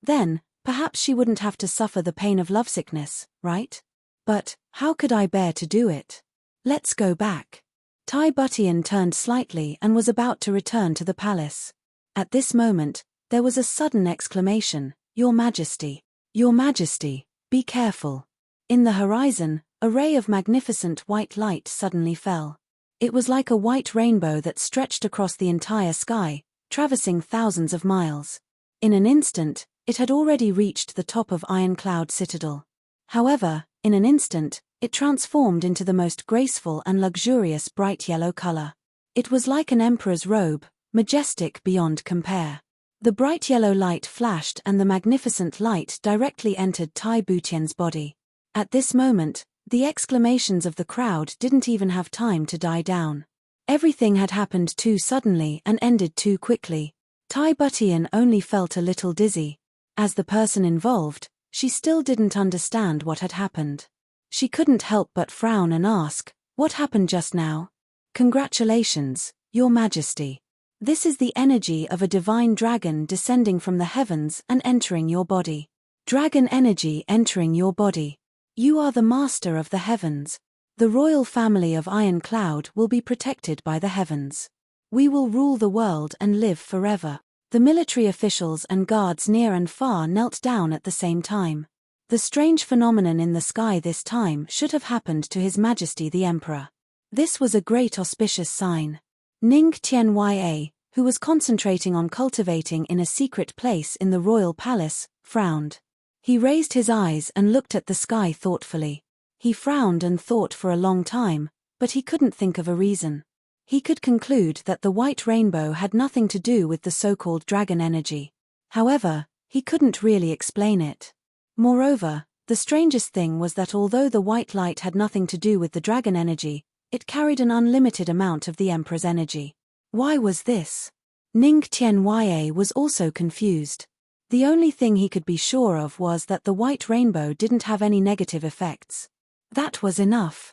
then, perhaps she wouldn't have to suffer the pain of lovesickness, right? But, how could I bear to do it? Let's go back. Tai Butian turned slightly and was about to return to the palace. At this moment, there was a sudden exclamation, Your Majesty! Your Majesty, be careful! In the horizon, a ray of magnificent white light suddenly fell. It was like a white rainbow that stretched across the entire sky, traversing thousands of miles. In an instant, it had already reached the top of Iron Cloud Citadel. However, in an instant, it transformed into the most graceful and luxurious bright yellow color. It was like an emperor's robe, majestic beyond compare. The bright yellow light flashed and the magnificent light directly entered Tai Butian's body. At this moment, the exclamations of the crowd didn't even have time to die down. Everything had happened too suddenly and ended too quickly. Tai Butian only felt a little dizzy. As the person involved, she still didn't understand what had happened. She couldn't help but frown and ask, What happened just now? Congratulations, Your Majesty. This is the energy of a divine dragon descending from the heavens and entering your body. Dragon energy entering your body. You are the master of the heavens. The royal family of Iron Cloud will be protected by the heavens. We will rule the world and live forever. The military officials and guards near and far knelt down at the same time. The strange phenomenon in the sky this time should have happened to His Majesty the Emperor. This was a great auspicious sign. Ning Tianya, who was concentrating on cultivating in a secret place in the royal palace, frowned. He raised his eyes and looked at the sky thoughtfully. He frowned and thought for a long time, but he couldn't think of a reason. He could conclude that the white rainbow had nothing to do with the so-called dragon energy. However, he couldn't really explain it. Moreover, the strangest thing was that although the white light had nothing to do with the dragon energy, it carried an unlimited amount of the Emperor's energy. Why was this? Ning Tianya was also confused. The only thing he could be sure of was that the white rainbow didn't have any negative effects. That was enough.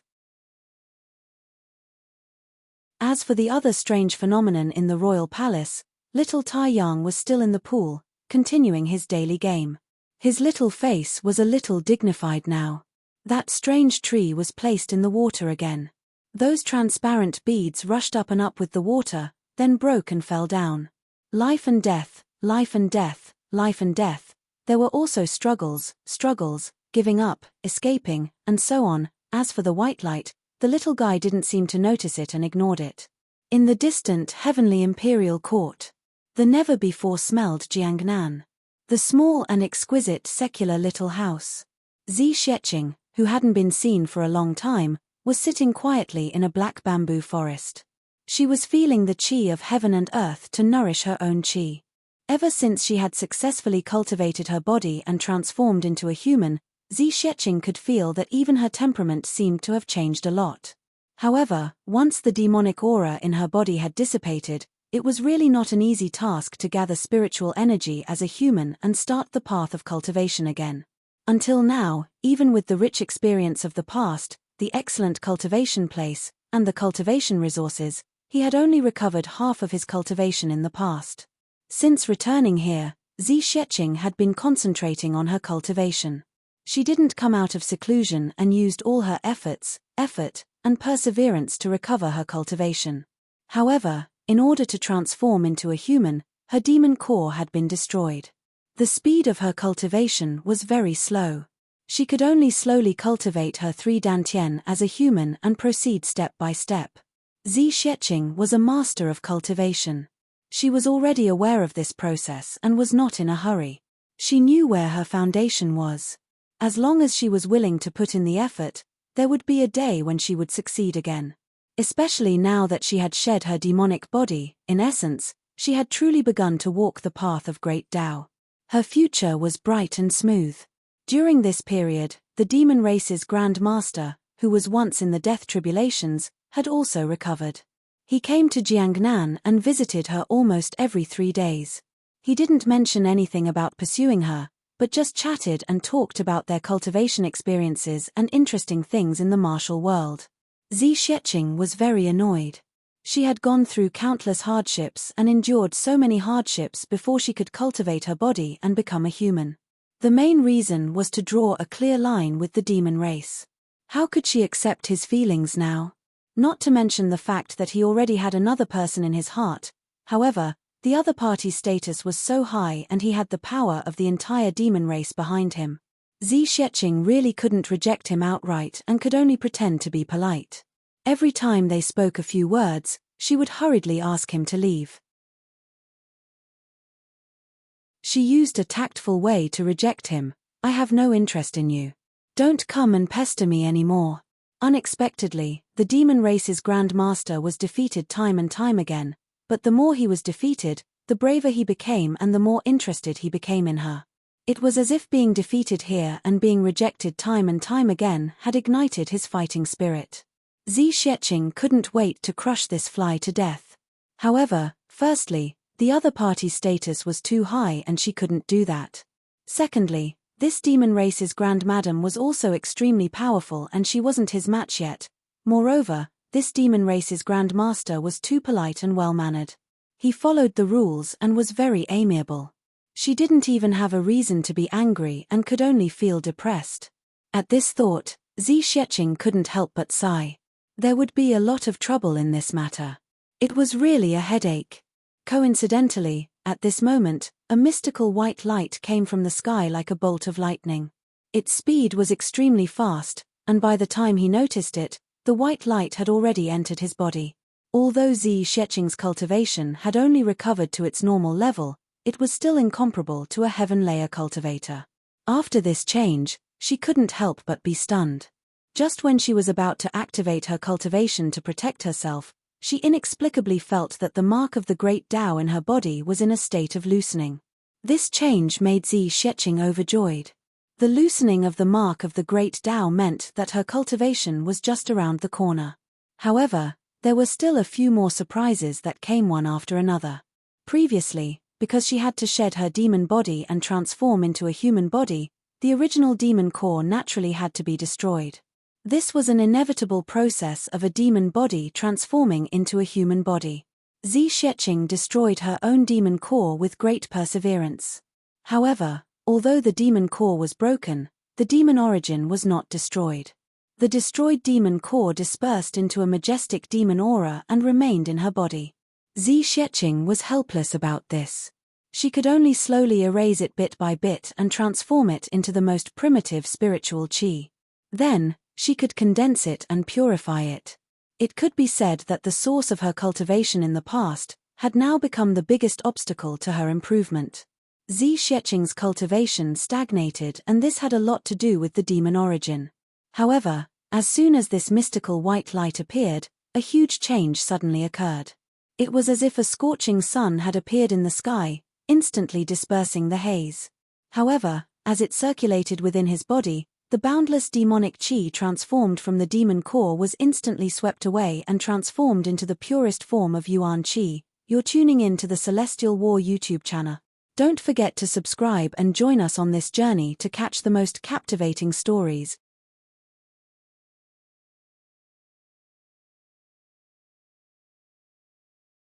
As for the other strange phenomenon in the royal palace, little Tai Yang was still in the pool, continuing his daily game. His little face was a little dignified now. That strange tree was placed in the water again. Those transparent beads rushed up and up with the water, then broke and fell down. Life and death, life and death, life and death. There were also struggles, giving up, escaping, and so on. As for the white light, the little guy didn't seem to notice it and ignored it. In the distant heavenly imperial court, the never-before-smelled Jiangnan. The small and exquisite secular little house. Zi Xiecheng, who hadn't been seen for a long time, was sitting quietly in a black bamboo forest. She was feeling the qi of heaven and earth to nourish her own qi. Ever since she had successfully cultivated her body and transformed into a human, Zi Xiecheng could feel that even her temperament seemed to have changed a lot. However, once the demonic aura in her body had dissipated, it was really not an easy task to gather spiritual energy as a human and start the path of cultivation again. Until now, even with the rich experience of the past, the excellent cultivation place, and the cultivation resources, he had only recovered half of his cultivation in the past. Since returning here, Zi Xiecheng had been concentrating on her cultivation. She didn't come out of seclusion and used all her effort, and perseverance to recover her cultivation. However, in order to transform into a human, her demon core had been destroyed. The speed of her cultivation was very slow. She could only slowly cultivate her 3 dantian as a human and proceed step by step. Zi Xiecheng was a master of cultivation. She was already aware of this process and was not in a hurry. She knew where her foundation was. As long as she was willing to put in the effort, there would be a day when she would succeed again. Especially now that she had shed her demonic body, in essence, she had truly begun to walk the path of great Tao. Her future was bright and smooth. During this period, the demon race's Grand Master, who was once in the death tribulations, had also recovered. He came to Jiangnan and visited her almost every 3 days. He didn't mention anything about pursuing her, but just chatted and talked about their cultivation experiences and interesting things in the martial world. Zi Xiecheng was very annoyed. She had gone through countless hardships and endured so many hardships before she could cultivate her body and become a human. The main reason was to draw a clear line with the demon race. How could she accept his feelings now? Not to mention the fact that he already had another person in his heart. However, the other party's status was so high and he had the power of the entire demon race behind him. Zi Xiecheng really couldn't reject him outright and could only pretend to be polite. Every time they spoke a few words, she would hurriedly ask him to leave. She used a tactful way to reject him. "I have no interest in you. Don't come and pester me anymore." Unexpectedly, the demon race's Grand Master was defeated time and time again, but the more he was defeated, the braver he became and the more interested he became in her. It was as if being defeated here and being rejected time and time again had ignited his fighting spirit. Zi Xiecheng couldn't wait to crush this fly to death. However, firstly, the other party's status was too high and she couldn't do that. Secondly, this demon race's Grand Madam was also extremely powerful and she wasn't his match yet. Moreover, this demon race's Grand Master was too polite and well-mannered. He followed the rules and was very amiable. She didn't even have a reason to be angry and could only feel depressed. At this thought, Zi Xiecheng couldn't help but sigh. There would be a lot of trouble in this matter. It was really a headache. Coincidentally, at this moment, a mystical white light came from the sky like a bolt of lightning. Its speed was extremely fast, and by the time he noticed it, the white light had already entered his body. Although Zi Xiecheng's cultivation had only recovered to its normal level, it was still incomparable to a heaven-layer cultivator. After this change, she couldn't help but be stunned. Just when she was about to activate her cultivation to protect herself, she inexplicably felt that the mark of the great Tao in her body was in a state of loosening. This change made Zi Xiecheng overjoyed. The loosening of the mark of the great Tao meant that her cultivation was just around the corner. However, there were still a few more surprises that came one after another. Previously, because she had to shed her demon body and transform into a human body, the original demon core naturally had to be destroyed. This was an inevitable process of a demon body transforming into a human body. Zi Xiecheng destroyed her own demon core with great perseverance. However, Although the demon core was broken, the demon origin was not destroyed. The destroyed demon core dispersed into a majestic demon aura and remained in her body. Zhi Xiaoqing was helpless about this. She could only slowly erase it bit by bit and transform it into the most primitive spiritual qi. Then, she could condense it and purify it. It could be said that the source of her cultivation in the past had now become the biggest obstacle to her improvement. Zhi Xiaoqing's cultivation stagnated, and this had a lot to do with the demon origin. However, as soon as this mystical white light appeared, a huge change suddenly occurred. It was as if a scorching sun had appeared in the sky, instantly dispersing the haze. However, as it circulated within his body, the boundless demonic qi transformed from the demon core was instantly swept away and transformed into the purest form of Yuan qi. You're tuning in to the Celestial War YouTube channel. Don't forget to subscribe and join us on this journey to catch the most captivating stories.